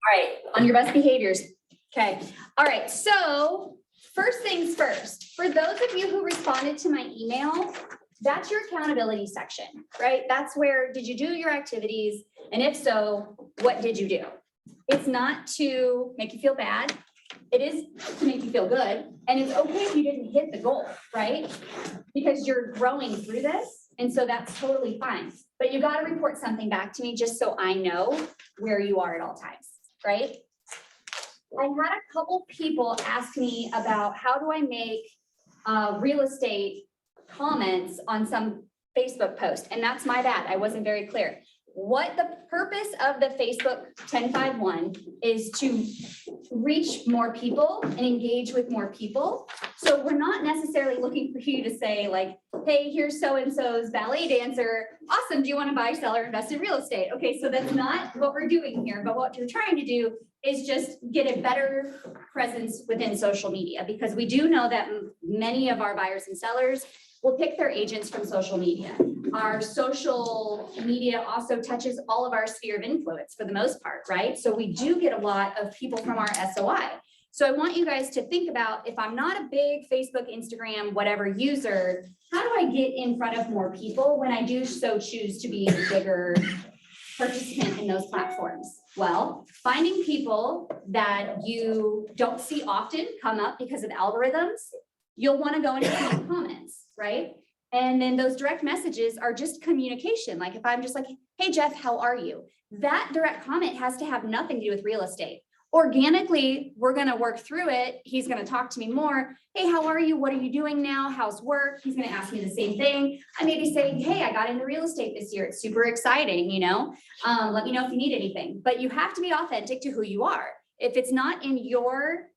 right, on your best behaviors. Okay, all right, so first things first, for those of you who responded to my email, that's your accountability section, right? That's where, did you do your activities? And if so, what did you do? It's not to make you feel bad. It is to make you feel good. And it's okay if you didn't hit the goal, right? Because you're growing through this. And so that's totally fine. But you got to report something back to me just so I know where you are at all times, right? I had a couple people ask me about how do I make real estate comments on some Facebook post, and that's my bad. I wasn't very clear. What the purpose of the Facebook 1051 is to reach more people and engage with more people. So we're not necessarily looking for you to say like, hey, here's so-and-so's ballet dancer. Awesome. Do you want to buy, sell, or invest in real estate? Okay, so that's not what we're doing here, but what you're trying to do is just get a better presence within social media, because we do know that many of our buyers and sellers will pick their agents from social media. Our social media also touches all of our sphere of influence for the most part, right? So we do get a lot of people from our SOI. So I want you guys to think about, if I'm not a big Facebook, Instagram, whatever user, how do I get in front of more people when I do so choose to be a bigger participant in those platforms? Well, finding people that you don't see often come up because of algorithms, you'll want to go into the comments, right? And then those direct messages are just communication. Like if I'm just like, hey, Jeff, how are you? That direct comment has to have nothing to do with real estate. Organically, we're going to work through it. He's going to talk to me more. Hey, how are you? What are you doing now? How's work? He's going to ask me the same thing. I may be saying, hey, I got into real estate this year. It's super exciting, you know, let me know if you need anything. But you have to be authentic to who you are. If it's not in your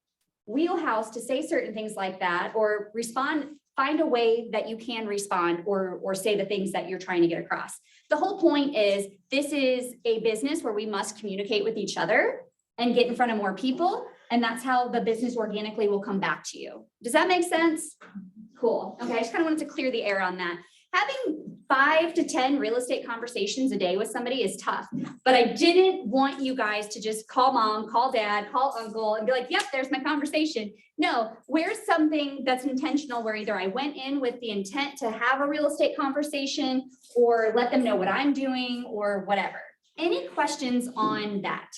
wheelhouse to say certain things like that or respond, find a way that you can respond or say the things that you're trying to get across. The whole point is this is a business where we must communicate with each other and get in front of more people. And that's how the business organically will come back to you. Does that make sense? Cool. Okay, I just kind of wanted to clear the air on that. Having 5 to 10 real estate conversations a day with somebody is tough, but I didn't want you guys to just call mom, call dad, call uncle and be like, yep, there's my conversation. No, where's something that's intentional where either I went in with the intent to have a real estate conversation or let them know what I'm doing or whatever. Any questions on that?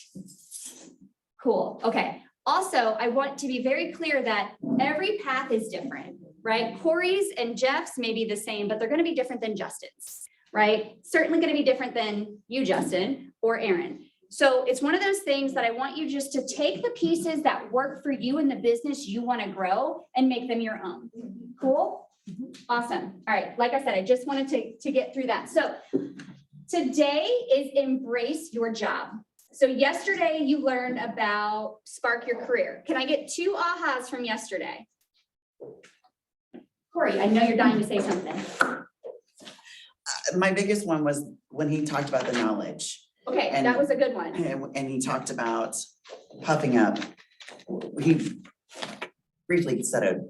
Cool. Okay. Also, I want to be very clear that every path is different, right? Corey's and Jeff's may be the same, but they're going to be different than Justin's, right? Certainly going to be different than you, Justin, or Aaron. So it's one of those things that I want you just to take the pieces that work for you in the business you want to grow and make them your own. Cool? Awesome. All right. Like I said, I just wanted to get through that. So today is embrace your job. So yesterday you learned about spark your career. Can I get 2 ahas from yesterday? Corey, I know you're dying to say something. My biggest one was when he talked about the knowledge. Okay, and that was a good one. And he talked about puffing up. He briefly said a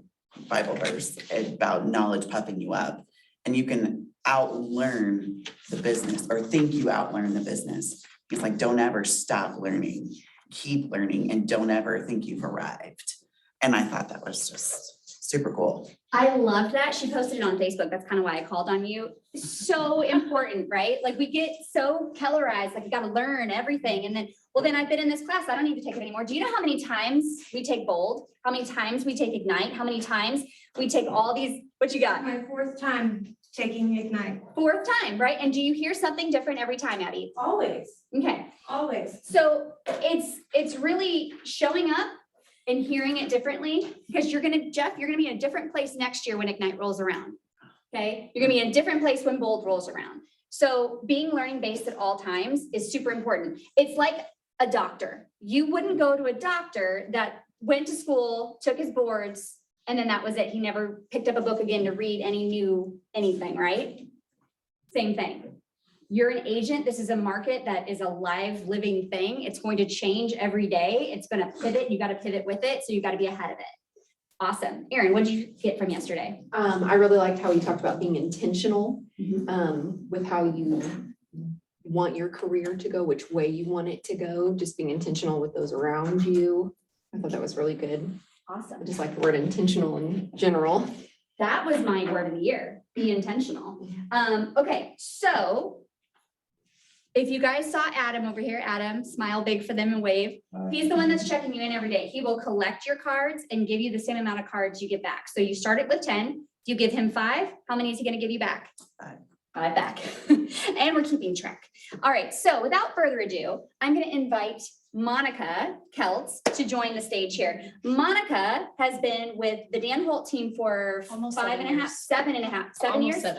Bible verse about knowledge puffing you up. And you can outlearn the business or think you outlearn the business. It's like, don't ever stop learning, keep learning, and don't ever think you've arrived. And I thought that was just super cool. I love that. She posted it on Facebook. That's kind of why I called on you. So important, right? Like we get so Kellerized, like you got to learn everything. And then, well, then I've been in this class. I don't need to take it anymore. Do you know how many times we take Bold? How many times we take Ignite? How many times we take all these? What you got? My 4th time taking Ignite. 4th time, right? And do you hear something different every time, Abby? Always. Okay. Always. So it's really showing up and hearing it differently, because Jeff, you're gonna be in a different place next year when Ignite rolls around. Okay, you're gonna be in a different place when Bold rolls around. So being learning based at all times is super important. It's like a doctor. You wouldn't go to a doctor that went to school, took his boards, and then that was it. He never picked up a book again to read anything, right? Same thing. You're an agent. This is a market that is a live, living thing. It's going to change every day. It's going to pivot. You got to pivot with it. So you got to be ahead of it. Awesome. Erin, what did you get from yesterday? I really liked how you talked about being intentional with how you want your career to go, which way you want it to go, just being intentional with those around you. I thought that was really good. I Awesome. just like the word intentional in general. That was my word of the year, be intentional. Okay, so if you guys saw Adam over here, Adam, smile big for them and wave. He's the one that's checking you in every day. He will collect your cards and give you the same amount of cards you get back. So you start it with 10, you give him 5. How many is he gonna give you back? 5 back. And we're keeping track. All right, so without further ado, I'm gonna invite Monica Kelts to join the stage here. Monica has been with the Dan Holt team for Almost 7 Almost years? 7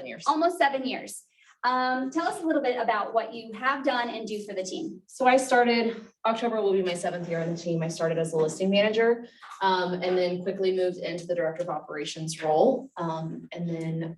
years. Almost 7 years. Tell us a little bit about what you have done and do for the team. So I started, October will be my 7th year on the team. I started as a listing manager, and then quickly moved into the director of operations role. And then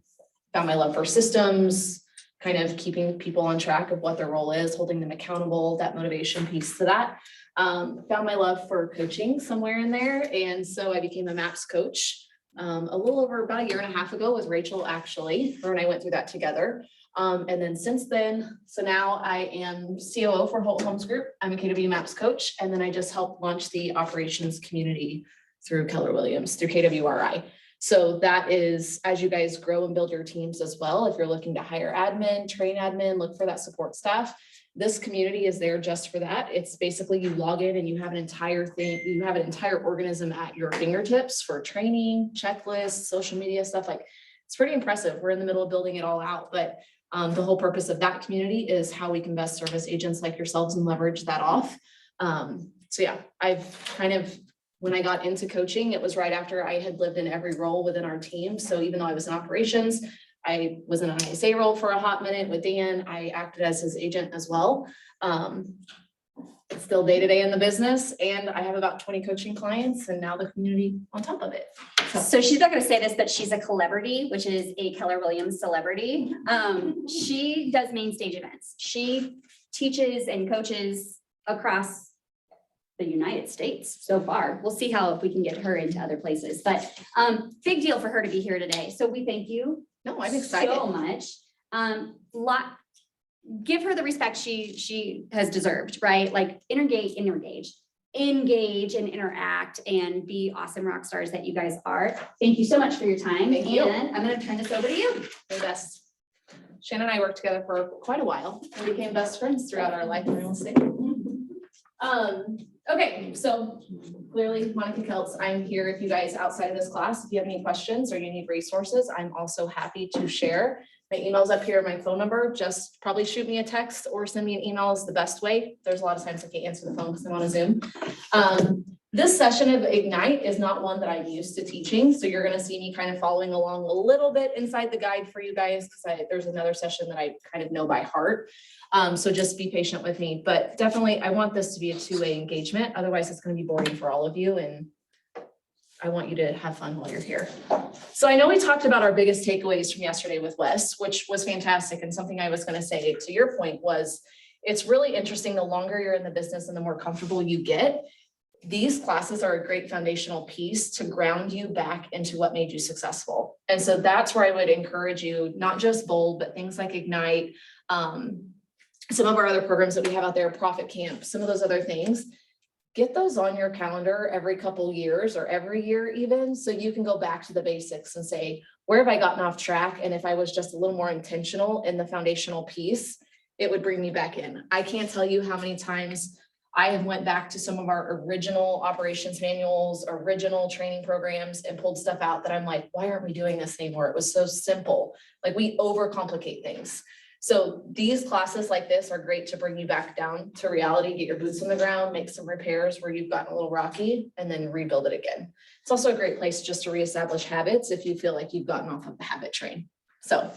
found my love for systems, kind of keeping people on track of what their role is, holding them accountable, that motivation piece to that. Found my love for coaching somewhere in there. And so I became a MAPS coach a little over about a year and a half ago with Rachel, actually. Her and I went through that together. And then since then, so now I am COO for Holt Homes Group. I'm a KW MAPS coach. And then I just helped launch the operations community through Keller Williams, through KWRI. So that is, as you guys grow and build your teams as well, if you're looking to hire admin, train admin, look for that support staff, this community is there just for that. It's basically you log in and you have an entire thing, you have an entire organism at your fingertips for training, checklists, social media stuff. Like, it's pretty impressive. We're in the middle of building it all out, but the whole purpose of that community is how we can best service agents like yourselves and leverage that off. So yeah, I've kind of, when I got into coaching, it was right after I had lived in every role within our team. So even though I was in operations, I was in an ISA role for a hot minute with Dan. I acted as his agent as well. Still day-to-day in the business, and I have about 20 coaching clients and now the community on top of it. So she's not gonna say this, but she's a celebrity, which is a Keller Williams celebrity. She does main stage events. She teaches and coaches across the United States so far. We'll see if we can get her into other places, but big deal for her to be here today. So we thank you. No, I'm excited. So much. Give her the respect she has deserved, right? Like engage and interact and be awesome rock stars that you guys are. Thank you so much for your time. Thank you. And I'm gonna turn this over to you. You're the best. Shannon and I worked together for quite a while and became best friends throughout our life in real estate. Okay, so clearly Monica Kelts, I'm here if you guys outside of this class, if you have any questions or you need resources, I'm also happy to share. My email's up here, my phone number, just probably shoot me a text or send me an email is the best way. There's a lot of times I can't answer the phone because I'm on a Zoom. This session of Ignite is not one that I'm used to teaching. So you're gonna see me kind of following along a little bit inside the guide for you guys because there's another session that I kind of know by heart. So just be patient with me, but definitely I want this to be a two-way engagement. Otherwise it's gonna be boring for all of you and I want you to have fun while you're here. So I know we talked about our biggest takeaways from yesterday with Wes, which was fantastic. And something I was gonna say to your point was, it's really interesting, the longer you're in the business and the more comfortable you get, these classes are a great foundational piece to ground you back into what made you successful. And so that's where I would encourage you, not just Bold, but things like Ignite, some of our other programs that we have out there, Profit Camp, some of those other things, get those on your calendar every couple years or every year even, so you can go back to the basics and say, where have I gotten off track? And if I was just a little more intentional in the foundational piece, it would bring me back in. I can't tell you how many times I have went back to some of our original operations manuals, original training programs and pulled stuff out that I'm like, why aren't we doing this anymore? It was so simple. Like we overcomplicate things. So these classes like this are great to bring you back down to reality, get your boots on the ground, make some repairs where you've gotten a little rocky and then rebuild it again. It's also a great place just to reestablish habits if you feel like you've gotten off of the habit train. So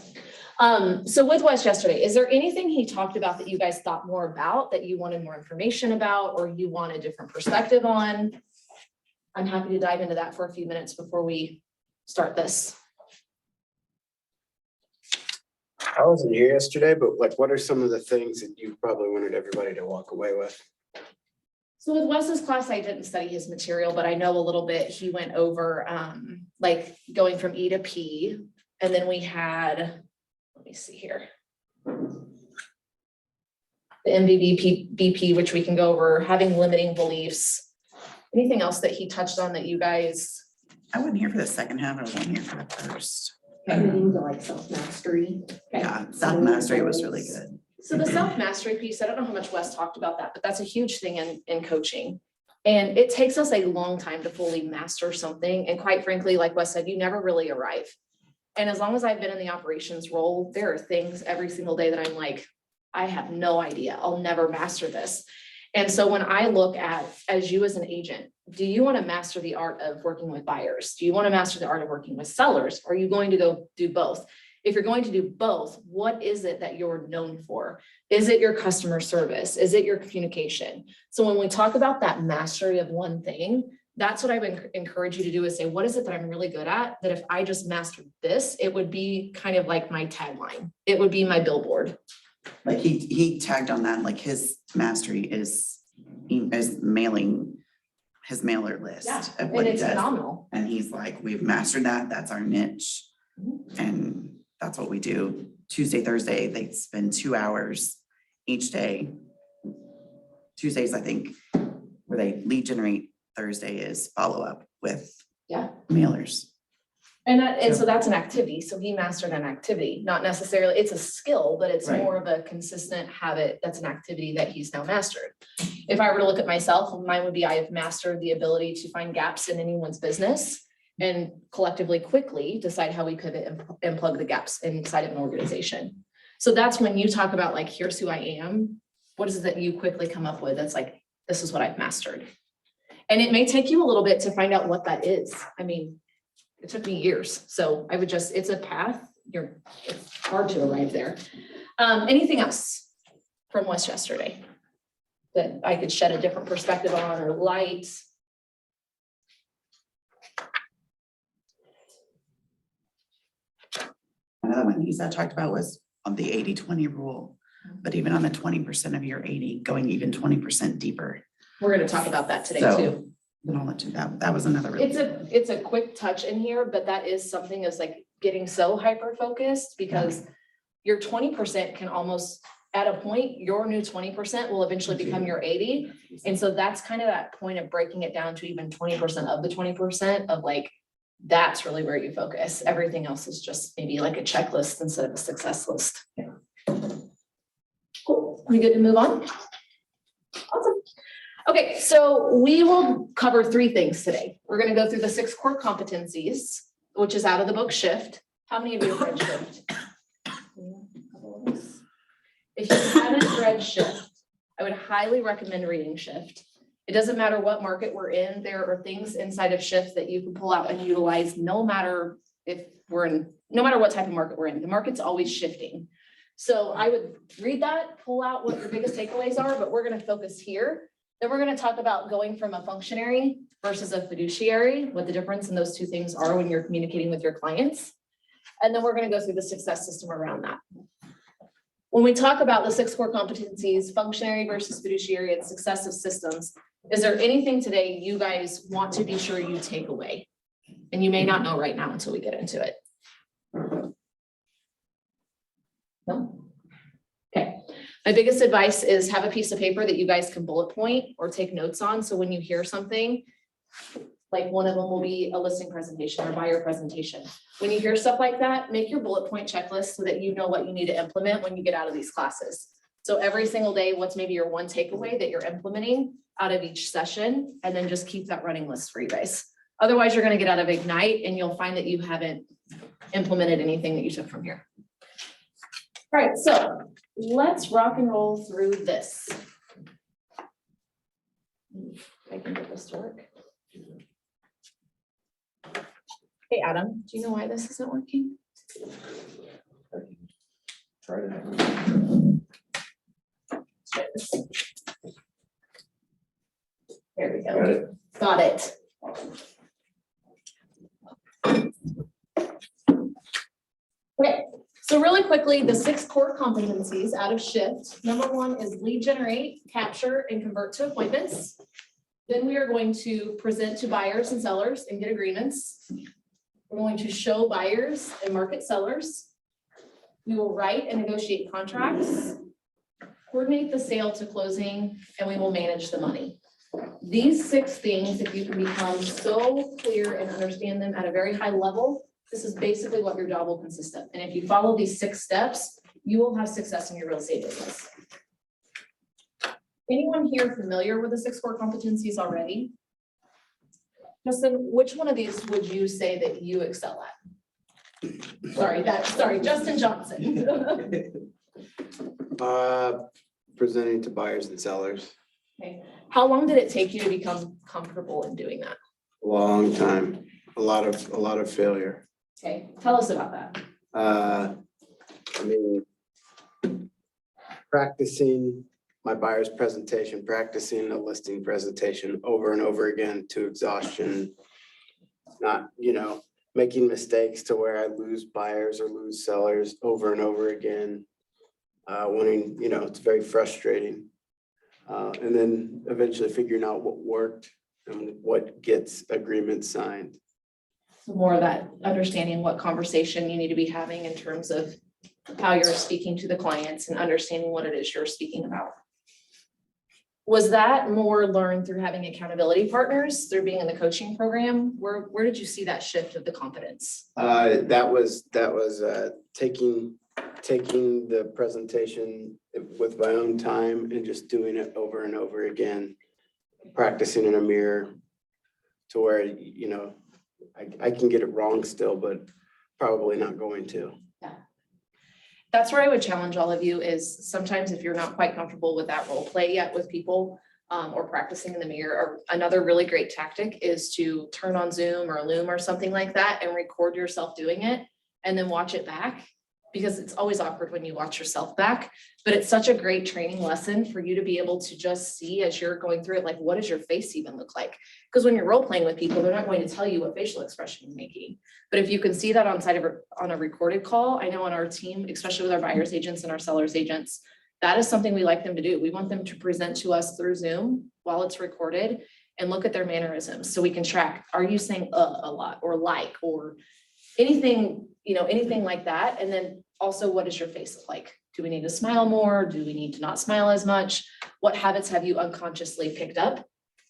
with Wes yesterday, is there anything he talked about that you guys thought more about, that you wanted more information about, or you want a different perspective on? I'm happy to dive into that for a few minutes before we start this. I wasn't here yesterday, but like, what are some of the things that you probably wanted everybody to walk away with? So with Wes's class, I didn't study his material, but I know a little bit. He went over like going from E to P, and then we had, let me see here. the MVP, which we can go over, having limiting beliefs. Anything else that he touched on that you guys? I wasn't here for the second half, I wasn't here for the first. Everything to like self-mastery. Yeah, self-mastery was really good. So the self-mastery piece, I don't know how much Wes talked about that, but that's a huge thing in coaching. And it takes us a long time to fully master something. And quite frankly, like Wes said, you never really arrive. And as long as I've been in the operations role, there are things every single day that I'm like, I have no idea. I'll never master this. And so when I look at, as you as an agent, do you want to master the art of working with buyers? Do you want to master the art of working with sellers? Or are you going to go do both? If you're going to do both, what is it that you're known for? Is it your customer service? Is it your communication? So when we talk about that mastery of one thing, that's what I would encourage you to do, is say, what is it that I'm really good at? That if I just mastered this, it would be kind of like my tagline. It would be my billboard. Like he tagged on that, like his mastery is mailing his mailer list Yeah, of and what he it's does. phenomenal. And he's like, we've mastered that, that's our niche. And that's what we do. Tuesday, Thursday, they spend 2 hours each day. Tuesdays, I think, where they lead generate. Thursday is follow-up with Yeah. mailers. And so that's an activity. So he mastered an activity, not necessarily, it's a skill, but it's Right. more of a consistent habit. That's an activity that he's now mastered. If I were to look at myself, mine would be, I have mastered the ability to find gaps in anyone's business and collectively quickly decide how we could and plug the gaps inside of an organization. So that's when you talk about like, here's who I am. What is it that you quickly come up with? That's like, this is what I've mastered. And it may take you a little bit to find out what that is. I mean, it took me years. So I would just, it's a path. It's hard to arrive there. Anything else from West yesterday that I could shed a different perspective on or light? Another one he talked about was on the 80-20 rule, but even on the 20% of your 80, going even 20% deeper. We're going to talk about that today So, too. then I'll let you, that was another. Really It's a quick touch in here, but that is something that's like getting so hyper-focused because your 20% can almost, at a point, your new 20% will eventually become your 80. And so that's kind of that point of breaking it down to even 20% of the 20% of like, that's really where you focus. Everything else is just maybe like a checklist instead of a success list. Cool. We good to move on? Awesome. Okay, so we will cover 3 things today. We're going to go through the 6 core competencies, which is out of the book Shift. How many of you have read Shift? If you haven't read Shift, I would highly recommend reading Shift. It doesn't matter what market we're in. There are things inside of Shift that you can pull out and utilize no matter what type of market we're in. The market's always shifting. So I would read that, pull out what your biggest takeaways are, but we're going to focus here. Then we're going to talk about going from a functionary versus a fiduciary, what the difference in those 2 things are when you're communicating with your clients. And then we're going to go through the success system around that. When we talk about the 6 core competencies, functionary versus fiduciary and successive systems, is there anything today you guys want to be sure you take away? And you may not know right now until we get into it. No? Okay. My biggest advice is have a piece of paper that you guys can bullet point or take notes on. So when you hear something, like one of them will be a listing presentation or buyer presentation. When you hear stuff like that, make your bullet point checklist so that you know what you need to implement when you get out of these classes. So every single day, what's maybe your one takeaway that you're implementing out of each session, and then just keep that running list for you guys. Otherwise, you're going to get out of Ignite and you'll find that you haven't implemented anything that you took from here. All right, so let's rock and roll through this. I can get this to work. Hey, Adam, do you know why this isn't working? Try it. There we Got go. it. Got it. Okay, so really quickly, the 6 core competencies out of Shift. Number 1 is lead generate, capture, and convert to appointments. Then we are going to present to buyers and sellers and get agreements. We're going to show buyers and market sellers. We will write and negotiate contracts. coordinate the sale to closing, and we will manage the money. These 6 things, if you can become so clear and understand them at a very high level, this is basically what your job will consist of. And if you follow these 6 steps, you will have success in your real estate business. Anyone here familiar with the 6 core competencies already? Justin, which one of these would you say that you excel at? Sorry, Justin Johnson. Presenting to buyers and sellers, Okay, how long did it take you to become comfortable in doing that? long time, a lot of failure. Okay, tell us about that. I mean, practicing my buyer's presentation, practicing a listing presentation over and over again to exhaustion. Not, making mistakes to where I lose buyers or lose sellers over and over again. Wanting, it's very frustrating. And then eventually figuring out what worked and what gets agreements signed. So more of that understanding what conversation you need to be having in terms of how you're speaking to the clients and understanding what it is you're speaking about. Was that more learned through having accountability partners, through being in the coaching program? Where did you see that shift of the confidence? That was taking the presentation with my own time and just doing it over and over again, practicing in a mirror to where, I can get it wrong still, but probably not going to. That's where I would challenge all of you is sometimes if you're not quite comfortable with that role play yet with people or practicing in the mirror, or another really great tactic is to turn on Zoom or Loom or something like that and record yourself doing it and then watch it back, because it's always awkward when you watch yourself back, but it's such a great training lesson for you to be able to just see as you're going through it, like, what does your face even look like? Because when you're role playing with people, they're not going to tell you what facial expression you're making. But if you can see that on a recorded call, I know on our team, especially with our buyers agents and our sellers agents, that is something we like them to do. We want them to present to us through Zoom while it's recorded and look at their mannerisms so we can track, are you saying a lot or like, or anything, anything like that. And then also, what does your face look like? Do we need to smile more? Do we need to not smile as much? What habits have you unconsciously picked up?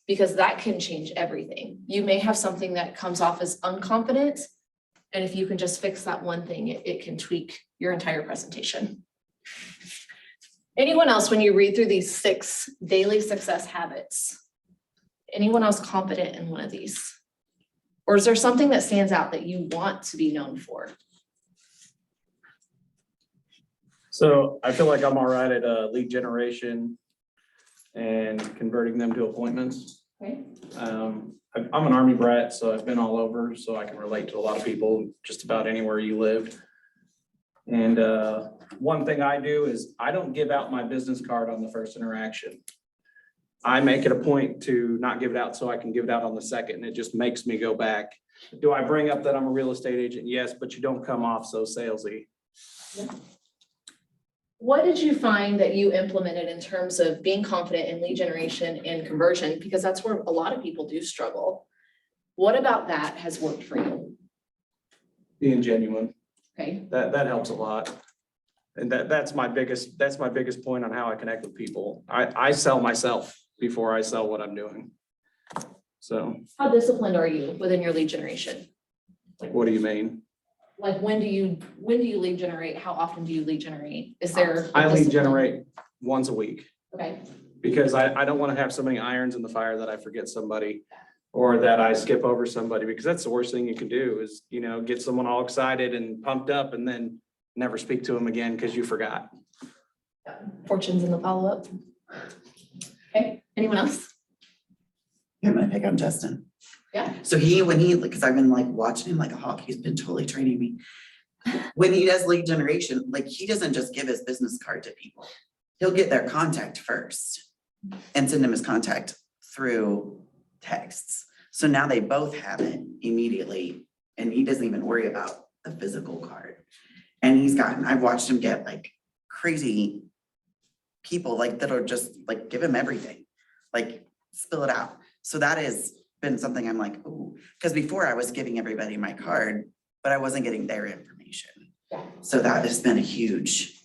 Because that can change everything. You may have something that comes off as unconfident. And if you can just fix that one thing, it can tweak your entire presentation. Anyone else, when you read through these 6 daily success habits, anyone else confident in one of these? Or is there something that stands out that you want to be known for? So I feel like I'm all right at lead generation and converting them to appointments. Okay. I'm an Army brat, so I've been all over, so I can relate to a lot of people just about anywhere you live. And one thing I do is I don't give out my business card on the first interaction. I make it a point to not give it out so I can give it out on the second, and it just makes me go back. Do I bring up that I'm a real estate agent? Yes, but you don't come off so salesy. Yeah. What did you find that you implemented in terms of being confident in lead generation and conversion? Because that's where a lot of people do struggle. What about that has worked for you? Being genuine. Okay. That helps a lot. And that's my biggest point on how I connect with people. I sell myself before I sell what I'm doing. So. How disciplined are you within your lead generation? What do you mean? Like when do you lead generate? How often do you lead generate? Is there? I lead generate once a week. Okay. Because I don't want to have so many irons in the fire that I forget somebody or that I skip over somebody, because that's the worst thing you can do is, get someone all excited and pumped up and then never speak to them again because you forgot. Fortunes in the follow-up. Okay, anyone else? I'm gonna pick on Justin. Yeah. So because I've been watching him like a hawk, he's been totally training me. When he does lead generation, he doesn't just give his business card to people. He'll get their contact first and send them his contact through texts. So now they both have it immediately and he doesn't even worry about the physical card. And I've watched him get crazy people that'll just give him everything, spill it out. So that has been something I'm ooh, because before I was giving everybody my card, but I wasn't getting their information. Yeah. So that has been a huge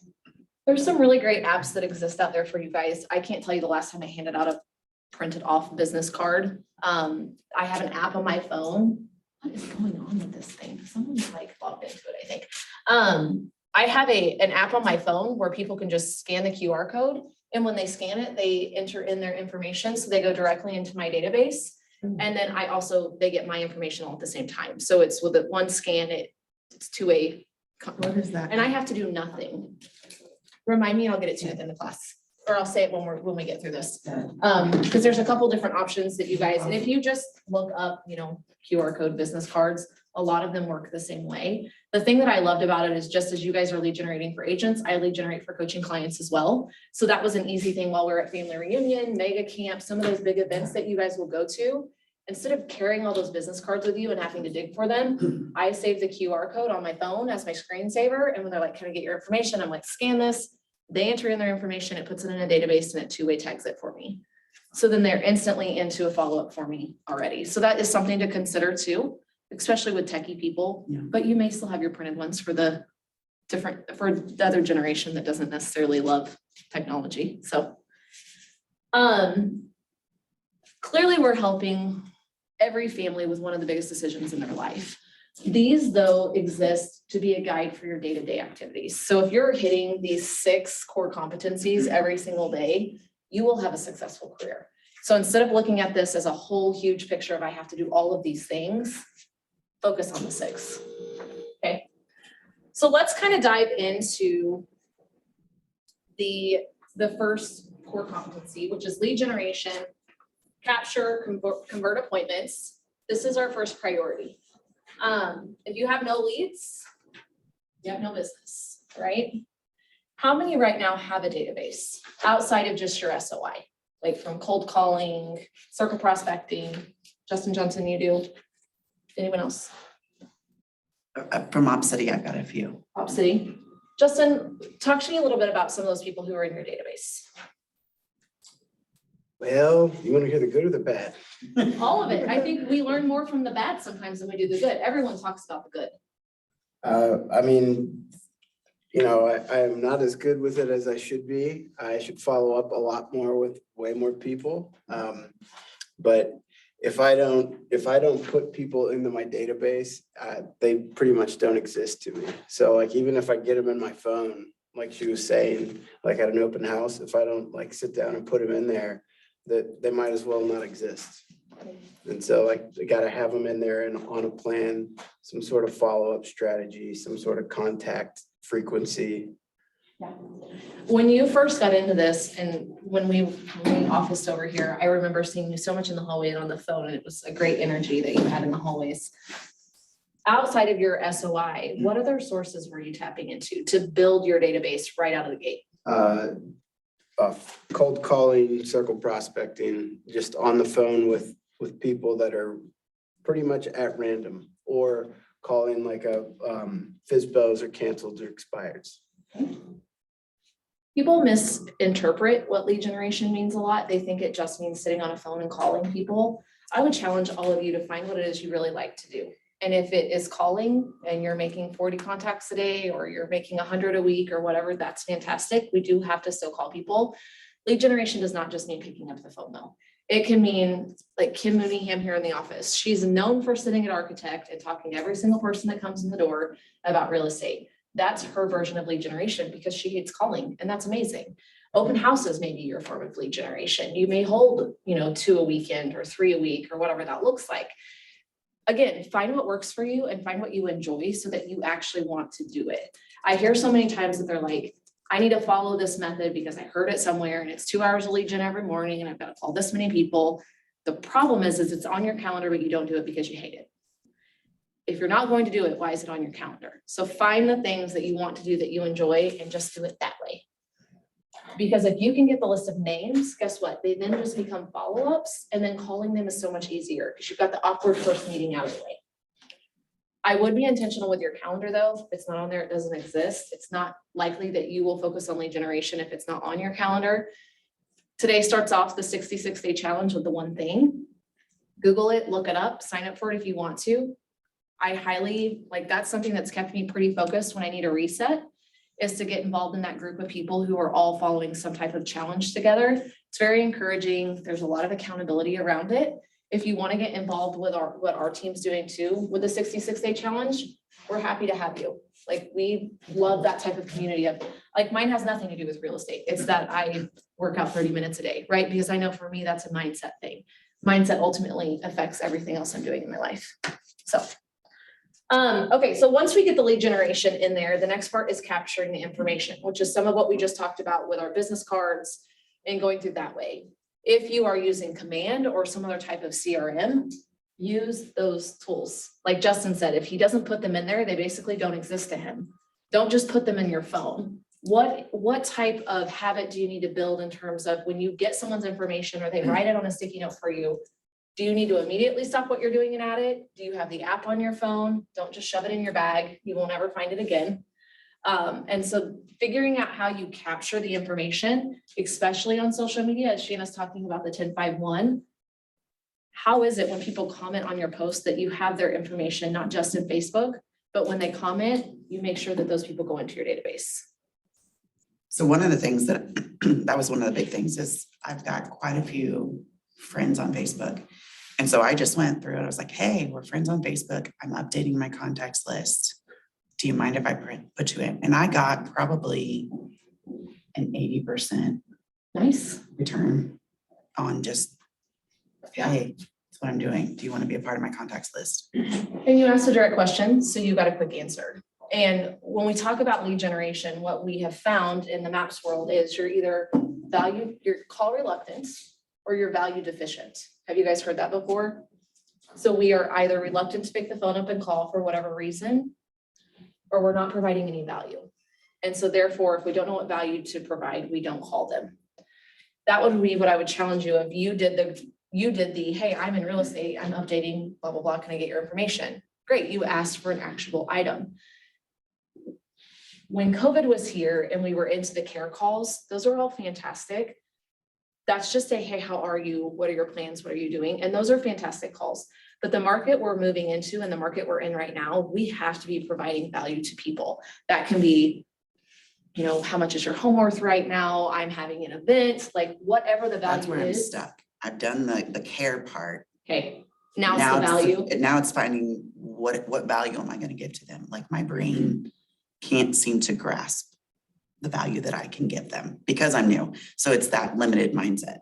There's some really great apps that exist out there for you guys. I can't tell you the last time I handed out a printed off business card. I have an app on my phone. What is going on with this thing? Someone's like logged into it, I think. I have an app on my phone where people can just scan the QR code. And when they scan it, they enter in their information. So they go directly into my database. And then they get my information all at the same time. So it's with it one scan, it's two-way. What is that? And I have to do nothing. Remind me, and I'll get it to you at the end of class, or I'll say it when we get through this. Because there's a couple different options that you guys, and if you just look up, QR code business cards, a lot of them work the same way. The thing that I loved about it is just as you guys are lead generating for agents, I lead generate for coaching clients as well. So that was an easy thing while we were at family reunion, mega camp, some of those big events that you guys will go to. Instead of carrying all those business cards with you and having to dig for them, I save the QR code on my phone as my screensaver. And when they're like, can I get your information? I'm like, scan this. They enter in their information, it puts it in a database and it two-way tags it for me. So then they're instantly into a follow-up for me already. So that is something to consider too, especially with techie people, Yeah. but you may still have your printed ones for the other generation that doesn't necessarily love technology. So clearly we're helping every family with one of the biggest decisions in their life. These, though, exist to be a guide for your day-to-day activities. So if you're hitting these 6 core competencies every single day, you will have a successful career. So instead of looking at this as a whole huge picture of I have to do all of these things, focus on the 6. Okay. So let's kind of dive into the first core competency, which is lead generation, capture, convert appointments. This is our first priority. If you have no leads, you have no business, right? How many right now have a database outside of just your SOI? Like from cold calling, circle prospecting? Justin Johnson, you do? Anyone else? From Op City, I've got a few. Op City. Justin, talk to me a little bit about some of those people who are in your database. Well, you want to hear the good or the bad? All of it. I think we learn more from the bad sometimes than we do the good. Everyone talks about the good. I mean, I am not as good with it as I should be. I should follow up a lot more with way more people. But if I don't put people into my database, they pretty much don't exist to me. So like, even if I get them in my phone, like she was saying, like at an open house, if I don't like sit down and put them in there, that they might as well not exist. And so like, I gotta have them in there and on a plan, some sort of follow-up strategy, some sort of contact frequency. Yeah. When you first got into this and when we officed over here, I remember seeing you so much in the hallway and on the phone, and it was a great energy that you had in the hallways. Outside of your SOI, what other sources were you tapping into to build your database right out of the gate? Cold calling, circle prospecting, just on the phone with people that are pretty much at random, or calling like a FISBOs or canceled or expireds. People misinterpret what lead generation means a lot. They think it just means sitting on a phone and calling people. I would challenge all of you to find what it is you really like to do. And if it is calling and you're making 40 contacts a day, or you're making 100 a week or whatever, that's fantastic. We do have to still call people. Lead generation does not just mean picking up the phone though. It can mean like Kim Mooneyham here in the office. She's known for sitting at Architect and talking to every single person that comes in the door about real estate. That's her version of lead generation because she hates calling, and that's amazing. Open houses may be your form of lead generation. You may hold, 2 a weekend or 3 a week or whatever that looks like. Again, find what works for you and find what you enjoy so that you actually want to do it. I hear so many times that they're like, I need to follow this method because I heard it somewhere and it's 2 hours of lead gen every morning and I've got to call this many people. The problem is it's on your calendar, but you don't do it because you hate it. If you're not going to do it, why is it on your calendar? So find the things that you want to do that you enjoy and just do it that way. Because if you can get the list of names, guess what? They then just become follow-ups, and then calling them is so much easier because you've got the awkward first meeting out of the way. I would be intentional with your calendar though. If it's not on there, it doesn't exist. It's not likely that you will focus on lead generation if it's not on your calendar. Today starts off the 66-day challenge with the one thing. Google it, look it up, sign up for it if you want to. I highly, that's something that's kept me pretty focused when I need a reset. is to get involved in that group of people who are all following some type of challenge together. It's very encouraging. There's a lot of accountability around it. If you want to get involved with what our team's doing too, with the 66-day challenge, we're happy to have you. Like, we love that type of community of, like, mine has nothing to do with real estate. It's that I work out 30 minutes a day, right? Because I know for me, that's a mindset thing. Mindset ultimately affects everything else I'm doing in my life. So, okay, so once we get the lead generation in there, the next part is capturing the information, which is some of what we just talked about with our business cards and going through that way. If you are using Command or some other type of CRM, use those tools. Like Justin said, if he doesn't put them in there, they basically don't exist to him. Don't just put them in your phone. What type of habit do you need to build in terms of when you get someone's information or they write it on a sticky note for you? Do you need to immediately stop what you're doing and add it? Do you have the app on your phone? Don't just shove it in your bag. You won't ever find it again. And so figuring out how you capture the information, especially on social media, as Shana's talking about the 10-5-1, how is it when people comment on your post that you have their information, not just in Facebook, but when they comment, you make sure that those people go into your database? So one of the things that was one of the big things is I've got quite a few friends on Facebook. And so I just went through it. I was like, hey, we're friends on Facebook. I'm updating my contacts list. Do you mind if I put you in? And I got probably an 80% Nice. return on just, hey, that's what I'm doing. Do you want to be a part of my contacts list? And you asked a direct question, so you got a quick answer. And when we talk about lead generation, what we have found in the MAPS world is you're either you're call reluctant or you're value deficient. Have you guys heard that before? So we are either reluctant to pick the phone up and call for whatever reason, or we're not providing any value. And so therefore, if we don't know what value to provide, we don't call them. That would be what I would challenge you if you did the, hey, I'm in real estate, I'm updating, blah, blah, blah, can I get your information? Great, you asked for an actionable item. When COVID was here and we were into the care calls, those are all fantastic. That's just a, hey, how are you? What are your plans? What are you doing? And those are fantastic calls. But the market we're moving into and the market we're in right now, we have to be providing value to people. That can be, you know, how much is your home worth right now? I'm having an event, like whatever the That's where value I'm is. stuck. I've done the care part. Okay, now it's the value. Now it's finding what value am I going to give to them? Like my brain can't seem to grasp the value that I can give them because I'm new. So it's that limited mindset.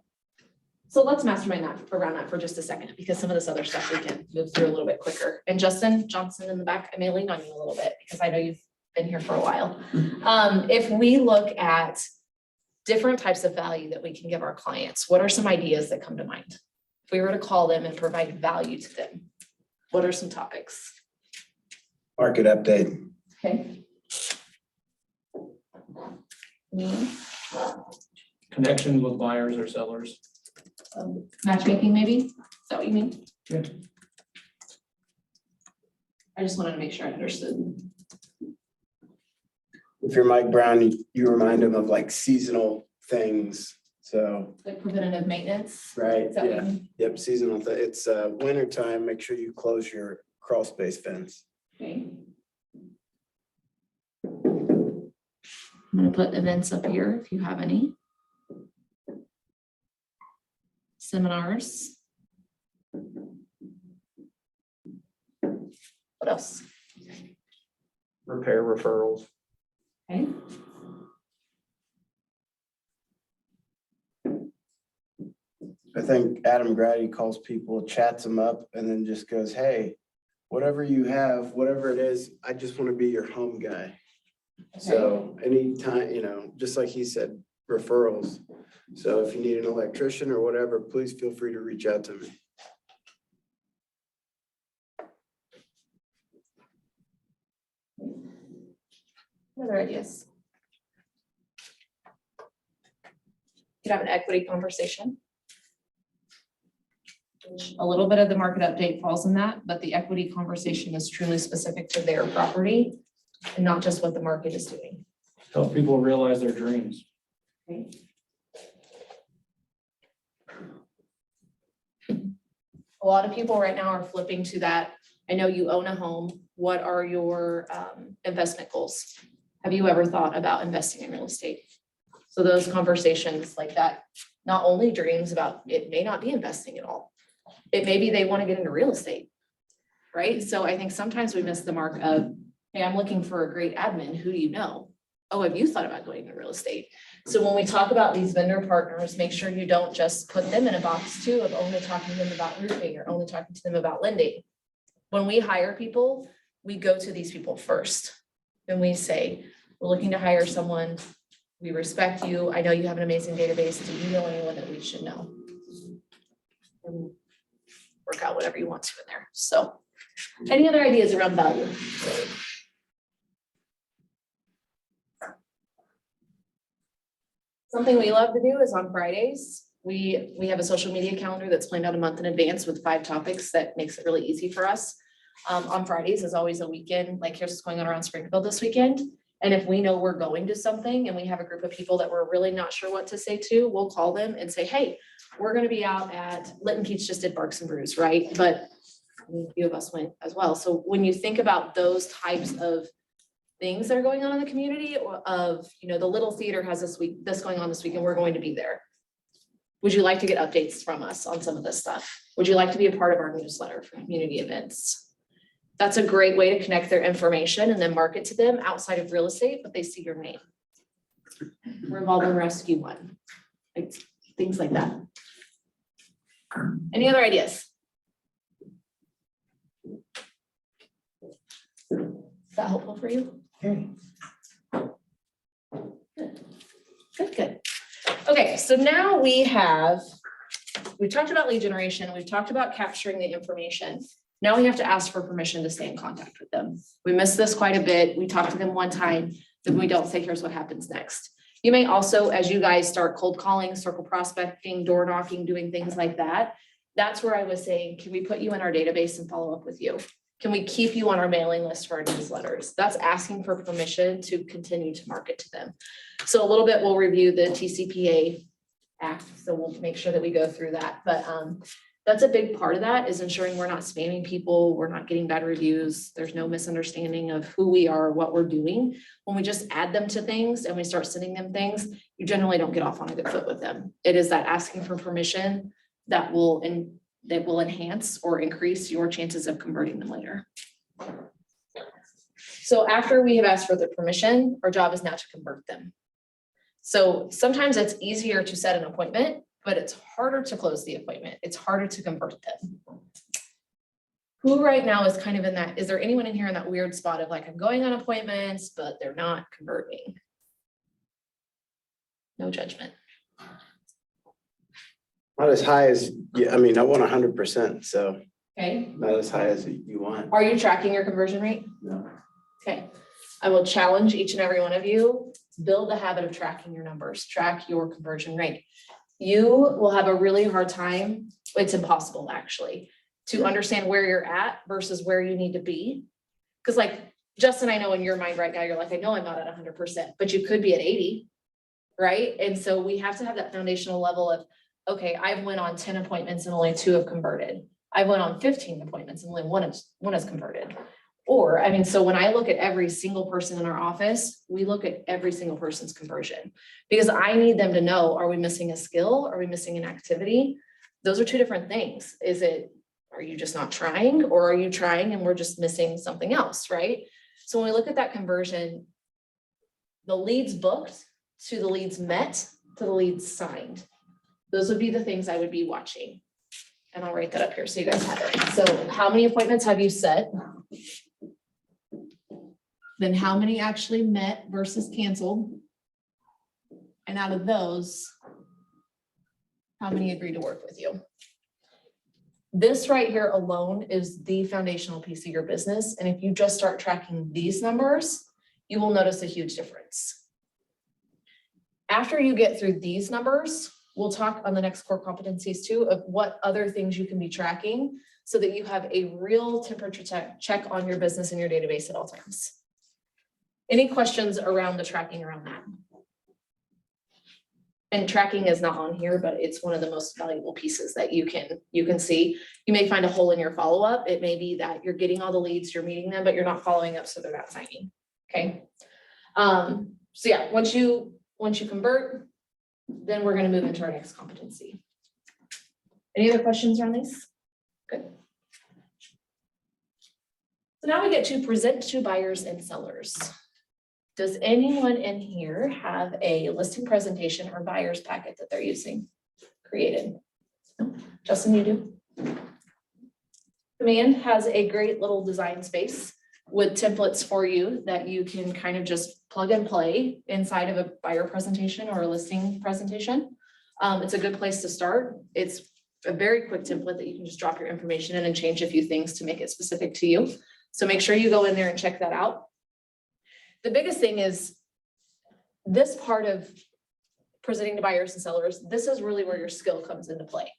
So let's mastermind that around that for just a second, because some of this other stuff we can move through a little bit quicker. And Justin Johnson in the back, I may lean on you a little bit because I know you've been here for a while. If we look at different types of value that we can give our clients, what are some ideas that come to mind? If we were to call them and provide value to them, what are some topics? Market update. Okay. Connections with buyers or sellers. Matchmaking, maybe? Is that what you mean? Yeah. I just wanted to make sure I understood. If you're Mike Brown, you remind them of like seasonal things. So, Like preventative maintenance? right, Is that what you yeah, mean? yep, seasonal. It's winter time. Make sure you close your crawl space fence. Okay. I'm gonna put events up here if you have any. Seminars. What else? Repair referrals. Okay. I think Adam Grady calls people, chats them up, and then just goes, hey, whatever you have, whatever it is, I just want to be your home guy. So anytime, you know, just like he said, referrals. So if you need an electrician or whatever, please feel free to reach out to me. Other ideas? Could have an equity conversation. A little bit of the market update falls in that, but the equity conversation is truly specific to their property and not just what the market is doing. Help people realize their dreams. Okay. A lot of people right now are flipping to that. I know you own a home. What are your investment goals? Have you ever thought about investing in real estate? So those conversations like that, not only dreams about, it may not be investing at all. It may be they want to get into real estate, right? So I think sometimes we miss the mark of, hey, I'm looking for a great admin. Who do you know? Oh, have you thought about going into real estate? So when we talk about these vendor partners, make sure you don't just put them in a box too of only talking to them about roofing or only talking to them about lending. When we hire people, we go to these people first. And we say, we're looking to hire someone. We respect you. I know you have an amazing database. Do you know anyone that we should know? And work out whatever you want to in there. So any other ideas around value? Something we love to do is on Fridays, we have a social media calendar that's planned out a month in advance with 5 topics that makes it really easy for us. On Fridays is always a weekend, like here's what's going on around Springfield this weekend. And if we know we're going to something and we have a group of people that we're really not sure what to say to, we'll call them and say, hey, we're gonna be out at, Lytton Keats just did Barks and Brews, right? But a few of us went as well. So when you think about those types of things that are going on in the community, or of, you know, the Little Theater has this going on this week and we're going to be there. Would you like to get updates from us on some of this stuff? Would you like to be a part of our newsletter for community events? That's a great way to connect their information and then market to them outside of real estate, but they see your name. Revolver Rescue One, like things like that. Any other ideas? Is that helpful for you? Good. Okay, so now we've talked about lead generation, we've talked about capturing the information. Now we have to ask for permission to stay in contact with them. We miss this quite a bit. We talk to them one time, then we don't say, here's what happens next. You may also, as you guys start cold calling, circle prospecting, door knocking, doing things like that, that's where I was saying, can we put you in our database and follow up with you? Can we keep you on our mailing list for our newsletters? That's asking for permission to continue to market to them. So a little bit, we'll review the TCPA Act. So we'll make sure that we go through that. But that's a big part of that, is ensuring we're not spamming people. We're not getting bad reviews. There's no misunderstanding of who we are, what we're doing. When we just add them to things and we start sending them things, you generally don't get off on a good foot with them. It is that asking for permission that will enhance or increase your chances of converting them later. So after we have asked for the permission, our job is now to convert them. So sometimes it's easier to set an appointment, but it's harder to close the appointment. It's harder to convert them. Who right now is kind of in that, is there anyone in here in that weird spot of like, I'm going on appointments, but they're not converting? No judgment. Not as high as, I mean, I want 100%, so Okay. not as high as you want. Are you tracking your conversion rate? No. Okay. I will challenge each and every one of you to build the habit of tracking your numbers, track your conversion rate. You will have a really hard time, it's impossible actually, to understand where you're at versus where you need to be. Because like Justin, I know in your mind right now, you're like, I know I'm not at 100%, but you could be at 80, right? And so we have to have that foundational level of, okay, I've went on 10 appointments and only 2 have converted. I went on 15 appointments and only one has converted. Or, I mean, so when I look at every single person in our office, we look at every single person's conversion because I need them to know, are we missing a skill? Are we missing an activity? Those are 2 different things. Are you just not trying, or are you trying and we're just missing something else, right? So when we look at that conversion, the leads booked to the leads met to the leads signed. Those would be the things I would be watching. And I'll write that up here so you guys have it. So how many appointments have you set? Then how many actually met versus canceled? And out of those, how many agreed to work with you? This right here alone is the foundational piece of your business. And if you just start tracking these numbers, you will notice a huge difference. After you get through these numbers, we'll talk on the next core competencies too of what other things you can be tracking so that you have a real temperature check on your business and your database at all times. Any questions around the tracking around that? And tracking is not on here, but it's one of the most valuable pieces that you can see. You may find a hole in your follow-up. It may be that you're getting all the leads, you're meeting them, but you're not following up, so they're not signing. Okay. So yeah, once you convert, then we're gonna move into our next competency. Any other questions around these? Good. So now we get to present to buyers and sellers. Does anyone in here have a listing presentation or buyer's packet that they're using created? No? Justin, you do? Command has a great little design space with templates for you that you can kind of just plug and play inside of a buyer presentation or a listing presentation. It's a good place to start. It's a very quick template that you can just drop your information in and change a few things to make it specific to you. So make sure you go in there and check that out. The biggest thing is this part of presenting to buyers and sellers, this is really where your skill comes into play.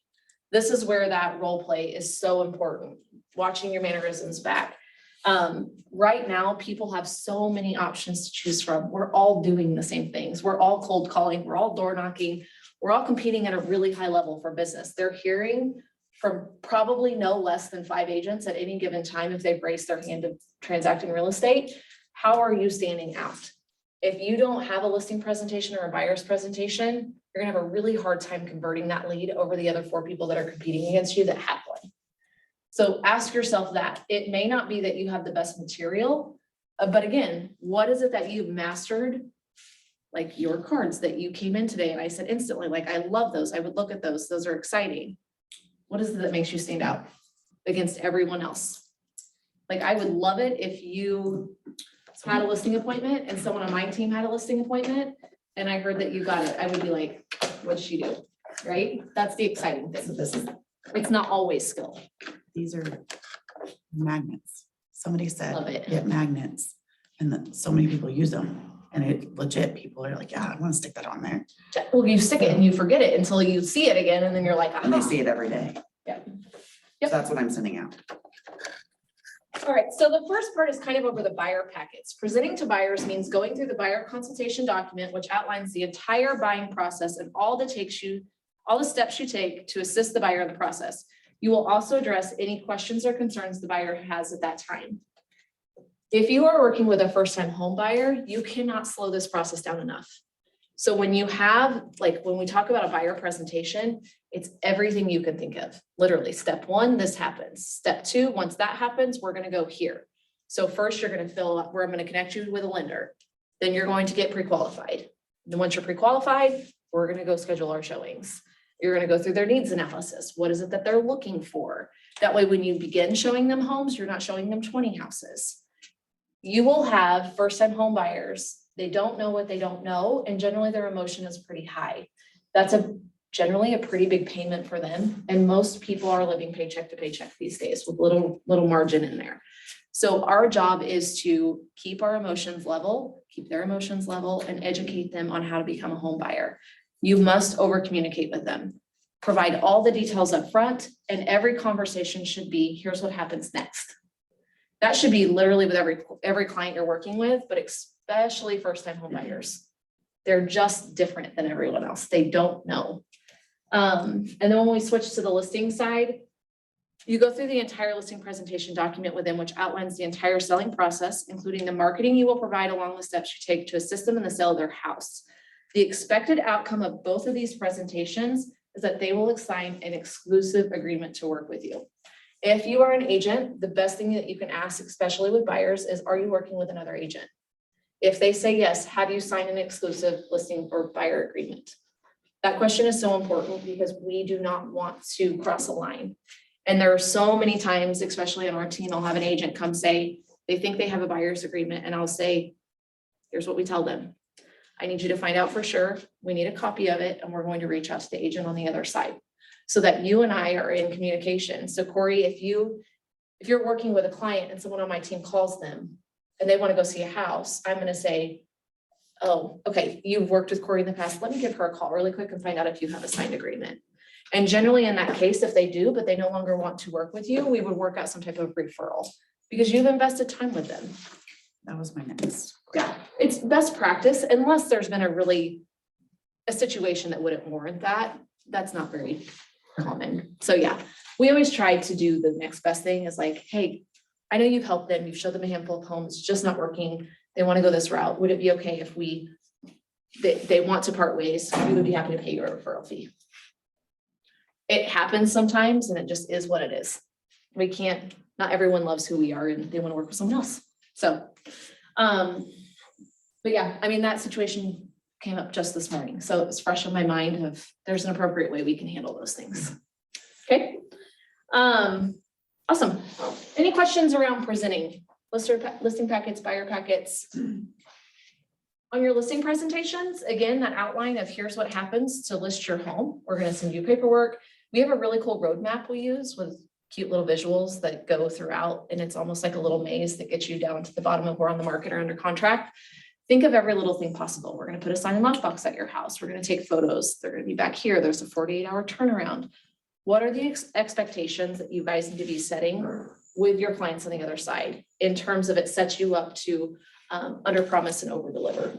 This is where that role play is so important, watching your mannerisms back. Right now, people have so many options to choose from. We're all doing the same things. We're all cold calling, we're all door knocking, we're all competing at a really high level for business. They're hearing from probably no less than 5 agents at any given time if they've raised their hand of transacting real estate. How are you standing out? If you don't have a listing presentation or a buyer's presentation, you're gonna have a really hard time converting that lead over the other 4 people that are competing against you that have one. So ask yourself that. It may not be that you have the best material, but again, what is it that you've mastered? Like your cards that you came in today and I said instantly, like, I love those. I would look at those. Those are exciting. What is it that makes you stand out against everyone else? Like, I would love it if you had a listing appointment and someone on my team had a listing appointment and I heard that you got it. I would be like, what'd she do? Right? That's the exciting thing. It's not always skill. These are magnets. Somebody said, Love it. get magnets, and that so many people use them. And it legit, people are like, yeah, I want to stick that on there. Well, you stick it and you forget it until you see it again and then you're like, And they aha. see it every day. Yep. So Yep. that's what I'm sending out. All right, so the first part is kind of over the buyer packets. Presenting to buyers means going through the buyer consultation document, which outlines the entire buying process and all the steps you take to assist the buyer in the process. You will also address any questions or concerns the buyer has at that time. If you are working with a first-time home buyer, you cannot slow this process down enough. So when you have, like, when we talk about a buyer presentation, it's everything you can think of. Literally, step 1, this happens. Step 2, once that happens, we're gonna go here. So first you're gonna fill up where I'm gonna connect you with a lender. Then you're going to get pre-qualified. Then once you're pre-qualified, we're gonna go schedule our showings. You're gonna go through their needs analysis. What is it that they're looking for? That way, when you begin showing them homes, you're not showing them 20 houses. You will have first-time home buyers. They don't know what they don't know, and generally their emotion is pretty high. That's generally a pretty big payment for them, and most people are living paycheck to paycheck these days with little margin in there. So our job is to keep our emotions level, keep their emotions level, and educate them on how to become a home buyer. You must over communicate with them. Provide all the details up front, and every conversation should be, here's what happens next. That should be literally with every client you're working with, but especially first-time home buyers. They're just different than everyone else. They don't know. And then when we switch to the listing side, you go through the entire listing presentation document with them, which outlines the entire selling process, including the marketing you will provide along the steps you take to assist them in the sale of their house. The expected outcome of both of these presentations is that they will sign an exclusive agreement to work with you. If you are an agent, the best thing that you can ask, especially with buyers, is, are you working with another agent? If they say yes, have you signed an exclusive listing or buyer agreement? That question is so important because we do not want to cross a line. And there are so many times, especially on our team, I'll have an agent come say, they think they have a buyer's agreement, and I'll say, here's what we tell them. I need you to find out for sure. We need a copy of it, and we're going to reach out to the agent on the other side so that you and I are in communication. So Corey, if you're working with a client and someone on my team calls them and they want to go see a house, I'm going to say, oh, okay, you've worked with Corey in the past. Let me give her a call really quick and find out if you have a signed agreement. And generally in that case, if they do, but they no longer want to work with you, we would work out some type of referral because you've invested time with them. That was my next. Yeah, it's best practice unless there's been a situation that wouldn't warrant that. That's not very common. So yeah, we always try to do the next best thing is like, hey, I know you've helped them. You've showed them a handful of homes, just not working. they want to go this route. Would it be okay if they want to part ways? We would be happy to pay you a referral fee. It happens sometimes and it just is what it is. We can't, not everyone loves who we are and they want to work with someone else. So, but yeah, I mean, that situation came up just this morning. So it's fresh on my mind of there's an appropriate way we can handle those things. Okay. Awesome. Any questions around presenting listing packets, buyer packets? On your listing presentations, again, that outline of here's what happens to list your home. We're going to send you paperwork. We have a really cool roadmap we use with cute little visuals that go throughout, and it's almost like a little maze that gets you down to the bottom of we're on the market or under contract. Think of every little thing possible. We're going to put a sign and lockbox at your house. We're going to take photos. They're going to be back here. There's a 48-hour turnaround. What are the expectations that you guys need to be setting with your clients on the other side in terms of it sets you up to under promise and over deliver?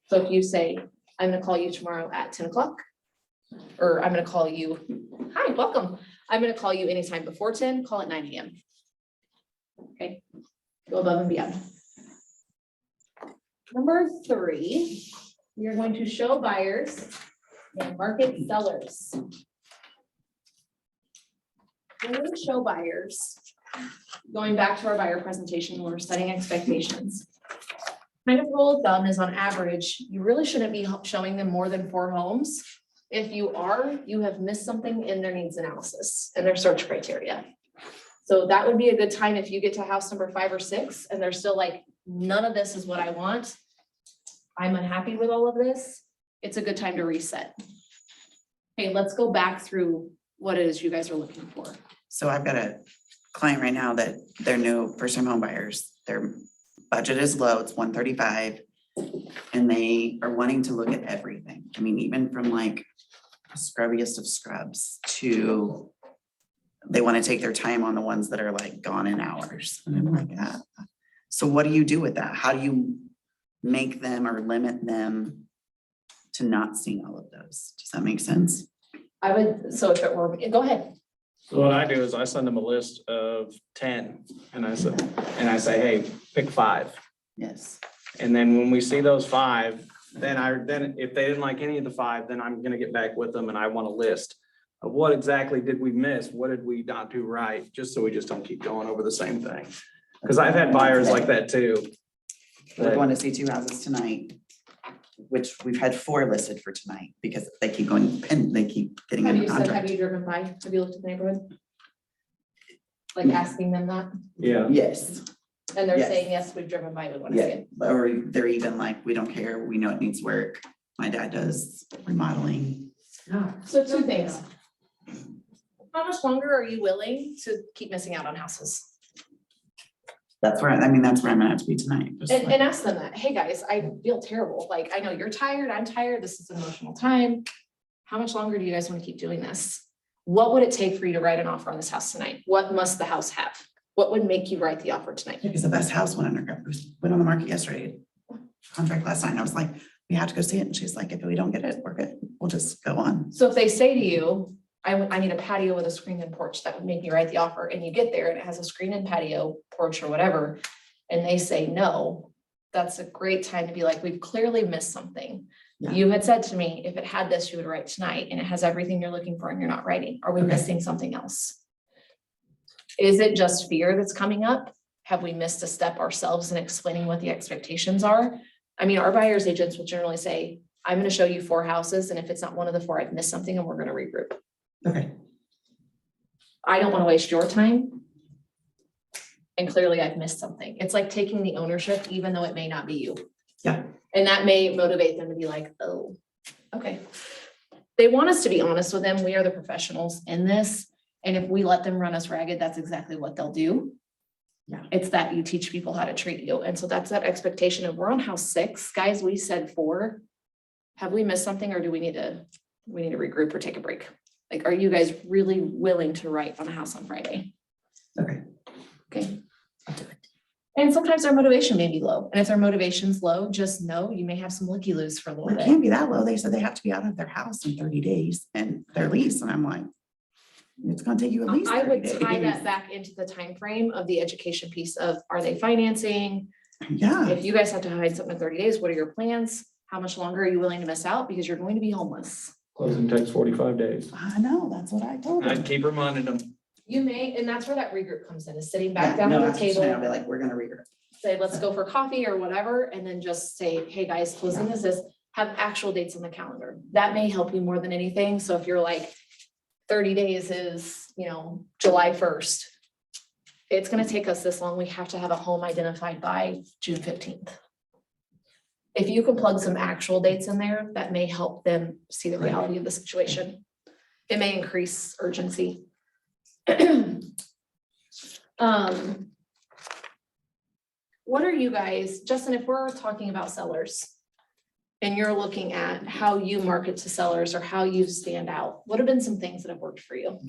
So if you say, I'm going to call you tomorrow at 10 o'clock, or I'm going to call you, hi, welcome. I'm going to call you anytime before 10, call at 9 a.m. Okay, go above and beyond. Number 3, we are going to show buyers and market sellers. When we show buyers, going back to our buyer presentation, we're setting expectations. Kind of rule of thumb is on average, you really shouldn't be showing them more than 4 homes. If you are, you have missed something in their needs analysis and their search criteria. So that would be a good time if you get to house number 5 or 6 and they're still like, none of this is what I want. I'm unhappy with all of this. It's a good time to reset. Okay, let's go back through what it is you guys are looking for. So I've got a client right now that they're new first-time home buyers. Their budget is low, it's 135. And they are wanting to look at everything. I mean, even from like scrubbiest of scrubs to they want to take their time on the ones that are like gone in hours. And I'm like, so what do you do with that? How do you make them or limit them to not seeing all of those? Does that make sense? I would, so if it were, go ahead. So what I do is I send them a list of 10 and I say, hey, pick 5. Yes. And then when we see those 5, then if they didn't like any of the 5, then I'm gonna get back with them and I want a list of what exactly did we miss? What did we not do right? Just so we just don't keep going over the same thing. Because I've had buyers like that too. We're going to see 2 houses tonight, which we've had 4 listed for tonight because they keep going, and they keep getting Have in you said, contract. have you driven by? Have you looked at the neighborhood? Like asking them that? Yeah. Yes, And they're Yes. saying, yes, we've driven by, we want to see yeah, it. or they're even like, we don't care, we know it needs work. My dad does remodeling. So 2 things. How much longer are you willing to keep missing out on houses? That's where I'm gonna have to be tonight. just And, like- and ask them that, hey guys, I feel terrible. Like, I know you're tired, I'm tired, this is an emotional time. How much longer do you guys want to keep doing this? What would it take for you to write an offer on this house tonight? What must the house have? What would make you write the offer tonight? Because the best house went went on the market yesterday. Contract last night. And I was like, we have to go see it. And she's like, if we don't get it, we're good. We'll just go on. So if they say to you, I need a patio with a screen and porch, that would make me write the offer, and you get there and it has a screen and patio, porch or whatever, and they say no, that's a great time to be like, we've clearly missed something. Yeah. You had said to me, if it had this, you would write tonight, and it has everything you're looking for and you're not writing. Are we Okay. missing something else? Is it just fear that's coming up? Have we missed a step ourselves in explaining what the expectations are? I mean, our buyer's agents will generally say, I'm going to show you 4 houses, and if it's not one of the 4, I've missed something and we're going to regroup. Okay. I don't want to waste your time. And clearly I've missed something. It's like taking the ownership, even though it may not be you. Yeah. And that may motivate them to be like, oh, okay. They want us to be honest with them. We are the professionals in this. And if we let them run us ragged, that's exactly what they'll do. Yeah. It's that you teach people how to treat you. And so that's that expectation of we're on house 6, guys, we said 4. Have we missed something, or do we need to regroup or take a break? Like, are you guys really willing to write on a house on Friday? Okay. Okay. I'll do it. And sometimes their motivation may be low. And if their motivation's low, just know you may have some looky-loos for a little Well, it bit. can't be that low. They said they have to be out of their house in 30 days and their lease. And I'm like, it's gonna take you at least I 30 would days. tie that back into the time frame of the education piece of, are they financing? Yeah, If you guys have to hide something in 30 days, what are your plans? How much longer are you willing to miss out? Because you're going to be homeless. Closing takes 45 days. I know, that's what I told I'd him. keep reminding them. You may, and that's where that regroup comes in, is sitting Yeah, back down no, at the after tonight, I'll table, be like, we're gonna regroup. say, let's go for coffee or whatever, and then just say, hey, guys, closing is this, have actual dates on the calendar. That may help you more than anything. So if you're like 30 days is, July 1st. It's gonna take us this long. We have to have a home identified by June 15th. If you can plug some actual dates in there, that may help them see the reality of the situation. It may increase urgency. What are you guys, Justin, if we're talking about sellers and you're looking at how you market to sellers or how you stand out, what have been some things that have worked for you?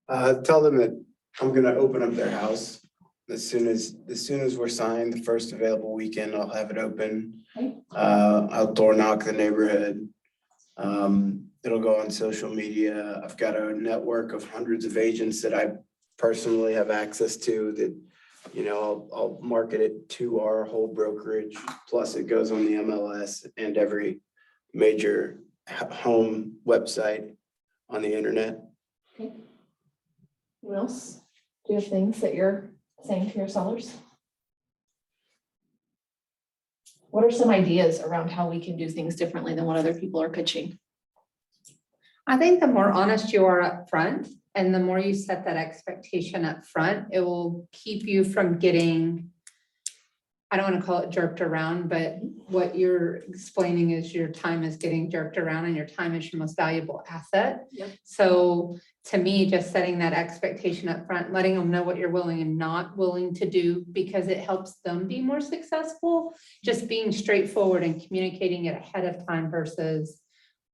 Tell them that I'm gonna open up their house as soon as we're signed, the first available weekend, I'll have it open. Okay. I'll door knock the neighborhood. It'll go on social media. I've got a network of hundreds of agents that I personally have access to that, I'll market it to our whole brokerage. Plus it goes on the MLS and every major home website on the internet. Okay. What else? Do you have things that you're saying to your sellers? What are some ideas around how we can do things differently than what other people are pitching? I think the more honest you are up front, and the more you set that expectation up front, it will keep you from getting, I don't want to call it jerked around, but what you're explaining is your time is getting jerked around and your time is your most valuable asset. Yep. So to me, just setting that expectation up front, letting them know what you're willing and not willing to do, because it helps them be more successful. Just being straightforward and communicating it ahead of time versus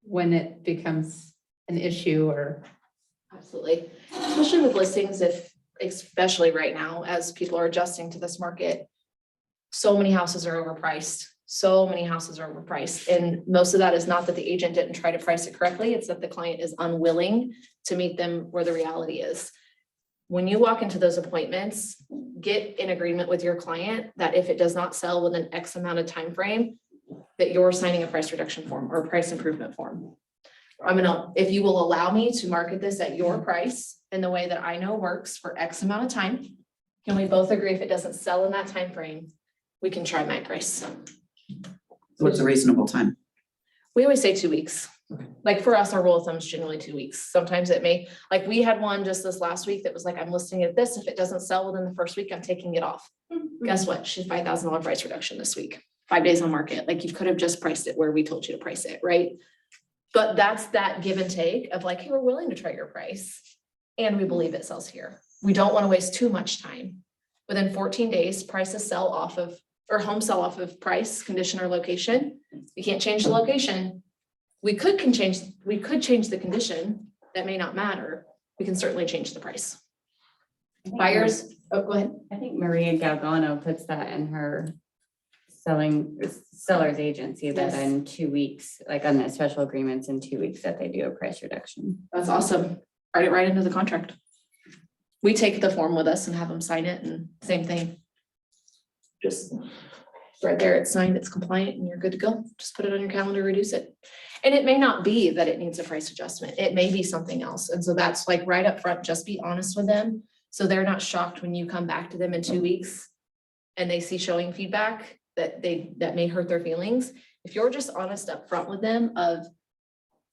when it becomes an issue or. Absolutely, especially with listings, especially right now, as people are adjusting to this market. So many houses are overpriced. And most of that is not that the agent didn't try to price it correctly. It's that the client is unwilling to meet them where the reality is. When you walk into those appointments, get in agreement with your client that if it does not sell within X amount of time frame, that you're signing a price reduction form or a price improvement form. If you will allow me to market this at your price in the way that I know works for X amount of time, can we both agree if it doesn't sell in that time frame, we can try my price? What's a reasonable time? We always say 2 weeks. Like for us, our rule of thumb is generally 2 weeks. Sometimes it may, like we had one just this last week that was like, I'm listing it this. If it doesn't sell within the first week, I'm taking it off. Guess what? She's $5,000 price reduction this week, 5 days on market. Like you could have just priced it where we told you to price it, right? But that's that give and take of like, hey, we're willing to try your price and we believe it sells here. We don't want to waste too much time. Within 14 days, prices sell off of, or homes sell off of price, condition, or location. You can't change the location. We could change the condition. That may not matter. We can certainly change the price. Buyers, oh, go ahead. I think Maria Galgano puts that in her seller's agency that Yes. in 2 weeks, like on the special agreements in 2 weeks that they do a price reduction. That's awesome. Write it right into the contract. We take the form with us and have them sign it and same thing. Just right there, it's signed, it's compliant and you're good to go. Just put it on your calendar, reduce it. And it may not be that it needs a price adjustment. It may be something else. And so that's like right up front, just be honest with them. So they're not shocked when you come back to them in 2 weeks and they see showing feedback that may hurt their feelings. If you're just honest up front with them of,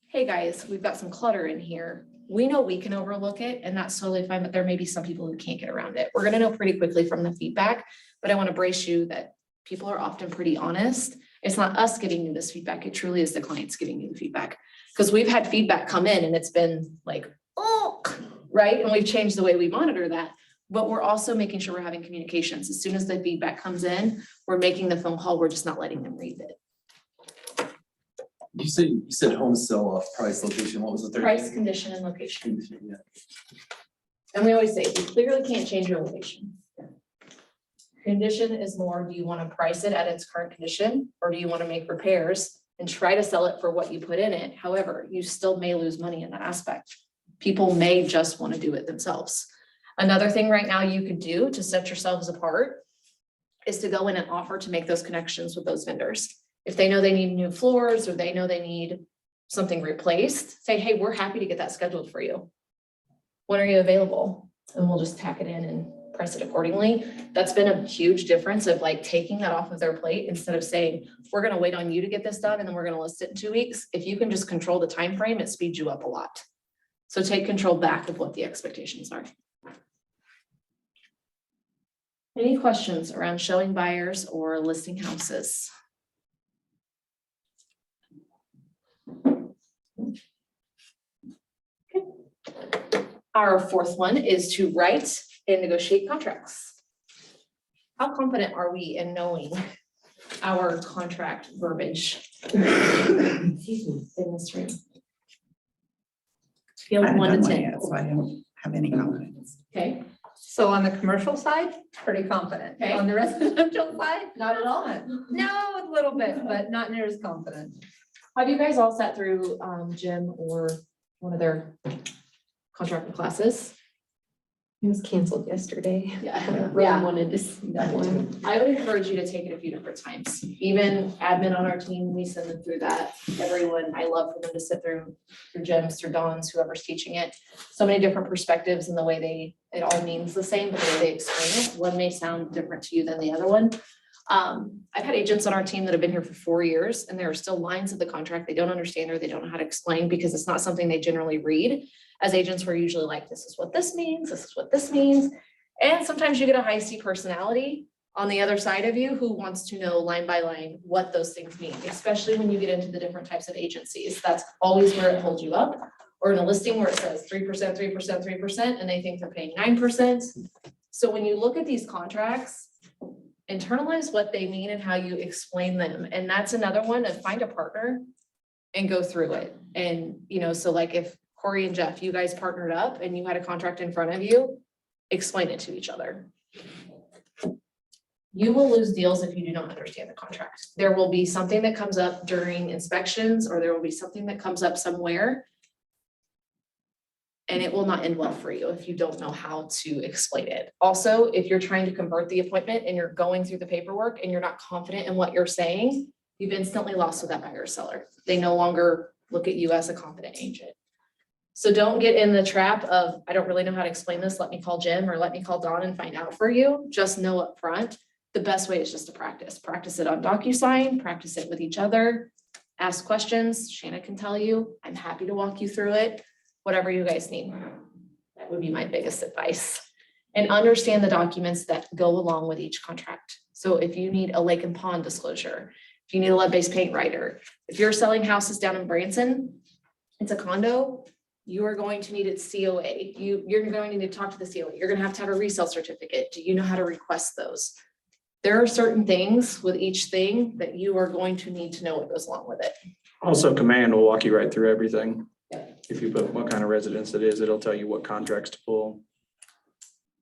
hey guys, we've got some clutter in here. We know we can overlook it and that's totally fine, but there may be some people who can't get around it. We're gonna know pretty quickly from the feedback, but I want to brace you that people are often pretty honest. It's not us giving you this feedback. It truly is the clients giving you the feedback. Because we've had feedback come in and it's been like, oh, right? And we've changed the way we monitor that. But we're also making sure we're having communications. As soon as the feedback comes in, we're making the phone call. We're just not letting them read it. You said home sell off price location. What was the third? Price, condition, and location. Yeah. And we always say, we clearly can't change your location. Condition is more, do you want to price it at its current condition? Or do you want to make repairs and try to sell it for what you put in it? However, you still may lose money in that aspect. People may just want to do it themselves. Another thing right now you could do to set yourselves apart is to go in and offer to make those connections with those vendors. If they know they need new floors or they know they need something replaced, say, hey, we're happy to get that scheduled for you. When are you available? And we'll just tack it in and price it accordingly. That's been a huge difference of like taking that off of their plate instead of saying, we're gonna wait on you to get this done and then we're gonna list it in 2 weeks. If you can just control the time frame, it speeds you up a lot. So take control back of what the expectations are. Any questions around showing buyers or listing houses? Okay. Our fourth one is to write and negotiate contracts. How confident are we in knowing our contract verbiage? Excuse me, in this room. I Scale of haven't 1 done to one 10. yet, so I don't have any confidence. Okay, So on the commercial side, pretty confident. Okay. On the residential side, not at all. no, a little bit, but not near as confident. Have you guys all sat through Jim or one of their contractor classes? It was canceled yesterday. Yeah. Really wanted to see that one. I would encourage you to take it a few different times. Even admin on our team, we send them through that. Everyone, I love for them to sit through Jim's, through Dawn's, whoever's teaching it. So many different perspectives and the way it all means the same, but the way they explain it, one may sound different to you than the other one. I've had agents on our team that have been here for 4 years and there are still lines of the contract they don't understand or they don't know how to explain because it's not something they generally read. As agents, we're usually like, this is what this means, this is what this means. And sometimes you get a high C personality on the other side of you who wants to know line by line what those things mean, especially when you get into the different types of agencies. That's always where it holds you up. Or in a listing where it says 3%, 3%, 3%, and they think they're paying 9%. So when you look at these contracts, internalize what they mean and how you explain them. And that's another one of find a partner and go through it. And, so like if Corey and Jeff, you guys partnered up and you had a contract in front of you, explain it to each other. You will lose deals if you do not understand the contract. There will be something that comes up during inspections, or there will be something that comes up somewhere. And it will not end well for you if you don't know how to explain it. Also, if you're trying to convert the appointment and you're going through the paperwork and you're not confident in what you're saying, you've instantly lost with that buyer or seller. They no longer look at you as a confident agent. So don't get in the trap of, I don't really know how to explain this. Let me call Jim or let me call Dawn and find out for you. Just know up front, the best way is just to practice. Practice it on DocuSign, practice it with each other, ask questions. Shanna can tell you. I'm happy to walk you through it. Whatever you guys need. That would be my biggest advice. And understand the documents that go along with each contract. So if you need a lake and pond disclosure, if you need a lead-based paint writer, if you're selling houses down in Branson, it's a condo, you are going to need its COA. You're going to need to talk to the COA. You're going to have a resale certificate. Do you know how to request those? There are certain things with each thing that you are going to need to know what goes along with it. Also, Command will walk you right through everything. If you put what kind of residence it is, it'll tell you what contracts to pull.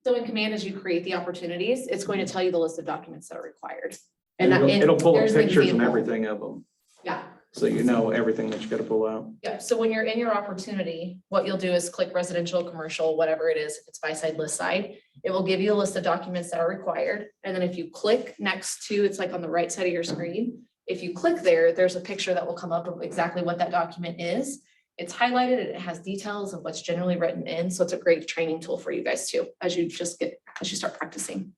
So in Command, as you create the opportunities, it's going to tell you the list of documents that are required. And it'll pull up there's an pictures and example. everything of them. Yeah. So you know everything that you gotta pull out. Yeah, so when you're in your opportunity, what you'll do is click residential, commercial, whatever it is, if it's buy side, list side, it will give you a list of documents that are required. And then if you click next to, it's like on the right side of your screen. If you click there, there's a picture that will come up of exactly what that document is. It's highlighted and it has details of what's generally written in. So it's a great training tool for you guys too, as you start practicing.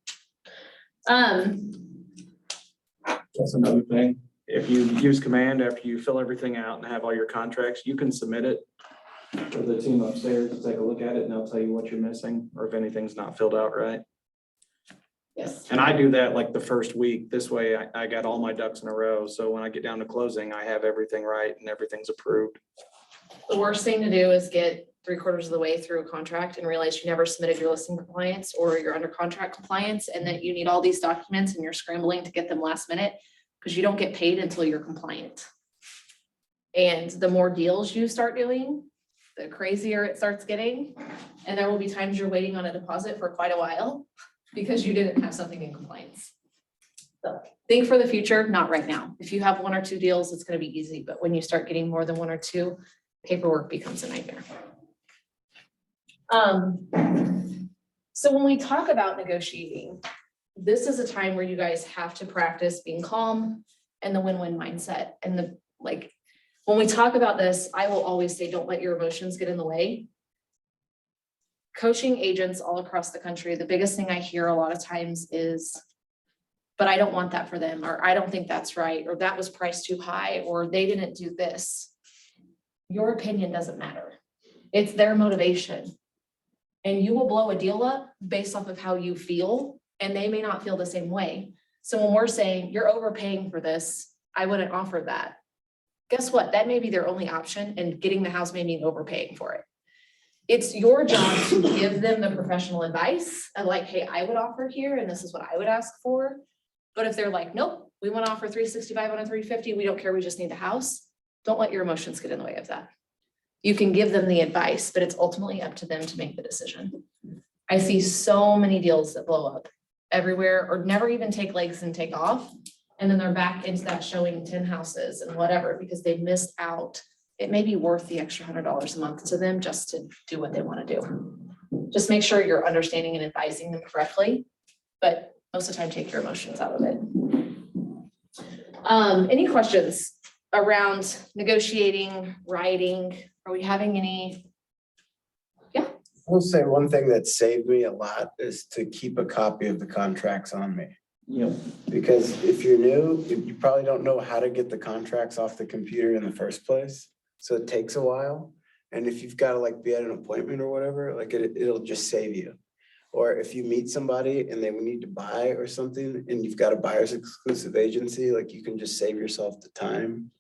That's another thing. If you use Command after you fill everything out and have all your contracts, you can submit it for the team upstairs to take a look at it and they'll tell you what you're missing or if anything's not filled out right. Yes. And I do that like the first week. This way I got all my ducks in a row. So when I get down to closing, I have everything right and everything's approved. The worst thing to do is get 3/4 of the way through a contract and realize you never submitted your listing compliance or your under contract compliance and that you need all these documents and you're scrambling to get them last minute because you don't get paid until you're compliant. And the more deals you start doing, the crazier it starts getting. And there will be times you're waiting on a deposit for quite a while because you didn't have something in compliance. So think for the future, not right now. If you have 1 or 2 deals, it's going to be easy. But when you start getting more than 1 or 2, paperwork becomes a nightmare. So when we talk about negotiating, this is a time where you guys have to practice being calm and the win-win mindset. And the, like, when we talk about this, I will always say, don't let your emotions get in the way. Coaching agents all across the country, the biggest thing I hear a lot of times is, but I don't want that for them, or I don't think that's right, or that was priced too high, or they didn't do this. Your opinion doesn't matter. It's their motivation. And you will blow a deal up based off of how you feel, and they may not feel the same way. So when we're saying you're overpaying for this, I wouldn't offer that. Guess what? That may be their only option, and getting the house may mean overpaying for it. It's your job to give them the professional advice of like, hey, I would offer here, and this is what I would ask for. But if they're like, nope, we want to offer 365 on a 350, we don't care, we just need the house. Don't let your emotions get in the way of that. You can give them the advice, but it's ultimately up to them to make the decision. I see so many deals that blow up everywhere or never even take legs and take off. And then they're back into that showing 10 houses and whatever, because they missed out. It may be worth the extra $100 a month to them just to do what they want to do. Just make sure you're understanding and advising them correctly, but most of the time take your emotions out of it. Any questions around negotiating, writing? Are we having any? Yeah. I'll say one thing that saved me a lot is to keep a copy of the contracts on me. Yep. Because if you're new, you probably don't know how to get the contracts off the computer in the first place. So it takes a while. And if you've got to like be at an appointment or whatever, like it'll just save you. Or if you meet somebody and they need to buy or something and you've got a buyer's exclusive agency, like you can just save yourself the time.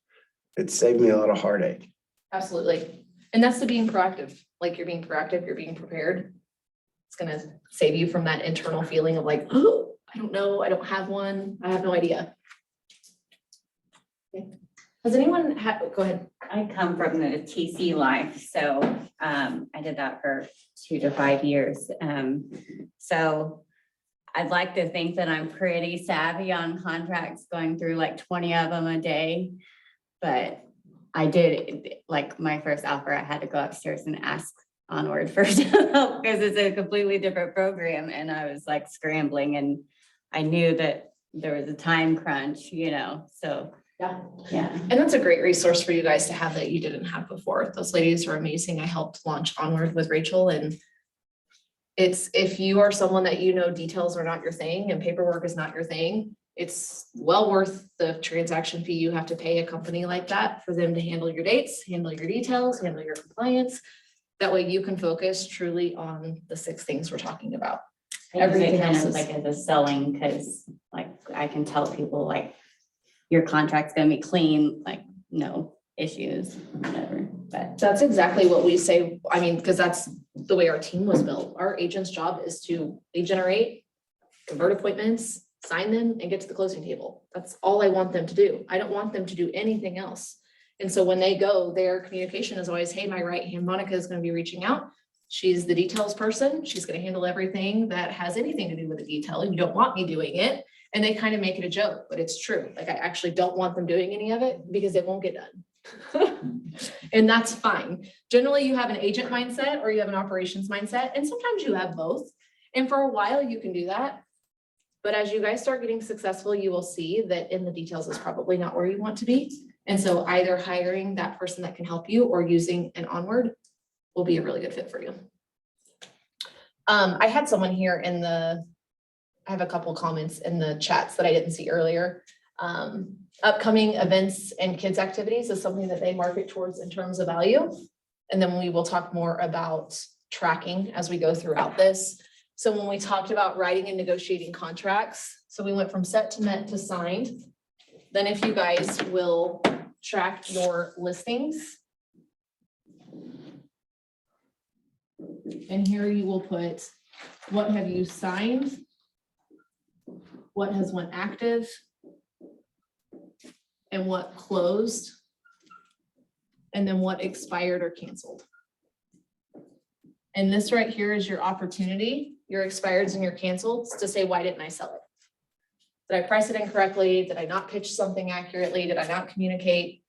It saved me a lot of heartache. Absolutely. And that's the being proactive. Like you're being proactive, you're being prepared. It's going to save you from that internal feeling of like, oh, I don't know, I don't have one, I have no idea. Okay. Has anyone go ahead. I come from the TC life, so I did that for 2 to 5 years. So I'd like to think that I'm pretty savvy on contracts, going through like 20 of them a day. But I did, like my first offer, I had to go upstairs and ask Onward first because it's a completely different program. And I was like scrambling, and I knew that there was a time crunch, so. Yeah. And that's a great resource for you guys to have that you didn't have before. Those ladies are amazing. I helped launch Onward with Rachel, and it's, if you are someone that details are not your thing and paperwork is not your thing, it's well worth the transaction fee you have to pay a company like that for them to handle your dates, handle your details, handle your compliance. That way you can focus truly on the 6 things we're talking about. Everything kind of like as a selling, because like I can tell people like your contract's gonna be clean, like no issues, whatever. But that's exactly what we say. I mean, because that's the way our team was built. Our agent's job is to lead generate, convert appointments, sign them, and get to the closing table. That's all I want them to do. I don't want them to do anything else. And so when they go, their communication is always, hey, my right hand Monica is going to be reaching out. She's the details person. She's going to handle everything that has anything to do with the detail. You don't want me doing it. And they kind of make it a joke, but it's true. Like I actually don't want them doing any of it because it won't get done. And that's fine. Generally, you have an agent mindset or you have an operations mindset, and sometimes you have both. And for a while you can do that. But as you guys start getting successful, you will see that in the details is probably not where you want to be. And so either hiring that person that can help you or using an Onward will be a really good fit for you. I had someone here I have a couple comments in the chats that I didn't see earlier. Upcoming events and kids activities is something that they market towards in terms of value. And then we will talk more about tracking as we go throughout this. So when we talked about writing and negotiating contracts, so we went from set to met to signed. Then if you guys will track your listings. And here you will put, what have you signed? What has went active? And what closed? And then what expired or canceled. And this right here is your opportunity, your expireds and your canceled, to say, why didn't I sell it? Did I price it incorrectly? Did I not pitch something accurately? Did I not communicate?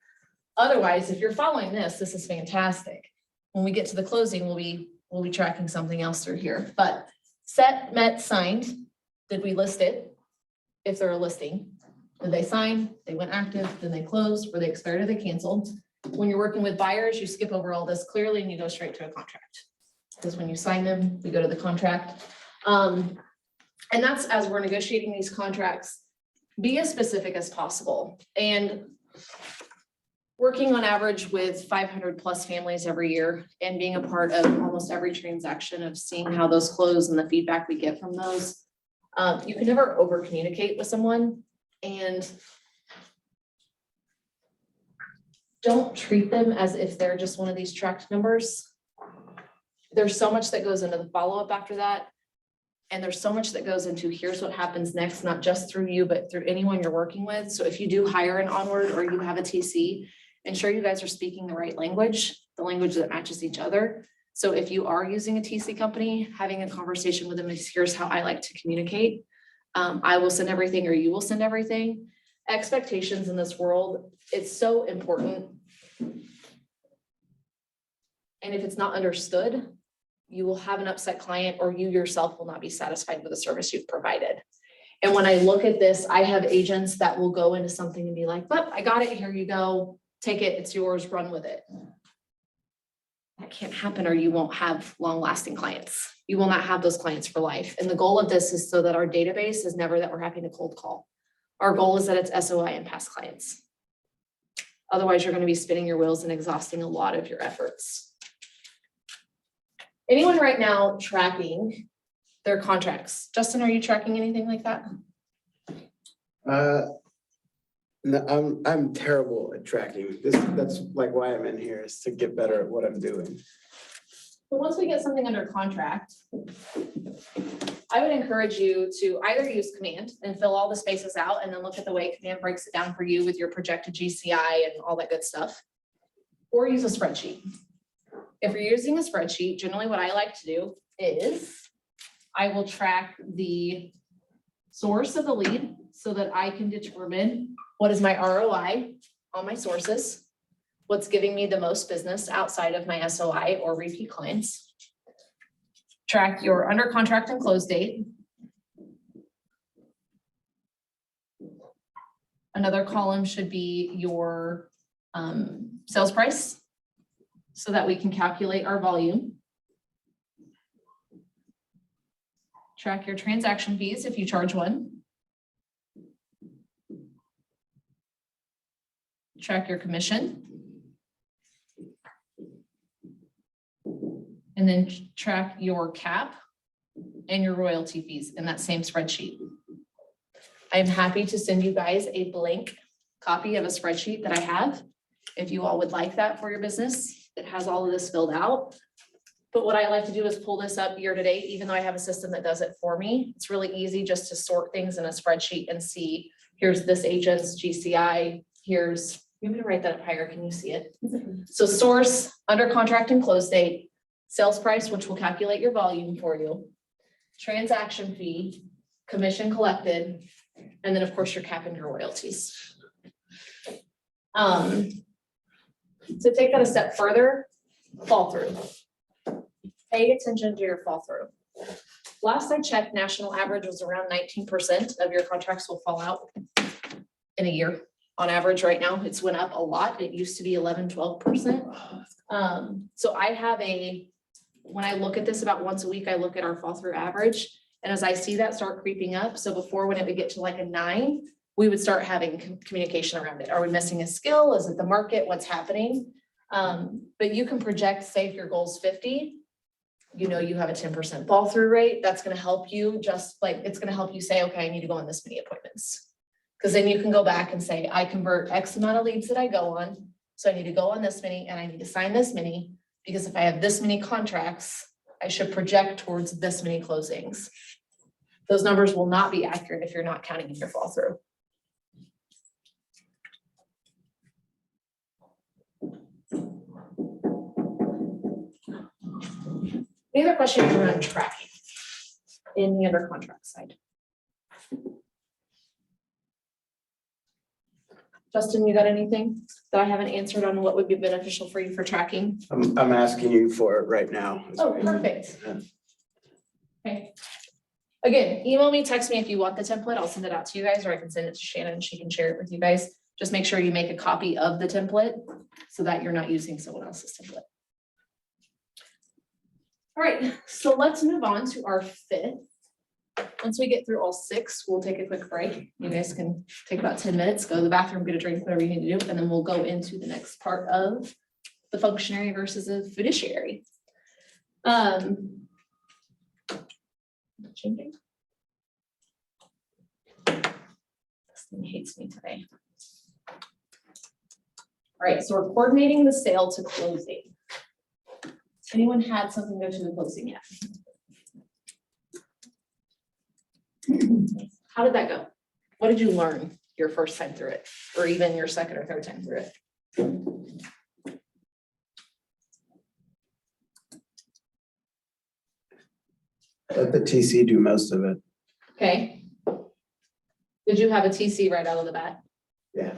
Otherwise, if you're following this is fantastic. When we get to the closing, we'll be tracking something else through here. But set, met, signed. Did we list it? If they're a listing, did they sign? They went active, then they closed, were they expired or they canceled? When you're working with buyers, you skip over all this clearly and you go straight to a contract. Because when you sign them, we go to the contract. And that's as we're negotiating these contracts, be as specific as possible. And working on average with 500 plus families every year and being a part of almost every transaction of seeing how those close and the feedback we get from those. You can never over communicate with someone and don't treat them as if they're just one of these tracked numbers. There's so much that goes into the follow-up after that. And there's so much that goes into here's what happens next, not just through you, but through anyone you're working with. So if you do hire an onward or you have a TC, ensure you guys are speaking the right language, the language that matches each other. So if you are using a TC company, having a conversation with them is here's how I like to communicate. I will send everything or you will send everything. Expectations in this world, it's so important. And if it's not understood, you will have an upset client or you yourself will not be satisfied with the service you've provided. And when I look at this, I have agents that will go into something and be like, "But I got it, here you go, take it, it's yours, run with it." That can't happen or you won't have long-lasting clients. You will not have those clients for life. And the goal of this is so that our database is never that we're having to cold call. Our goal is that it's SOI and past clients. Otherwise, you're going to be spinning your wheels and exhausting a lot of your efforts. Anyone right now tracking their contracts? Justin, are you tracking anything like that? No, I'm terrible at tracking. That's like why I'm in here, is to get better at what I'm doing. So once we get something under contract, I would encourage you to either use Command and fill all the spaces out and then look at the way Command breaks it down for you with your projected GCI and all that good stuff, or use a spreadsheet. If you're using a spreadsheet, generally what I like to do is I will track the source of the lead so that I can determine what is my ROI on my sources, what's giving me the most business outside of my SOI or repeat clients. Track your under contract and close date. Another column should be your sales price so that we can calculate our volume. Track your transaction fees if you charge one. Track your commission. And then track your cap and your royalty fees in that same spreadsheet. I'm happy to send you guys a blank copy of a spreadsheet that I have. If you all would like that for your business, it has all of this filled out. But what I like to do is pull this up year to date, even though I have a system that does it for me. It's really easy just to sort things in a spreadsheet and see, here's this agent's GCI, here's, you want me to write that up higher, can you see it? So source, under contract and close date, sales price, which will calculate your volume for you, transaction fee, commission collected, and then of course your cap and your royalties. So take that a step further, fall through. Pay attention to your fall through. Last I checked, national average was around 19% of your contracts will fall out in a year. On average right now, it's went up a lot. It used to be 11, 12%. So I have when I look at this about once a week, I look at our fall through average. And as I see that start creeping up, so before when it would get to like a 9, we would start having communication around it. Are we missing a skill? Is it the market? What's happening? But you can project, say if your goal is 50, you know, you have a 10% fall through rate. That's going to help you just like, it's going to help you say, okay, I need to go on this many appointments. Because then you can go back and say, I convert X amount of leads that I go on. So I need to go on this many and I need to sign this many, because if I have this many contracts, I should project towards this many closings. Those numbers will not be accurate if you're not counting in your fall through. Any other questions around tracking in the under contract side? Justin, you got anything that I haven't answered on what would be beneficial for you for tracking? I'm asking you for it right now. Oh, perfect. Yeah. Okay. Again, email me, text me if you want the template. I'll send it out to you guys, or I can send it to Shannon and she can share it with you guys. Just make sure you make a copy of the template so that you're not using someone else's template. All right, so let's move on to our 5th. Once we get through all 6, we'll take a quick break. You guys can take about 10 minutes, go to the bathroom, get a drink, whatever you need to do, and then we'll go into the next part of the functionary versus a fiduciary. Changing. This thing hates me today. All right, so we're coordinating the sale to closing. Anyone had something go to the closing yet? How did that go? What did you learn your first time through it, or even your second or third time through it? Let the TC do most of it. Okay. Did you have a TC right out of the bat? Yeah.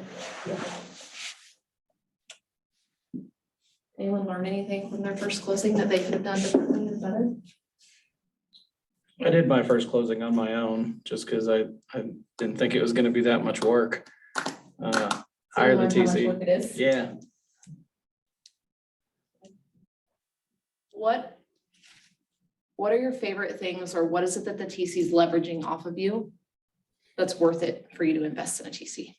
Anyone learn anything from their first closing that they could have done differently and better? I did my first closing on my own, just because I didn't think it was gonna be that much work. Hire the Learn how much TC. work it is. Yeah, What are your favorite things, or what is it that the TC is leveraging off of you that's worth it for you to invest in a TC?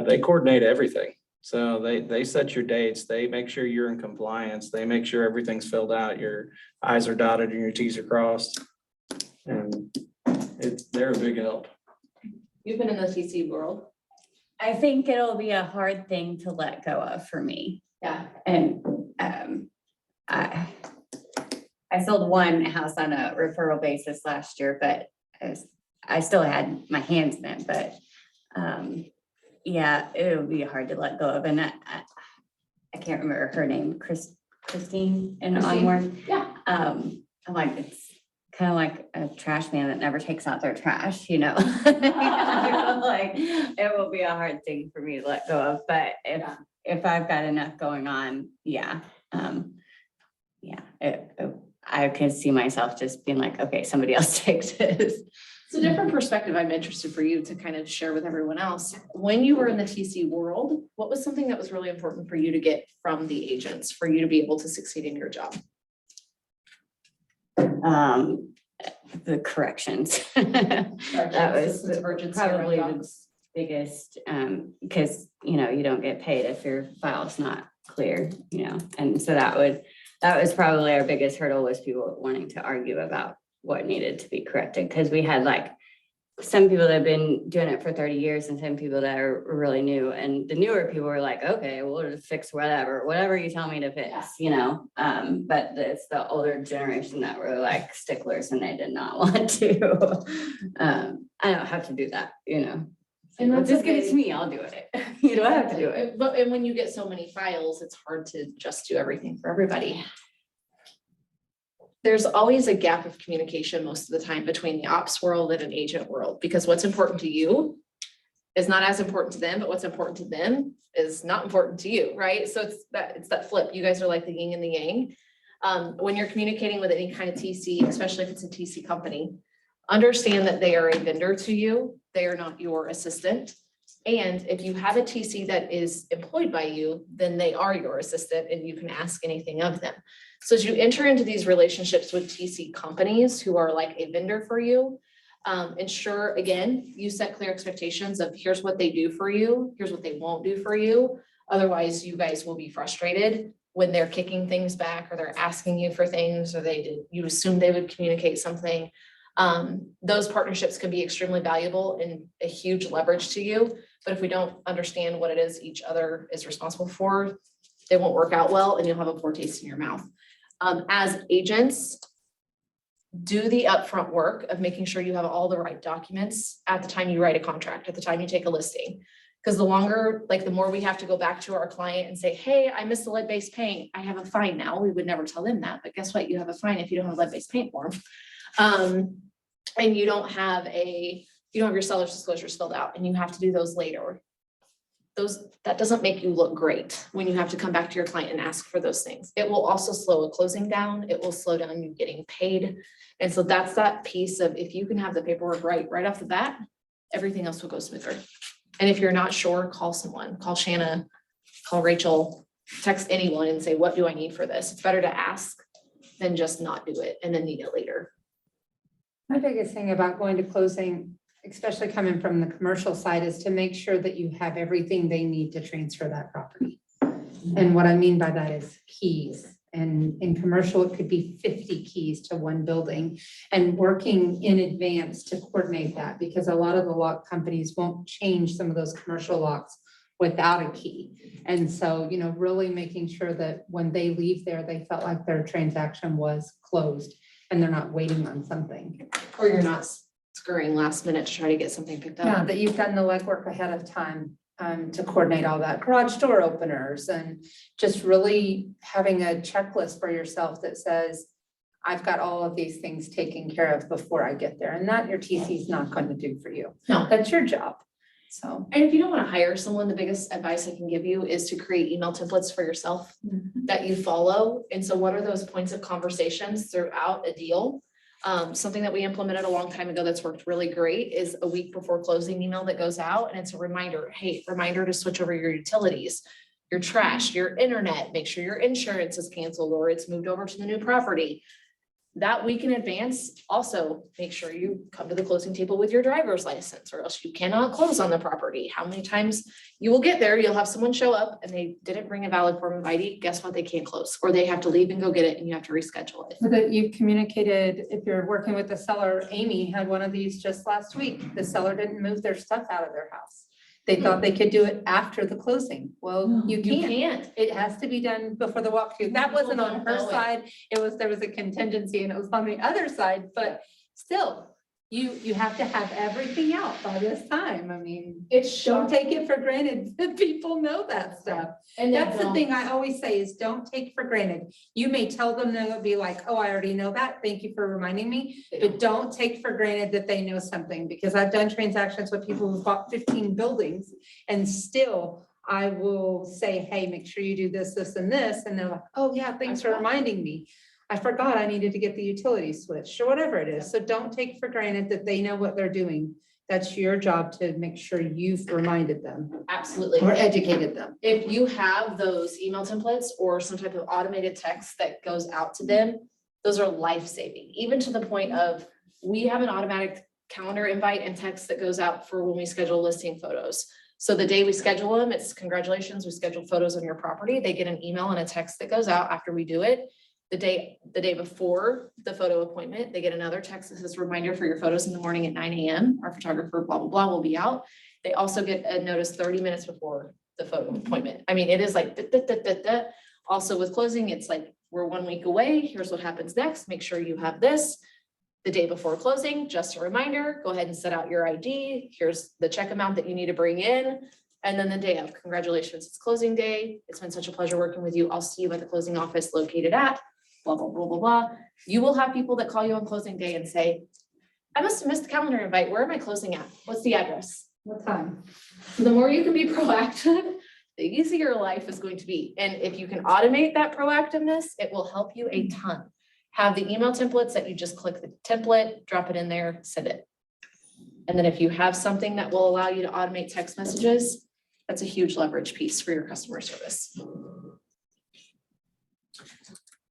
they coordinate everything. So they set your dates, they make sure you're in compliance, they make sure everything's filled out, your I's are dotted and your T's are crossed. And they're a big help. You've been in the TC world. I think it'll be a hard thing to let go of for me. Yeah. And I sold one house on a referral basis last year, but I still had my hands in it, but yeah, it would be hard to let go of. And I can't remember her name, Christine in Onward. Yeah. I'm like, it's kind of like a trash man that never takes out their trash, you know? Like, it will be a hard thing for me to let go of, but if I've got enough going on, I could see myself just being like, okay, somebody else takes this. It's a different perspective. I'm interested for you to kind of share with everyone else. When you were in the TC world, what was something that was really important for you to get from the agents for you to be able to succeed in your job? The corrections. That was probably the biggest, because, you know, you don't get paid if your file's not clear, you know, and so that was probably our biggest hurdle, was people wanting to argue about what needed to be corrected, because we had like some people that have been doing it for 30 years and some people that are really new, and the newer people were like, okay, we'll just fix whatever you tell me to fix, you know, but it's the older generation that were like sticklers and they did not want to. I don't have to do that, you know. And Well, that's just give it okay. to me, I'll do it. You don't have to do it. But and when you get so many files, it's hard to just do everything for everybody. There's always a gap of communication most of the time between the ops world and an agent world, because what's important to you is not as important to them, but what's important to them is not important to you, right? So it's that flip. You guys are like the yin and the yang. When you're communicating with any kind of TC, especially if it's a TC company, understand that they are a vendor to you. They are not your assistant. And if you have a TC that is employed by you, then they are your assistant and you can ask anything of them. So as you enter into these relationships with TC companies who are like a vendor for you, ensure, again, you set clear expectations of here's what they do for you, here's what they won't do for you. Otherwise, you guys will be frustrated when they're kicking things back or they're asking you for things, or you assume they would communicate something. Those partnerships can be extremely valuable and a huge leverage to you. But if we don't understand what it is each other is responsible for, they won't work out well and you'll have a poor taste in your mouth. As agents, do the upfront work of making sure you have all the right documents at the time you write a contract, at the time you take a listing. Because the longer, like the more we have to go back to our client and say, hey, I missed the lead-based paint, I have a fine now. We would never tell them that, but guess what? You have a fine if you don't have lead-based paint form. And you don't have your seller's disclosures filled out and you have to do those later. that doesn't make you look great when you have to come back to your client and ask for those things. It will also slow a closing down. It will slow down you getting paid. And so that's that piece of, if you can have the paperwork right off the bat, everything else will go smoother. And if you're not sure, call someone, call Shanna, call Rachel, text anyone and say, what do I need for this? It's better to ask than just not do it and then need it later. My biggest thing about going to closing, especially coming from the commercial side, is to make sure that you have everything they need to transfer that property. And what I mean by that is keys. And in commercial, it could be 50 keys to one building, and working in advance to coordinate that, because a lot of the lock companies won't change some of those commercial locks without a key. And so, you know, really making sure that when they leave there, they felt like their transaction was closed and they're not waiting on something. Or you're not scurrying last minute to try to get something picked up. Yeah, that you've done the legwork ahead of time to coordinate all that, garage door openers, and just really having a checklist for yourself that says, I've got all of these things taken care of before I get there, and that your TC is not going to do for you. No. That's your job. So. And if you don't want to hire someone, the biggest advice I can give you is to create email templates for yourself that you follow. And so what are those points of conversations throughout a deal? Something that we implemented a long time ago that's worked really great is a week before closing email that goes out, and it's a reminder, hey, reminder to switch over your utilities, your trash, your internet, make sure your insurance is canceled or it's moved over to the new property. That week in advance, also make sure you come to the closing table with your driver's license, or else you cannot close on the property. How many times you will get there, you'll have someone show up and they didn't bring a valid form of ID. Guess what? They can't close, or they have to leave and go get it and you have to reschedule it. So that you've communicated, if you're working with the seller, Amy had one of these just last week. The seller didn't move their stuff out of their house. They thought they could do it after the closing. Well, you can't. It has to be done before the walkthrough. That wasn't on her side. There was a contingency and it was on the other side, but still, you have to have everything out by this time. I mean, don't take it for granted that people know that stuff. And that's the thing I always say is don't take for granted. You may tell them, they'll be like, oh, I already know that. Thank you for reminding me. But don't take for granted that they know something, because I've done transactions with people who've bought 15 buildings and still I will say, hey, make sure you do this, this, and this. And they're like, oh yeah, thanks for reminding me. I forgot I needed to get the utility switched or whatever it is. So don't take for granted that they know what they're doing. That's your job to make sure you've reminded them. Absolutely. Or educated them. If you have those email templates or some type of automated text that goes out to them, those are life-saving, even to the point of, we have an automatic calendar invite and text that goes out for when we schedule listing photos. So the day we schedule them, it's congratulations, we scheduled photos on your property. They get an email and a text that goes out after we do it. The day before the photo appointment, they get another text that says reminder for your photos in the morning at 9 a.m. Our photographer, blah, blah, blah, will be out. They also get a notice 30 minutes before the photo appointment. I mean, it is like, Also with closing, it's like, we're 1 week away. Here's what happens next. Make sure you have this. The day before closing, just a reminder, go ahead and set out your ID. Here's the check amount that you need to bring in. And then the day of, congratulations, it's closing day. It's been such a pleasure working with you. I'll see you at the closing office located at blah, blah, blah, blah, blah. You will have people that call you on closing day and say, I must have missed the calendar invite. Where am I closing at? What's the address? What time? So the more you can be proactive, the easier life is going to be. And if you can automate that proactiveness, it will help you a ton. Have the email templates that you just click the template, drop it in there, send it. And then if you have something that will allow you to automate text messages, that's a huge leverage piece for your customer service.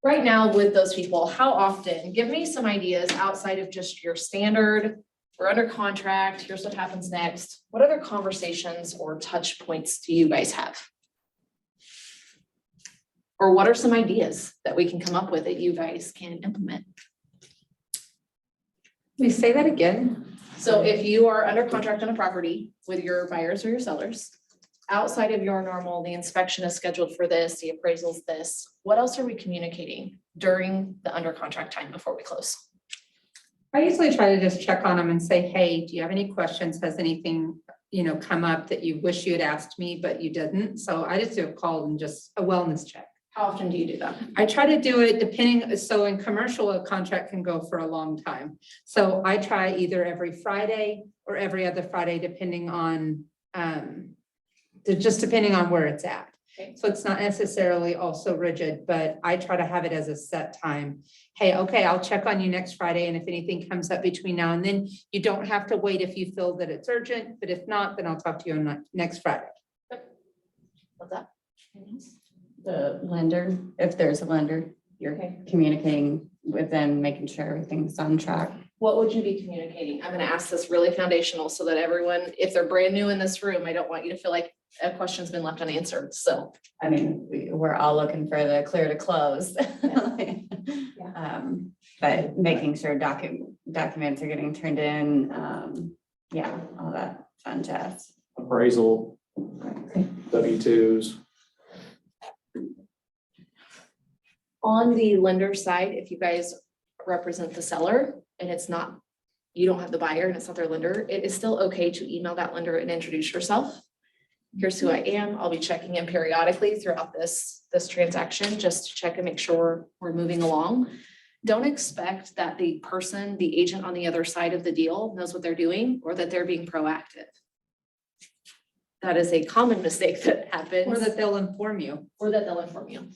Right now with those people, how often, give me some ideas outside of just your standard, we're under contract, here's what happens next. What other conversations or touch points do you guys have? Or what are some ideas that we can come up with that you guys can implement? We say that again. So if you are under contract on a property with your buyers or your sellers, outside of your normal, the inspection is scheduled for this, the appraisal's this, what else are we communicating during the under contract time before we close? I usually try to just check on them and say, hey, do you have any questions? Has anything, come up that you wish you had asked me, but you didn't? So I just do a call and just a wellness check. How often do you do that? I try to do it depending, so in commercial, a contract can go for a long time. So I try either every Friday or every other Friday, depending on just depending on where it's at. Okay. So it's not necessarily also rigid, but I try to have it as a set time. Hey, okay, I'll check on you next Friday, and if anything comes up between now and then, you don't have to wait if you feel that it's urgent, but if not, then I'll talk to you on next Friday. What's that? The lender, if there's a lender, you're Okay. communicating with them, making sure everything's on track. What would you be communicating? I'm gonna ask this really foundational so that everyone, if they're brand new in this room, I don't want you to feel like a question's been left unanswered, so. I mean, we're all looking for the clear to close. But making sure documents are getting turned in, yeah, all that fun jazz. Appraisal, W-2s. On the lender side, if you guys represent the seller and it's not, you don't have the buyer and it's not their lender, it is still okay to email that lender and introduce yourself. Here's who I am. I'll be checking in periodically throughout this transaction, just to check and make sure we're moving along. Don't expect that the person, the agent on the other side of the deal knows what they're doing or that they're being proactive. That is a common mistake that happens. Or that they'll inform you. Or that they'll inform you.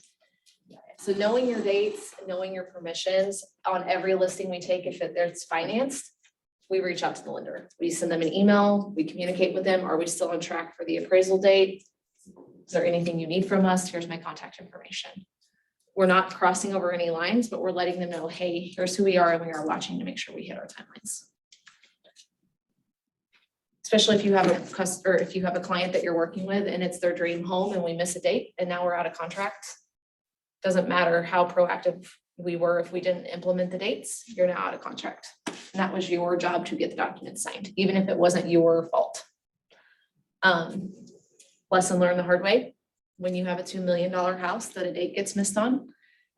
So knowing your dates, knowing your permissions on every listing we take, if it's financed, we reach out to the lender. We send them an email, we communicate with them. Are we still on track for the appraisal date? Is there anything you need from us? Here's my contact information. We're not crossing over any lines, but we're letting them know, hey, here's who we are, and we are watching to make sure we hit our timelines. Especially if you have if you have a client that you're working with and it's their dream home and we miss a date and now we're out of contract. Doesn't matter how proactive we were, if we didn't implement the dates, you're now out of contract. And that was your job to get the documents signed, even if it wasn't your fault. Lesson learned the hard way. When you have a $2 million house that a date gets missed on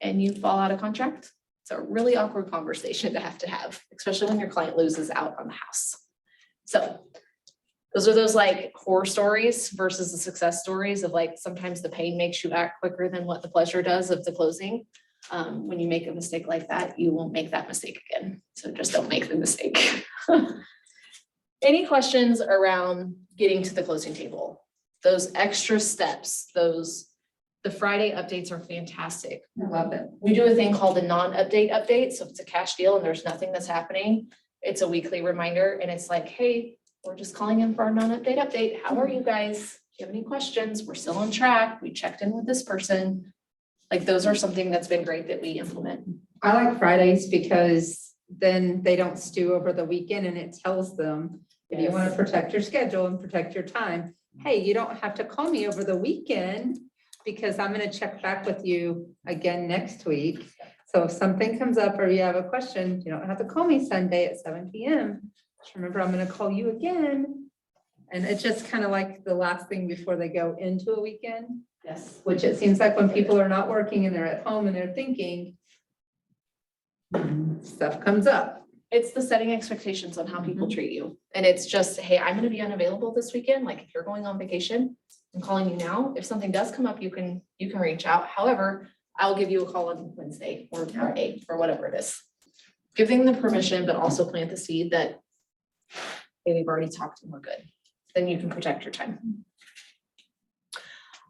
and you fall out of contract, it's a really awkward conversation to have, especially when your client loses out on the house. So those are those like horror stories versus the success stories of like, sometimes the pain makes you act quicker than what the pleasure does of the closing. When you make a mistake like that, you won't make that mistake again. So just don't make the mistake. Any questions around getting to the closing table? Those extra steps, the Friday updates are fantastic. I love it. We do a thing called the non-update update. So if it's a cash deal and there's nothing that's happening, it's a weekly reminder and it's like, hey, we're just calling in for our non-update update. How are you guys? Do you have any questions? We're still on track. We checked in with this person. Like those are something that's been great that we implement. I like Fridays because then they don't stew over the weekend, and it tells them, if you want to protect your schedule and protect your time, hey, you don't have to call me over the weekend because I'm going to check back with you again next week. So if something comes up or you have a question, you don't have to call me Sunday at 7 p.m. Just remember, I'm going to call you again. And it's just kind of like the last thing before they go into a weekend. Yes. Which it seems like when people are not working and they're at home and they're thinking, stuff comes up. It's the setting expectations on how people treat you. And it's just, hey, I'm gonna be unavailable this weekend. Like if you're going on vacation, I'm calling you now. If something does come up, you can reach out. However, I'll give you a call on Wednesday or Friday or whatever it is. Giving the permission, but also plant the seed that, hey, we've already talked and we're good. Then you can protect your time.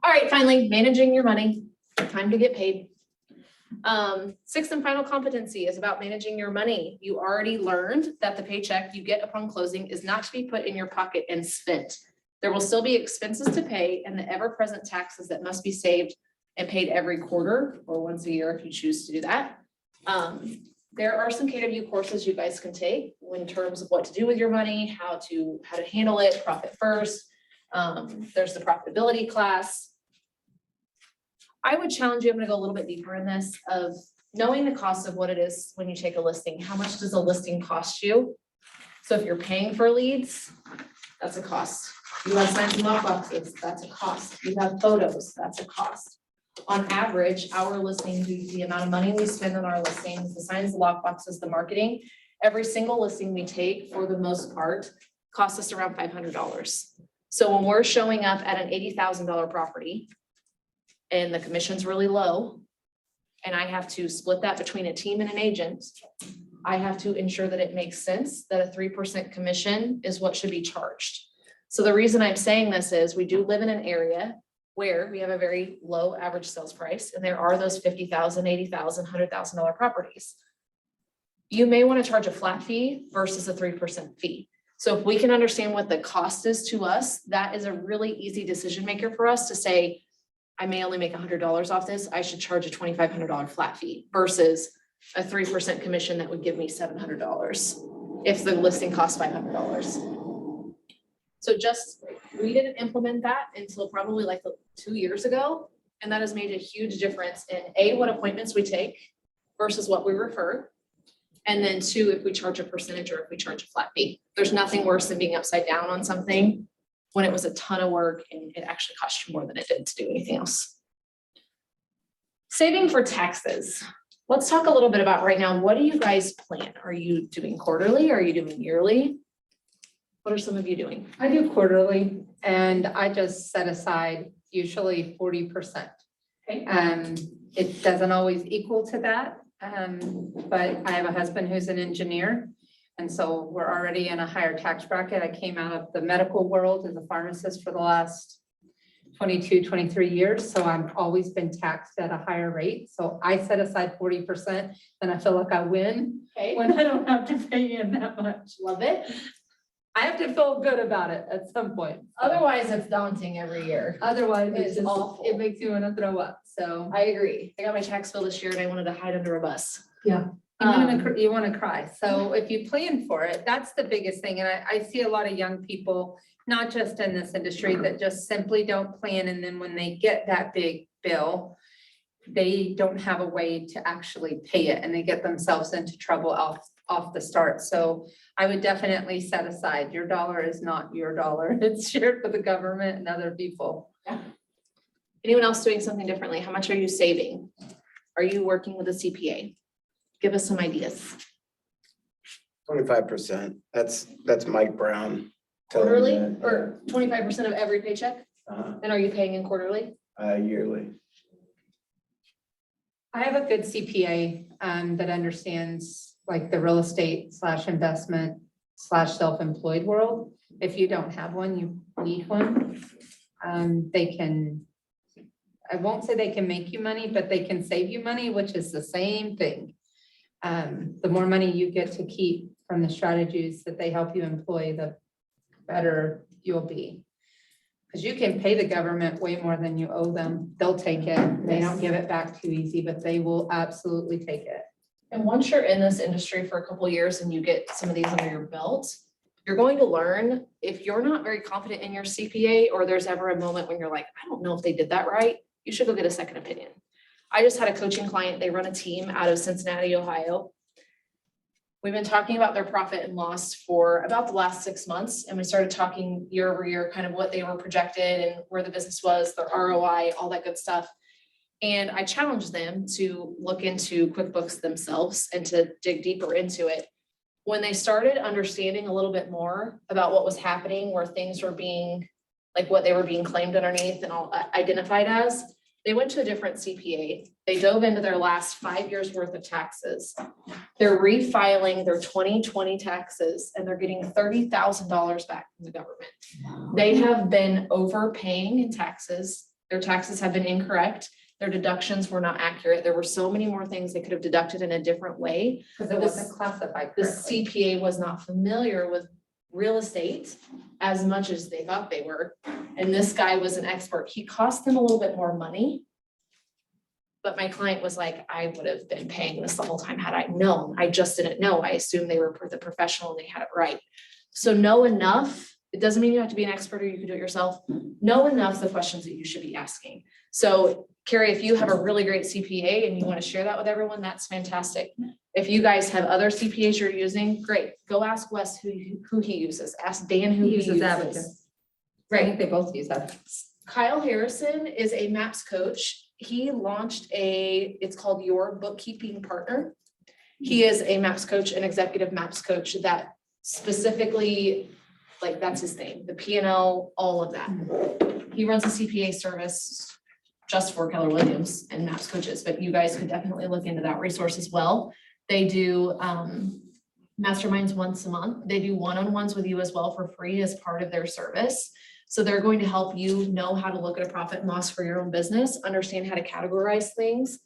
All right, finally, managing your money, time to get paid. Sixth and final competency is about managing your money. You already learned that the paycheck you get upon closing is not to be put in your pocket and spent. There will still be expenses to pay and the ever-present taxes that must be saved and paid every quarter or once a year if you choose to do that. There are some KW courses you guys can take in terms of what to do with your money, how to handle it, profit first. There's the profitability class. I would challenge you, I'm gonna go a little bit deeper in this, of knowing the cost of what it is when you take a listing. How much does a listing cost you? So if you're paying for leads, that's a cost. You have signs and lock boxes, that's a cost. You have photos, that's a cost. On average, our listings, the amount of money we spend on our listings, the signs, the lock boxes, the marketing, every single listing we take, for the most part, costs us around $500. So when we're showing up at an $80,000 property and the commission's really low, and I have to split that between a team and an agent, I have to ensure that it makes sense that a 3% commission is what should be charged. So the reason I'm saying this is we do live in an area where we have a very low average sales price, and there are those $50,000, $80,000, $100,000 properties. You may want to charge a flat fee versus a 3% fee. So if we can understand what the cost is to us, that is a really easy decision maker for us to say, I may only make $100 off this, I should charge a $2,500 flat fee versus a 3% commission that would give me $700 if the listing costs $500. So just, we didn't implement that until probably like 2 years ago. And that has made a huge difference in A, what appointments we take versus what we refer. And then 2, if we charge a percentage or if we charge a flat fee. There's nothing worse than being upside down on something when it was a ton of work and it actually cost you more than it did to do anything else. Saving for taxes. Let's talk a little bit about right now. What do you guys plan? Are you doing quarterly? Are you doing yearly? What are some of you doing? I do quarterly and I just set aside usually 40%. Okay. It doesn't always equal to that. But I have a husband who's an engineer. And so we're already in a higher tax bracket. I came out of the medical world as a pharmacist for the last 22, 23 years. So I've always been taxed at a higher rate. So I set aside 40%, then I feel like I win Okay, when I don't have to pay in that much. love it. I have to feel good about it at some point. Otherwise, it's daunting every year. Otherwise, It it's is just, awful. it makes me want to throw up. So I agree. I got my tax bill this year and I wanted to hide under a bus. you want to cry. So if you plan for it, that's the biggest thing. And I see a lot of young people, not just in this industry, that just simply don't plan. And then when they get that big bill, they don't have a way to actually pay it and they get themselves into trouble off the start. So I would definitely set aside, your dollar is not your dollar. It's shared with the government and other people. Anyone else doing something differently? How much are you saving? Are you working with a CPA? Give us some ideas. 25%. That's Mike Brown. Quarterly or 25% of every paycheck? Uh, And are you paying in quarterly? yearly. I have a good CPA that understands like the real estate / investment / self-employed world. If you don't have one, you need one. They can, I won't say they can make you money, but they can save you money, which is the same thing. The more money you get to keep from the strategies that they help you employ, the better you'll be. Because you can pay the government way more than you owe them. They'll take it. They don't give it back too easy, but they will absolutely take it. And once you're in this industry for a couple of years and you get some of these under your belt, you're going to learn, if you're not very confident in your CPA, or there's ever a moment when you're like, I don't know if they did that right, you should go get a second opinion. I just had a coaching client. They run a team out of Cincinnati, Ohio. We've been talking about their profit and loss for about the last 6 months. And we started talking year over year, kind of what they were projected and where the business was, their ROI, all that good stuff. And I challenged them to look into QuickBooks themselves and to dig deeper into it. When they started understanding a little bit more about what was happening, where things were being, like what they were being claimed underneath and all identified as, they went to a different CPA. They dove into their last 5 years worth of taxes. They're refiling their 2020 taxes and they're getting $30,000 back from the government. They have been overpaying in taxes. Their taxes have been incorrect. Their deductions were not accurate. There were so many more things they could have deducted in a different way. Because it wasn't classified The correctly. CPA was not familiar with real estate as much as they thought they were. And this guy was an expert. He cost them a little bit more money. But my client was like, I would have been paying this the whole time had I known. I just didn't know. I assumed they were the professional and they had it right. So know enough. It doesn't mean you have to be an expert or you can do it yourself. Know enough the questions that you should be asking. So Carrie, if you have a really great CPA and you want to share that with everyone, that's fantastic. If you guys have other CPAs you're using, great. Go ask Wes who he uses. Ask Dan who he uses. Abacus. I Right. think they both use that. Kyle Harrison is a MAPS coach. He launched it's called Your Bookkeeping Partner. He is a MAPS coach, an executive MAPS coach that specifically, like that's his thing, the P&L, all of that. He runs a CPA service just for Keller Williams and MAPS coaches, but you guys could definitely look into that resource as well. They do masterminds once a month. They do one-on-ones with you as well for free as part of their service. So they're going to help you know how to look at a profit and loss for your own business, understand how to categorize things,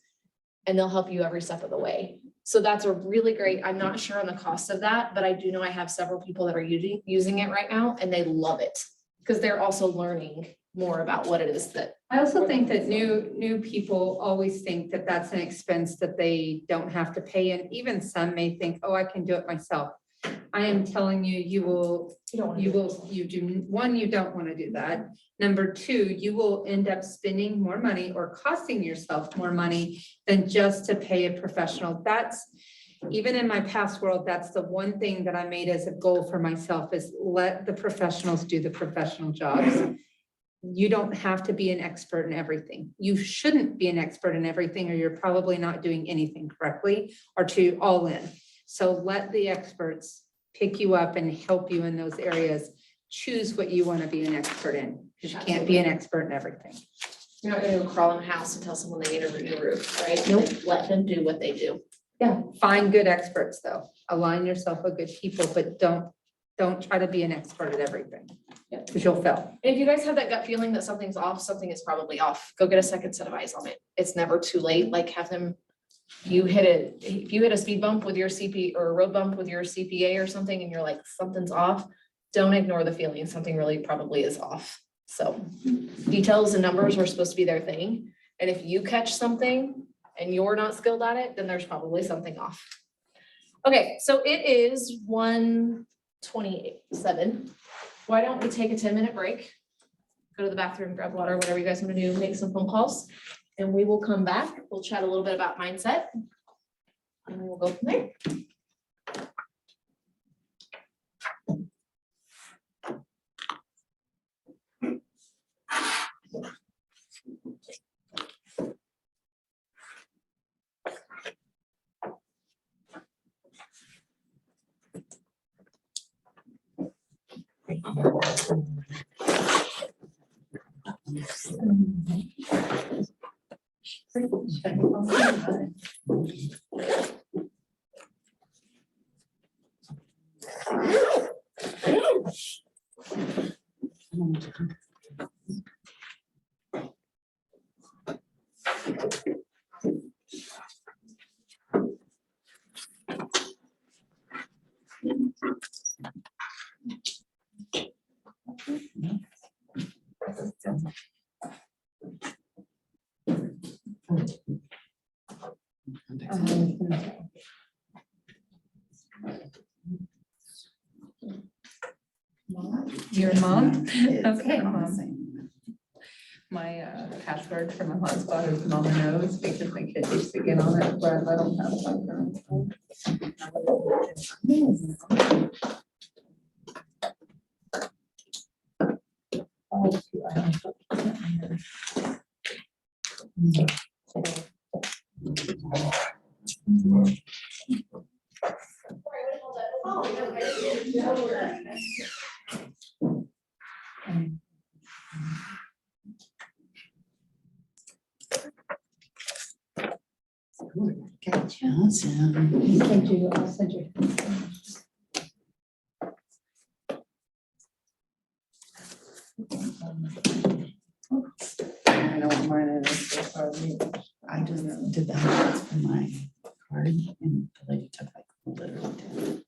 and they'll help you every step of the way. So that's a really great, I'm not sure on the cost of that, but I do know I have several people that are using it right now and they love it because they're also learning more about what it is that. I also think that new people always think that that's an expense that they don't have to pay. And even some may think, oh, I can do it myself. I am telling you, you don't want to do that. Number two, you will end up spending more money or costing yourself more money than just to pay a professional. That's, even in my past world, that's the one thing that I made as a goal for myself is let the professionals do the professional jobs. You don't have to be an expert in everything. You shouldn't be an expert in everything, or you're probably not doing anything correctly or to all in. So let the experts pick you up and help you in those areas. Choose what you want to be an expert in, because you can't be an expert in everything. You're not gonna go crawl in a house and tell someone they need a new roof, right? Nope. Let them do what they do. Yeah, find good experts though. Align yourself with good people, but don't try to be an expert at everything. Yeah. Because you'll fail. And if you guys have that gut feeling that something's off, something is probably off. Go get a second set of eyes on it. It's never too late. Like have them, if you hit a speed bump with your CP or a road bump with your CPA or something and you're like, something's off, don't ignore the feeling. Something really probably is off. So details and numbers are supposed to be their thing. And if you catch something and you're not skilled at it, then there's probably something off. Okay, so it is 1:27. Why don't we take a 10-minute break? Go to the bathroom, grab water, whatever you guys want to do, make some phone calls, and we will come back. We'll chat a little bit about mindset. And we'll go from there. Your mom? It's Okay, Mom. promising. My password for my hotspot is Mama Knows, because my kids used to get on it, but I don't have one. Gotcha. I'll send you. I know what mine is. So sorry. I just did that for my card and the lady took like literally 10.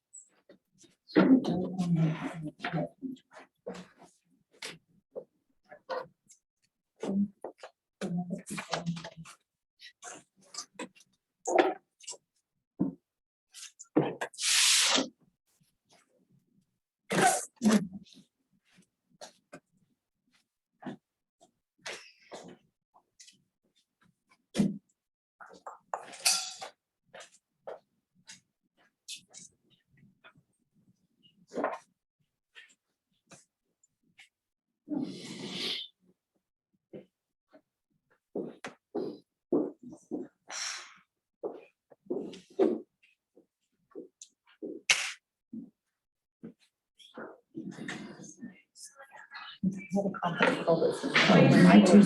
I do.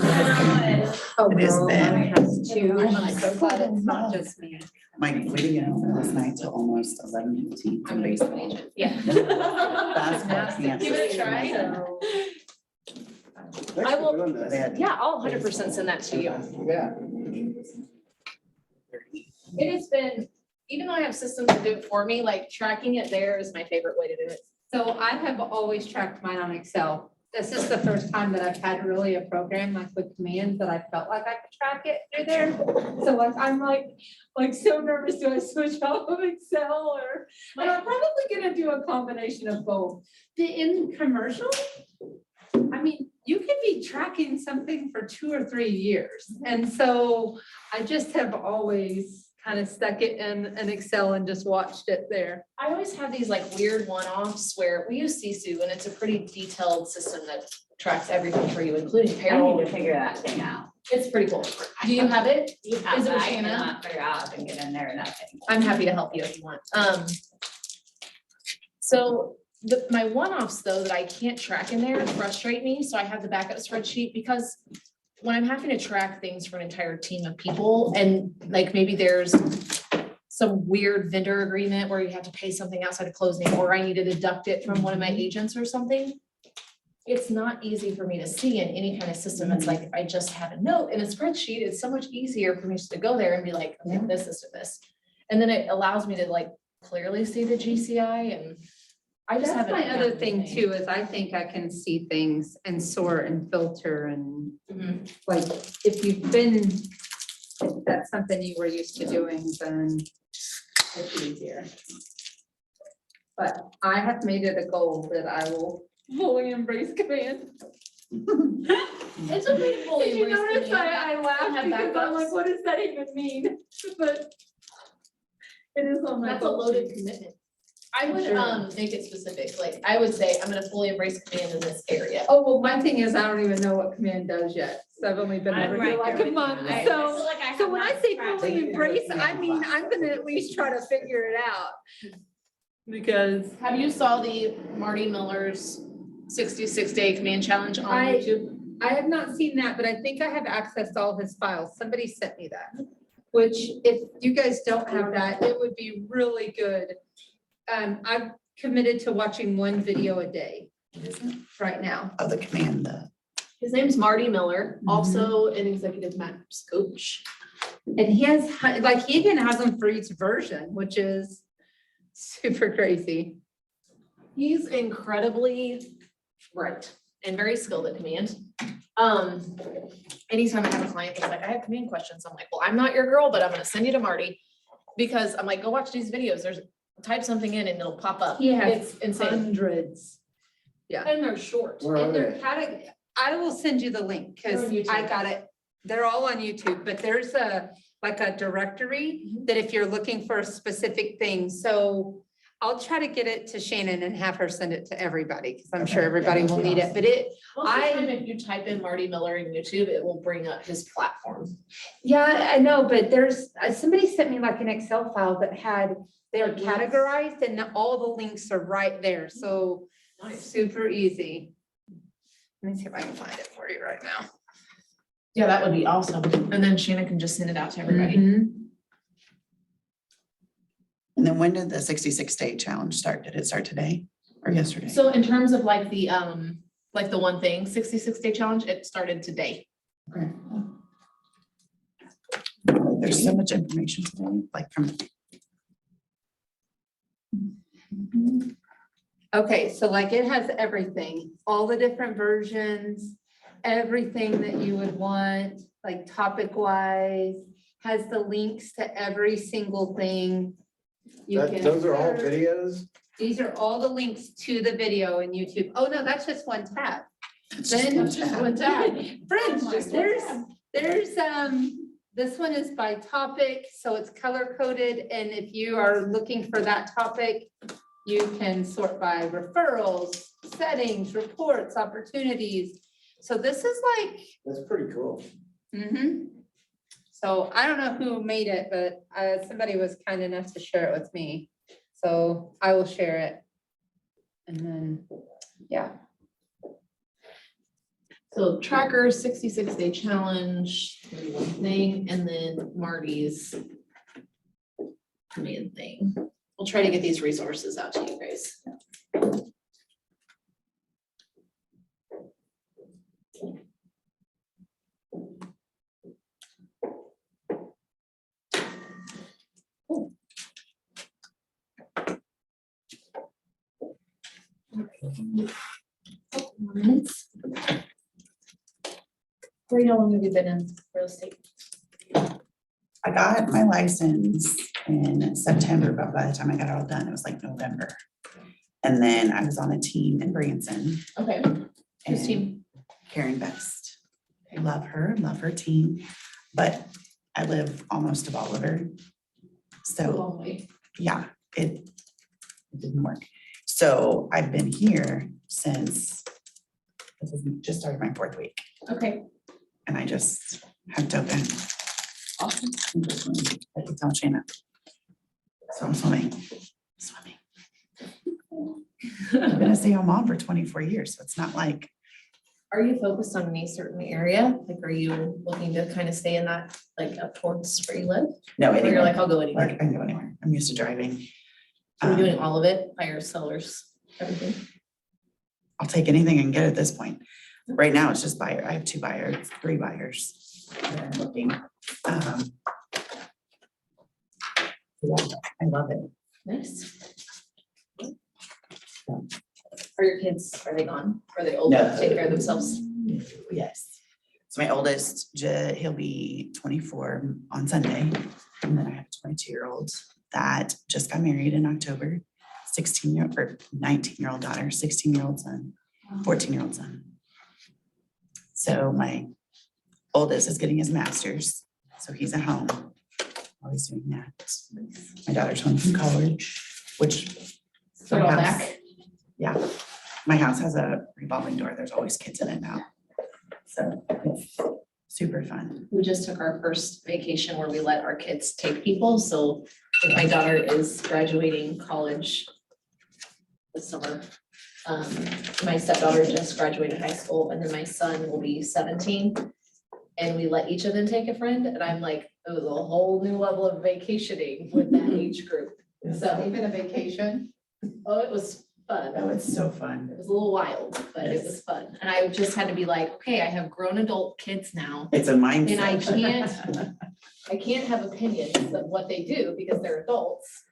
Oh, It is girl, Ben. mine has two. I'm so glad it's not just me. Mike, we didn't get home last night till almost 11:15. I'm an baseball agent. Yeah. Basketball camp. Give it a try. Thanks I will- for doing this. Yeah, I'll 100% send that to you. Yeah. It has been, even though I have systems that do it for me, like tracking it there is my favorite way to do it. So I have always tracked mine on Excel. This is the first time that I've had really a program like with commands that I felt like I could track it through there. So like, I'm like so nervous, do I switch off of Excel or, and I'm probably gonna do a combination of both. In commercial, I mean, you could be tracking something for 2 or 3 years. And so I just have always kind of stuck it in an Excel and just watched it there. I always have these like weird one-offs where we use Sisu and it's a pretty detailed system that tracks everything for you, including I need payroll. to figure that thing out. It's pretty cool. Do you have it? You have Is it that, with I Shannon? cannot figure out and get in there and nothing. I'm happy to help you if you want. So my one-offs though, that I can't track in there frustrate me, so I have the backup spreadsheet because when I'm having to track things for an entire team of people and like maybe there's some weird vendor agreement where you have to pay something outside of closing, or I need to deduct it from one of my agents or something. It's not easy for me to see in any kind of system. It's like, if I just have a note in a spreadsheet, it's so much easier for me just to go there and be like, okay, this. And then it allows me to like clearly see the GCI and I just That's haven't. my other done thing anything. too, is I think I can see things and sort and filter and Mhm. like, if that's something you were used to doing, then it's easier. But I have made it a goal that I will fully embrace command. It's okay to fully Did you embrace notice command. I Have laughed because I'm backups. like, what does that even mean? But it is on my. That's a goal loaded sheet. commitment. I would Sure. make it specific, like I would say, I'm gonna fully embrace command in this area. Oh, well, my thing is, I don't even know what command does yet. So I've only been I'm over right here like there a with month, you. I so. feel like I So have when I not say tracked fully it. embrace, I mean, I'm gonna at least try to figure it out. Because Have you saw the Marty Miller's 66-day command challenge on I- YouTube? I have not seen that, but I think I have access to all his files. Somebody sent me that. Which if you guys don't have that, it would be really good. I've committed to watching 1 video a day right now. Of the command, His name's Marty Miller, Mhm. also an executive maps coach. And he has, like, he even has them for each version, which is super crazy. He's incredibly bright and very skilled at command. Anytime I have a client that's like, I have command questions, I'm like, well, I'm not your girl, but I'm gonna send you to Marty. Because I'm like, go watch these videos. Type something in and it'll pop up. He has It's insane. hundreds. Yeah. And they're short. Where are And they're they? I will send you the link, because They're on YouTube. I got it. They're all on YouTube, but there's like a directory that if you're looking for a specific thing, so I'll try to get it to Shannon and have her send it to everybody, because I'm sure everybody will need it, but Most of the time, if you type in Marty Miller in YouTube, it will bring up his platform. yeah, I know, but there's, somebody sent me like an Excel file that had, they're Links. categorized and all the links are right there, so super easy. Let me see if I can find it for you right now. Yeah, that would be awesome. And then Shannon can just send it out to everybody. Mhm. and then when did the 66-day challenge start? Did it start today or yesterday? So in terms of like the one thing, 66-day challenge, it started today. Okay. There's so much information today, like from. Okay, so like it has everything, all the different versions, everything that you would want, like topic wise, has the links to every single thing. You can Those are all search. videos? These are all the links to the video in YouTube. Oh, no, that's just one tab. It's just Then one just tab. one tab. Friends, Oh my there's, this one is by topic, so it's color coded, and if you are looking for that topic, you can sort by referrals, settings, reports, opportunities. So this is like, That's pretty cool. So I don't know who made it, but somebody was kind enough to share it with me. So I will share it. And then, yeah. So tracker, 66-day challenge, one thing, and then Marty's main thing. We'll try to get these resources out to you guys. Minutes. How long have you been in real estate? I got my license in September, but by the time I got it all done, it was like November. And then I was on a team in Branson. Okay, whose and team? Karen Best. I love her team, but I live almost of Oliver. So, yeah, it didn't work. So I've been here since, this is just started my 4th week, Okay, and I just have to open. awesome. I keep telling Shanna. So I'm swimming. I've been a stay-at-home mom for 24 years, so it's not like, Are you focused on any certain area? Like, are you looking to kind of stay in that, like up towards where you live? no, Or you're anywhere. like, I'll go anywhere. Like, I can go anywhere. I'm used to driving. So you're doing all of it, buyers, sellers, everything? I'll take anything I can get at this point. Right now, it's just buyer. I have 2 buyers, 3 buyers that are looking. Yeah, I love it. Nice. Are your kids, are they gone? Are they old No. enough to take care of themselves? Yes. So my oldest, he'll be 24 on Sunday. And then I have a 22-year-old that just got married in October, 16-year-old or 19-year-old daughter, 16-year-old son, 14-year-old son. So my oldest is getting his master's, so he's at home while he's doing that. My daughter's home from college, which They're all my house- back. Yeah, my house has a revolving door. There's always kids in it now. So it's super fun. We just took our first vacation where we let our kids take people, so my daughter is graduating college this summer. My stepdaughter just graduated high school, and then my son will be 17. And we let each of them take a friend, and I'm like, it was a whole new level of vacationing with that age group. So, Even a vacation. oh, it was fun. Oh, it's so fun. It was a little wild, but it was fun. And I just had to be like, okay, I have grown adult kids now. It's a mindset. And I can't have opinions of what they do because they're adults.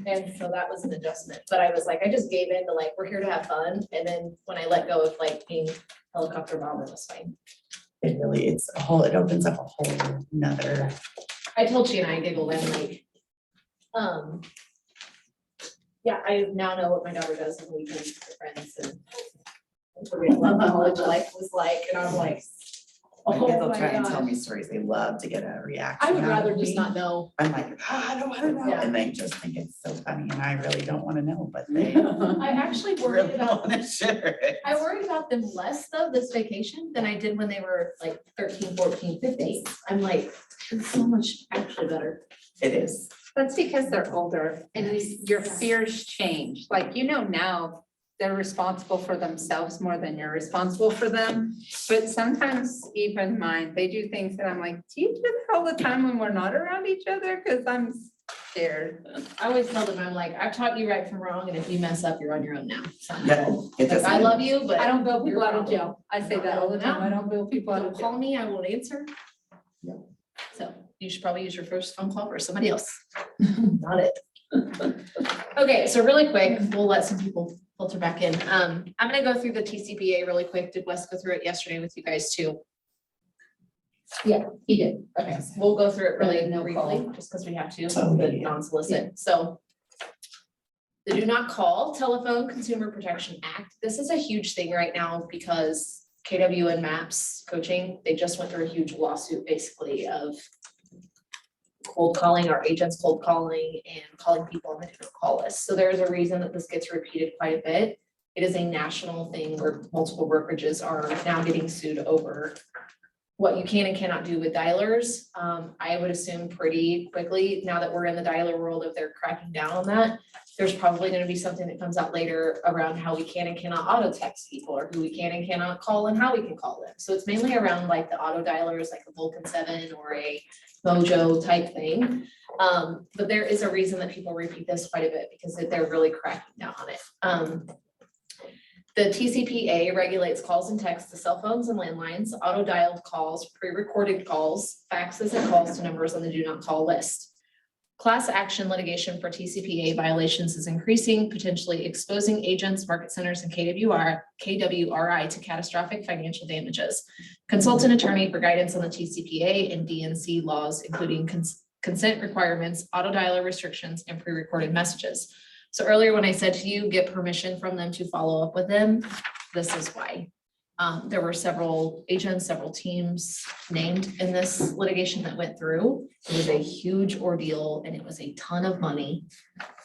And so that was an adjustment, but I was like, I just gave in to like, we're here to have fun. And then when I let go of like being helicopter mom, it was fine. It really, it opens up a whole nother. I told she and I giggled, I'm like, yeah, I now know what my daughter does on weekends with her friends and forget what college life was like, and I'm like, My oh kids will my try and tell gosh. me stories. They love to get a reaction. I would out rather of just me. not know. I'm like, I don't want to know. Yeah. And they just think it's so funny and I really don't want to know, but they I actually worried really about, want to share it. I worried about them less though this vacation than I did when they were like 13, 14, 15. I'm like, it's so much actually better. It is. That's because they're older and your fears change. Like, now they're responsible for themselves more than you're responsible for them. But sometimes even mine, they do things that I'm like, do you do that all the time when we're not around each other? Cause I'm scared. I always tell them, I'm like, I've taught you right from wrong, and if you mess up, you're on your own now. So, Yeah. It like, I doesn't. love you, but I don't bail your people out of problem. jail. I say that all the time. I don't bail people out Don't of call jail. me, I won't answer. Yep. So you should probably use your first phone call for somebody else. Not it. Okay, so really quick, we'll let some people filter back in. I'm gonna go through the TCPA really quick. Did Wes go through it yesterday with you guys too? Yeah, he did. Okay, we'll go through it really No briefly, call. just because we have to, Oh, the yeah. non-solicit. So the Do Not Call Telephone Consumer Protection Act. This is a huge thing right now because KW and MAPS coaching, they just went through a huge lawsuit basically of cold calling, our agents cold calling and calling people on the different call list. So there's a reason that this gets repeated quite a bit. It is a national thing where multiple brokerages are now getting sued over what you can and cannot do with dialers. I would assume pretty quickly, now that we're in the dialer world, if they're cracking down on that, There's probably gonna be something that comes out later around how we can and cannot auto text people, or who we can and cannot call and how we can call them. So it's mainly around like the auto dialers, like a Vulcan 7 or a Mojo type thing. But there is a reason that people repeat this quite a bit, because they're really cracking down on it. The TCPA regulates calls and texts to cell phones and landlines, auto dialed calls, pre-recorded calls, faxes, and calls to numbers on the do not call list. Class action litigation for TCPA violations is increasing, potentially exposing agents, market centers, and KWRI to catastrophic financial damages. Consult an attorney for guidance on the TCPA and DNC laws, including consent requirements, auto dialer restrictions, and pre-recorded messages. So earlier when I said to you, get permission from them to follow up with them, this is why. There were several agents, several teams named in this litigation that went through. It was a huge ordeal and it was a ton of money.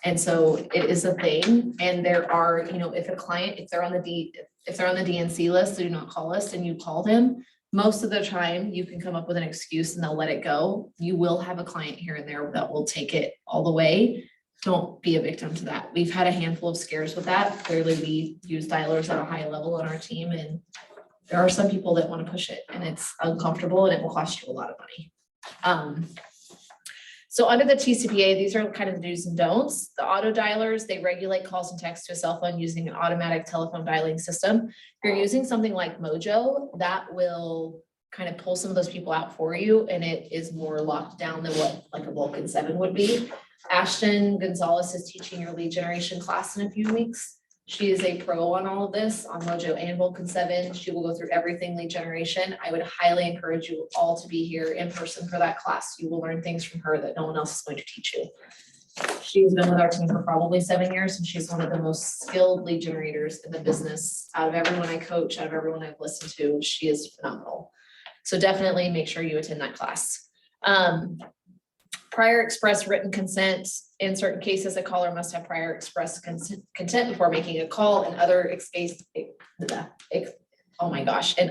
And so it is a thing. And there are, you know, if a client, if they're on the DNC list, the do not call list, and you call them, most of the time you can come up with an excuse and they'll let it go. You will have a client here and there that will take it all the way. Don't be a victim to that. We've had a handful of scares with that. Clearly, we use dialers at a high level on our team, and there are some people that want to push it, and it's uncomfortable and it will cost you a lot of money. So under the TCPA, these are kind of the do's and don'ts. The auto dialers, they regulate calls and texts to a cell phone using an automatic telephone dialing system. If you're using something like Mojo, that will kind of pull some of those people out for you, and it is more locked down than what like a Vulcan 7 would be. Ashton Gonzalez is teaching your lead generation class in a few weeks. She is a pro on all of this on Mojo and Vulcan 7. She will go through everything lead generation. I would highly encourage you all to be here in person for that class. You will learn things from her that no one else is going to teach you. She's been with our team for probably 7 years, and she's one of the most skilled lead generators in the business. Out of everyone I coach, out of everyone I've listened to, she is phenomenal. So definitely make sure you attend that class. Prior express written consent. In certain cases, a caller must have prior express consent before making a call. In other in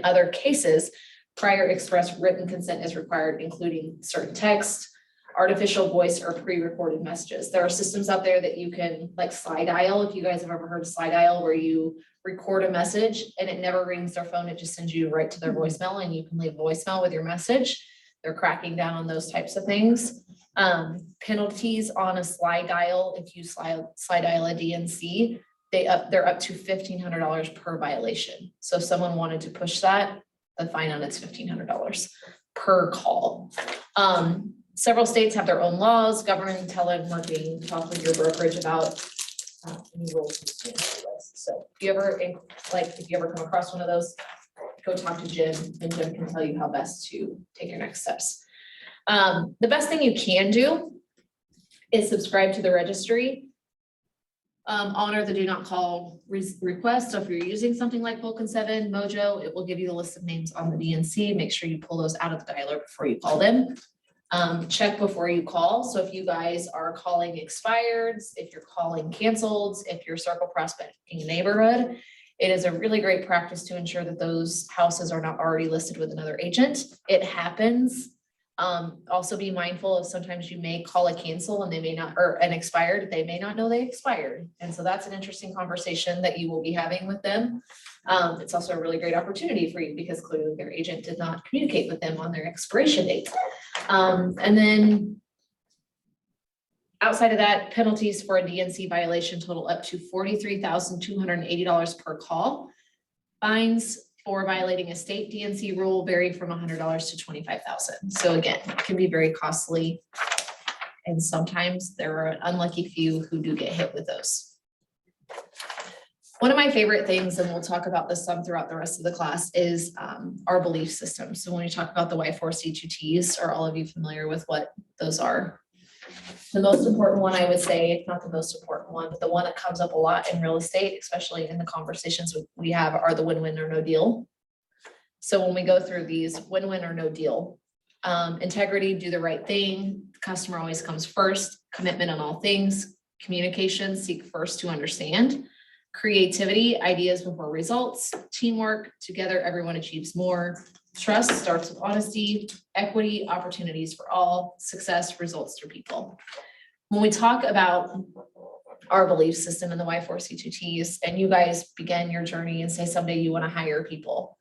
other cases, prior express written consent is required, including certain text, artificial voice, or pre-recorded messages. There are systems out there that you can, like slide dial, if you guys have ever heard of slide dial, where you record a message and it never rings their phone, it just sends you right to their voicemail, and you can leave voicemail with your message. They're cracking down on those types of things. Penalties on a slide dial, if you slide dial a DNC, they're up to $1,500 per violation. So if someone wanted to push that, the fine on it's $1,500 per call. Several states have their own laws governing telemarketing. Talk with your brokerage about any rules. So if you ever come across one of those, go talk to Jim, and Jim can tell you how best to take your next steps. The best thing you can do is subscribe to the registry. Honor the do not call request. So if you're using something like Vulcan 7, Mojo, it will give you the list of names on the DNC. Make sure you pull those out of the dialer before you call them. Check before you call. So if you guys are calling expireds, if you're calling canceled, if you're circle prospecting a neighborhood, it is a really great practice to ensure that those houses are not already listed with another agent. It happens. Also be mindful of sometimes you may call a cancel and they may not, or an expired, they may not know they expired. And so that's an interesting conversation that you will be having with them. It's also a really great opportunity for you because clearly their agent did not communicate with them on their expiration date. And then outside of that, penalties for a DNC violation total up to $43,280 per call. Fines for violating a state DNC rule vary from $100 to $25,000. So again, it can be very costly. And sometimes there are an unlucky few who do get hit with those. One of my favorite things, and we'll talk about this some throughout the rest of the class, is our belief system. So when we talk about the Y4C2Ts, are all of you familiar with what those are? The most important one, I would say, if not the most important one, but the one that comes up a lot in real estate, especially in the conversations we have, are the win-win or no deal. So when we go through these, win-win or no deal, integrity, do the right thing, the customer always comes first, commitment on all things, communication, seek first to understand, creativity, ideas before results, teamwork, together everyone achieves more, trust starts with honesty, equity, opportunities for all, success results through people. When we talk about our belief system in the Y4C2Ts, and you guys begin your journey and say someday you want to hire people.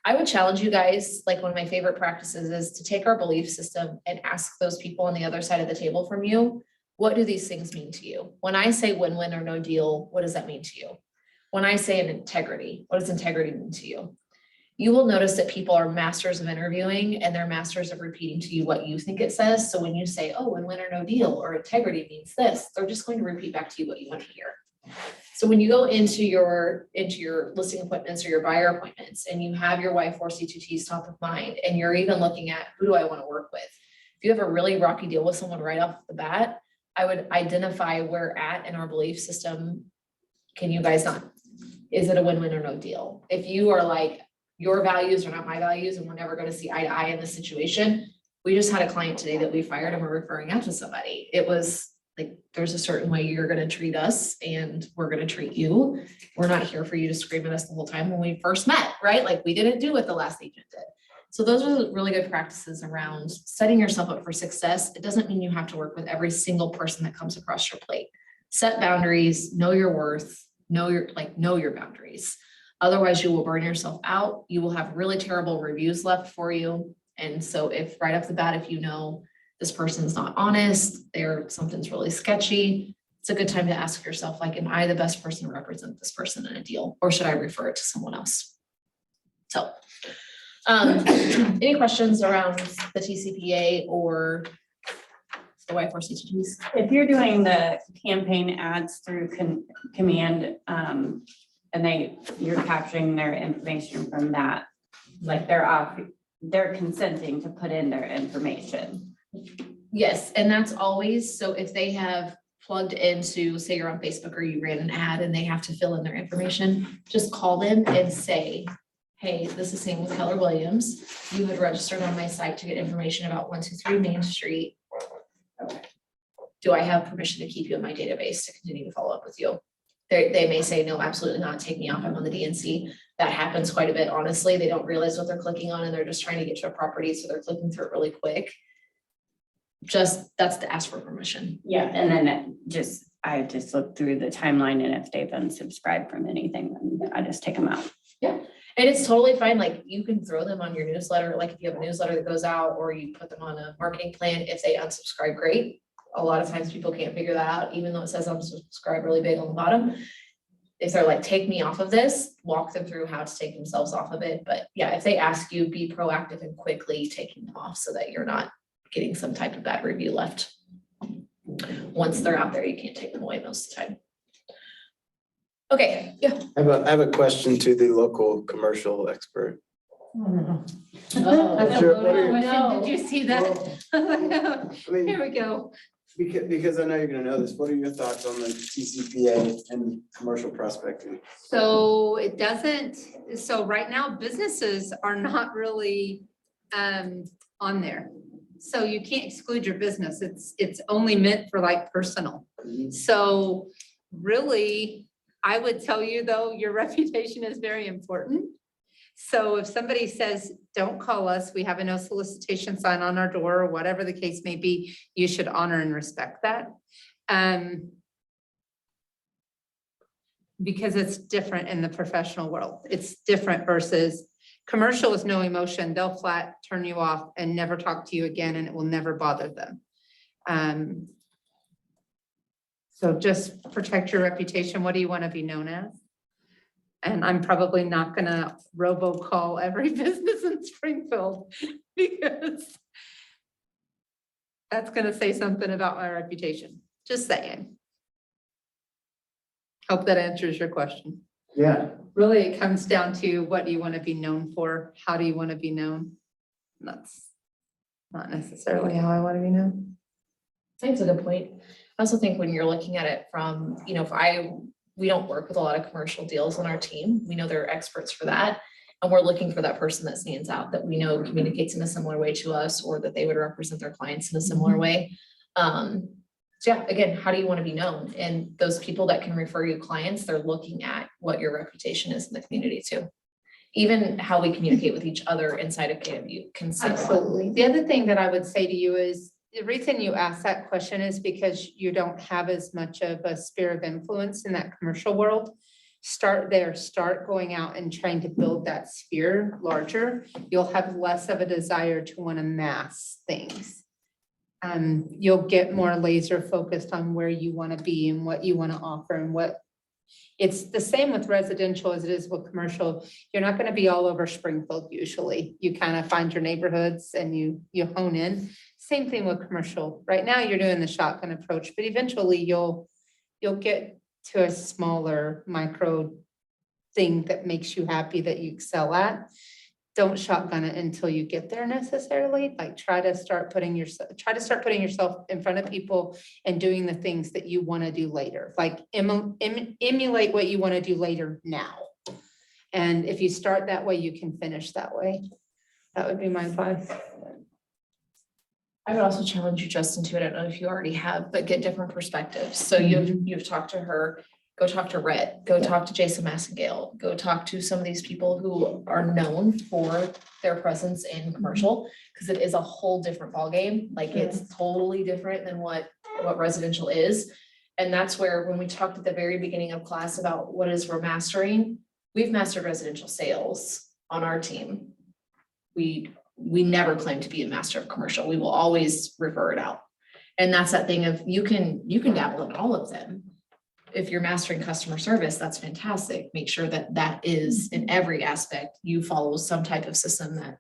I would challenge you guys, like one of my favorite practices is to take our belief system and ask those people on the other side of the table from you, what do these things mean to you? When I say win-win or no deal, what does that mean to you? When I say an integrity, what does integrity mean to you? You will notice that people are masters of interviewing and they're masters of repeating to you what you think it says. So when you say, oh, win-win or no deal, or integrity means this, they're just going to repeat back to you what you want to hear. So when you go into your listing appointments or your buyer appointments and you have your Y4C2Ts top of mind, and you're even looking at who do I want to work with? If you have a really rocky deal with someone right off the bat, I would identify where at in our belief system. Can you guys not? Is it a win-win or no deal? If you are like, your values are not my values and we're never going to see eye to eye in this situation. We just had a client today that we fired and we're referring out to somebody. It was like, there's a certain way you're going to treat us and we're going to treat you. We're not here for you to scream at us the whole time when we first met, right? Like we didn't do what the last agent did. So those are really good practices around setting yourself up for success. It doesn't mean you have to work with every single person that comes across your plate. Set boundaries, know your worth, know your boundaries. Otherwise, you will burn yourself out. You will have really terrible reviews left for you. And so if right off the bat, if you know this person's not honest, something's really sketchy, it's a good time to ask yourself, like, am I the best person to represent this person in a deal? Or should I refer it to someone else? So any questions around the TCPA or the Y4C2Ts? If you're doing the campaign ads through command, and you're capturing their information from that, like they're consenting to put in their information. Yes, and that's always, so if they have plugged into, say you're on Facebook or you ran an ad and they have to fill in their information, just call them and say, hey, this is Sam with Keller Williams. You had registered on my site to get information about 123 Main Street. Do I have permission to keep you in my database to continue to follow up with you? They may say, no, absolutely not. Take me off. I'm on the DNC. That happens quite a bit. Honestly, they don't realize what they're clicking on and they're just trying to get to a property. So they're clicking through it really quick. That's to ask for permission. Yeah, and then I just look through the timeline, and if they've unsubscribed from anything, then I just take them out. Yeah, and it's totally fine. Like you can throw them on your newsletter. Like if you have a newsletter that goes out or you put them on a marketing plan, if they unsubscribe, great. A lot of times people can't figure that out, even though it says unsubscribe really big on the bottom. If they're like, take me off of this, walk them through how to take themselves off of it. But yeah, if they ask you, be proactive and quickly taking them off so that you're not getting some type of bad review left. Once they're out there, you can't take them away most of the time. Okay, yeah. I have a question to the local commercial expert. Oh, Sure, what are you- no. Did you see that? I mean, Here we go. because I know you're gonna know this, what are your thoughts on the TCPA and commercial prospecting? So it doesn't, so right now businesses are not really on there. So you can't exclude your business. It's only meant for like personal. So really, I would tell you though, your reputation is very important. So if somebody says, don't call us, we have a no solicitation sign on our door, or whatever the case may be, you should honor and respect that. Because it's different in the professional world. It's different versus commercial with no emotion. They'll flat turn you off and never talk to you again, and it will never bother them. So just protect your reputation. What do you want to be known as? And I'm probably not gonna robocall every business in Springfield because that's gonna say something about my reputation. Just saying. Hope that answers your question. Yeah. Really, it comes down to what do you want to be known for? How do you want to be known? And that's not necessarily how I want to be known. I think it's a good point. I also think when you're looking at it from, we don't work with a lot of commercial deals on our team. We know they're experts for that. And we're looking for that person that stands out, that we know communicates in a similar way to us, or that they would represent their clients in a similar way. So yeah, again, how do you want to be known? And those people that can refer you clients, they're looking at what your reputation is in the community too. Even how we communicate with each other inside of KW. Absolutely. The other thing that I would say to you is the reason you ask that question is because you don't have as much of a sphere of influence in that commercial world. Start there, start going out and trying to build that sphere larger. You'll have less of a desire to want to mass things. You'll get more laser focused on where you want to be and what you want to offer and what. It's the same with residential as it is with commercial. You're not going to be all over Springfield usually. You kind of find your neighborhoods and you hone in. Same thing with commercial. Right now, you're doing the shotgun approach, but eventually you'll get to a smaller micro thing that makes you happy that you excel at. Don't shotgun it until you get there necessarily. Like try to start putting yourself in front of people and doing the things that you want to do later. Like emulate what you want to do later now. And if you start that way, you can finish that way. That would be my advice. I would also challenge you, Justin, too. I don't know if you already have, but get different perspectives. So you've talked to her, go talk to Rhett, go talk to Jason Massengale, go talk to some of these people who are known for their presence in commercial, because it is a whole different ballgame. Like it's totally different than what residential is. And that's where, when we talked at the very beginning of class about what is we're mastering, we've mastered residential sales on our team. We never claim to be a master of commercial. We will always refer it out. And that's that thing of you can dabble in all of them. If you're mastering customer service, that's fantastic. Make sure that that is in every aspect. You follow some type of system that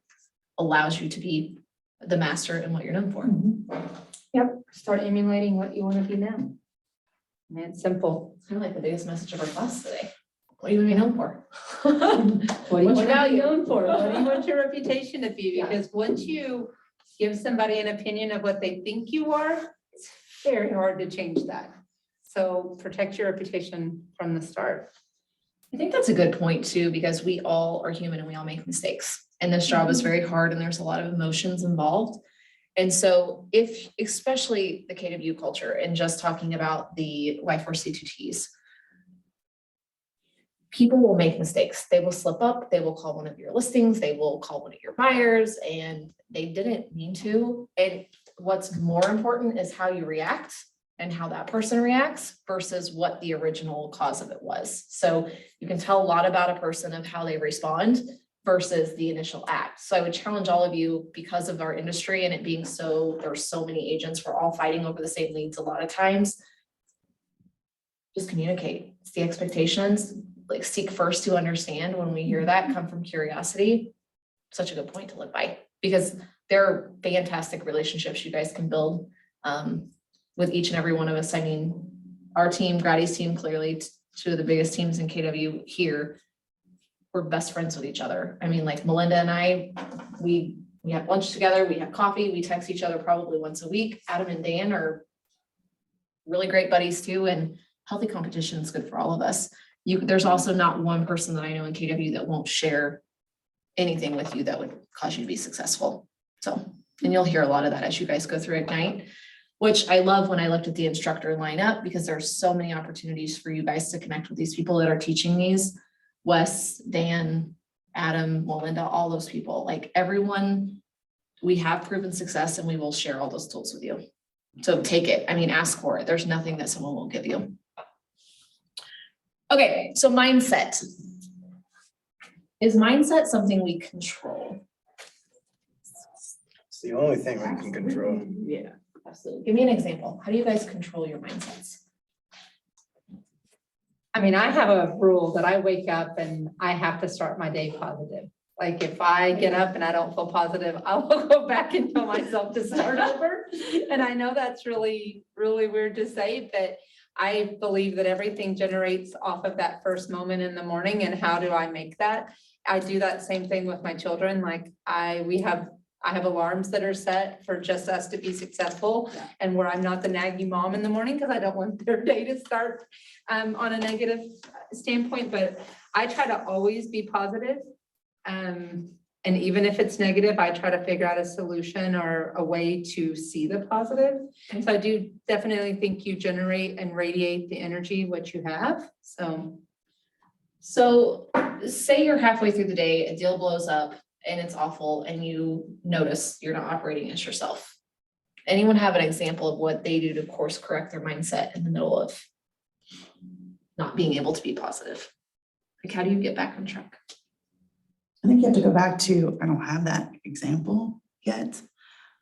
allows you to be the master in what you're known for. Yep, start emulating what you want to be now. I mean, it's simple. It's kind of like the biggest message of our class today. What do you want to be known for? What do you What's want your to be value? known for? What do you want your reputation to be? Because once you give somebody an opinion of what they think you are, it's very hard to change that. So protect your reputation from the start. I think that's a good point too, because we all are human and we all make mistakes. And this job is very hard and there's a lot of emotions involved. And so if, especially the KW culture and just talking about the Y4C2Ts, people will make mistakes. They will slip up. They will call one of your listings. They will call one of your buyers and they didn't mean to. And what's more important is how you react and how that person reacts versus what the original cause of it was. So you can tell a lot about a person of how they respond versus the initial act. So I would challenge all of you, because of our industry and it being so, there's so many agents, we're all fighting over the same leads a lot of times. Just communicate. It's the expectations. Like seek first to understand. When we hear that, come from curiosity. Such a good point to live by, because there are fantastic relationships you guys can build with each and every one of us. I mean, our team, Grady's team, clearly two of the biggest teams in KW here, we're best friends with each other. I mean, like Melinda and I, we have lunch together, we have coffee, we text each other probably once a week. Adam and Dan are really great buddies too, and healthy competition is good for all of us. There's also not one person that I know in KW that won't share anything with you that would cause you to be successful. So, and you'll hear a lot of that as you guys go through Ignite, which I love when I looked at the instructor lineup, because there's so many opportunities for you guys to connect with these people that are teaching these. Wes, Dan, Adam, Melinda, all those people, like everyone, we have proven success and we will share all those tools with you. So take it. I mean, ask for it. There's nothing that someone won't give you. Okay, so mindset. Is mindset something we control? It's the only thing we can control. Yeah, absolutely. Give me an example. How do you guys control your mindsets? I mean, I have a rule that I wake up and I have to start my day positive. Like if I get up and I don't feel positive, I will go back and tell myself to start over. And I know that's really, really weird to say, but I believe that everything generates off of that first moment in the morning. And how do I make that? I do that same thing with my children. Like I have alarms that are set for just us to be successful, and where I'm not the naggy mom in the morning because I don't want their day to start on a negative standpoint. But I try to always be positive. And even if it's negative, I try to figure out a solution or a way to see the positive. So I do definitely think you generate and radiate the energy, what you have. So say you're halfway through the day, a deal blows up and it's awful and you notice you're not operating as yourself. Anyone have an example of what they do to course correct their mindset in the middle of not being able to be positive? Like, how do you get back on track? I think you have to go back to, I don't have that example yet,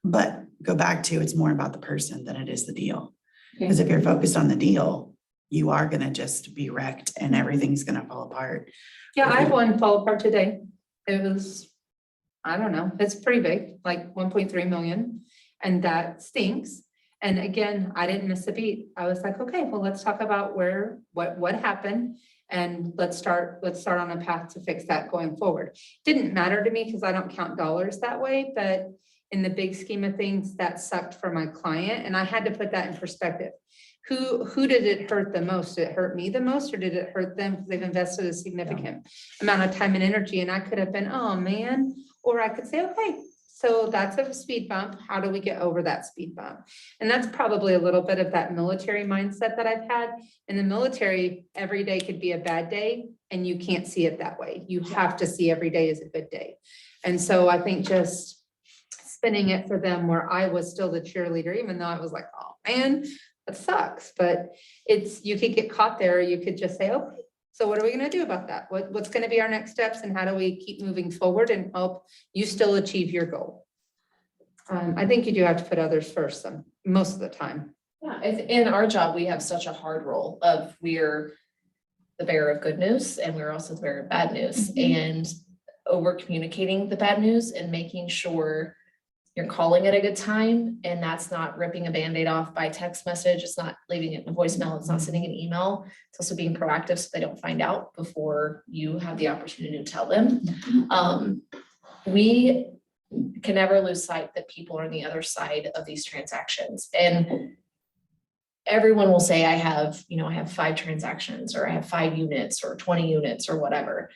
but go back to, it's more about the person than it is the deal. Because if you're focused on the deal, you are gonna just be wrecked and everything's gonna fall apart. Yeah, I had one fall apart today. It was, I don't know, it's pretty big, like 1.3 million, and that stinks. And again, I didn't miss a beat. I was like, okay, well, let's talk about what happened. And let's start on a path to fix that going forward. Didn't matter to me because I don't count dollars that way, but in the big scheme of things, that sucked for my client. And I had to put that in perspective. Who did it hurt the most? Did it hurt me the most, or did it hurt them because they've invested a significant amount of time and energy? And I could have been, oh man, or I could say, okay, so that's a speed bump. How do we get over that speed bump? And that's probably a little bit of that military mindset that I've had. In the military, every day could be a bad day and you can't see it that way. You have to see every day as a good day. And so I think just spinning it for them where I was still the cheerleader, even though I was like, oh man, that sucks. But it's, you could get caught there. You could just say, okay, so what are we going to do about that? What's going to be our next steps, and how do we keep moving forward and help you still achieve your goal? I think you do have to put others first most of the time. Yeah, in our job, we have such a hard role of we're the bearer of good news and we're also the bearer of bad news, and over communicating the bad news and making sure you're calling at a good time, and that's not ripping a Band-Aid off by text message. It's not leaving it in a voicemail. It's not sending an email. It's also being proactive so they don't find out before you have the opportunity to tell them. We can never lose sight that people are on the other side of these transactions. And everyone will say, I have 5 transactions, or I have 5 units or 20 units or whatever.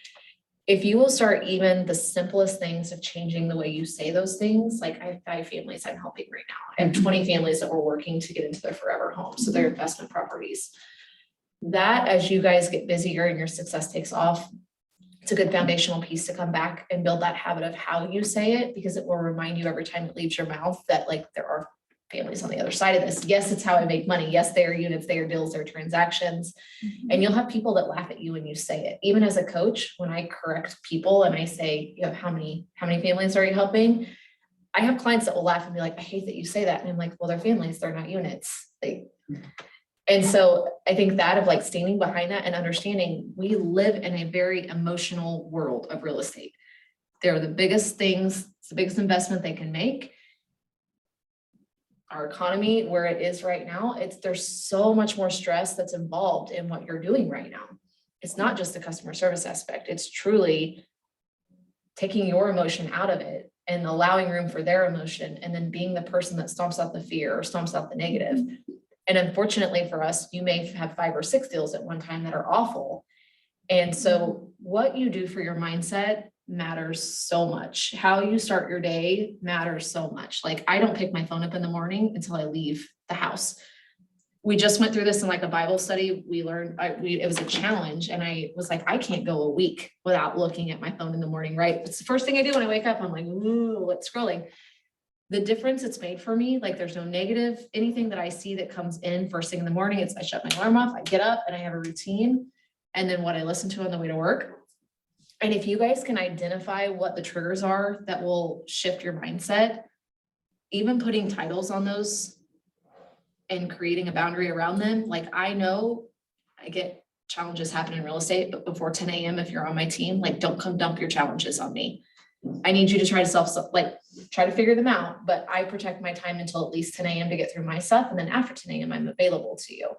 If you will start even the simplest things of changing the way you say those things, like I have 5 families I'm helping right now. I have 20 families that we're working to get into their forever home. So they're investment properties. That, as you guys get busier and your success takes off, it's a good foundational piece to come back and build that habit of how you say it, because it will remind you every time it leaves your mouth that like there are families on the other side of this. Yes, it's how I make money. Yes, they are units, they are deals, they are transactions. And you'll have people that laugh at you when you say it. Even as a coach, when I correct people and I say, you know, how many families are you helping? I have clients that will laugh and be like, I hate that you say that. And I'm like, well, they're families, they're not units. And so I think that of like standing behind that and understanding we live in a very emotional world of real estate. They're the biggest things, it's the biggest investment they can make. Our economy, where it is right now, there's so much more stress that's involved in what you're doing right now. It's not just the customer service aspect. It's truly taking your emotion out of it and allowing room for their emotion, and then being the person that stomps out the fear or stomps out the negative. And unfortunately for us, you may have 5 or 6 deals at one time that are awful. And so what you do for your mindset matters so much. How you start your day matters so much. Like, I don't pick my phone up in the morning until I leave the house. We just went through this in like a Bible study. We learned, it was a challenge, and I was like, I can't go a week without looking at my phone in the morning, right? It's the first thing I do when I wake up. I'm like, ooh, what's scrolling? The difference it's made for me, like there's no negative, anything that I see that comes in first thing in the morning, I shut my alarm off, I get up and I have a routine, and then what I listen to on the way to work. And if you guys can identify what the triggers are that will shift your mindset, even putting titles on those and creating a boundary around them. Like, I know I get challenges happen in real estate, but before 10 a.m., if you're on my team, like, don't come dump your challenges on me. I need you to try to try to figure them out, but I protect my time until at least 10 a.m. to get through my stuff. And then after 10 a.m., I'm available to you.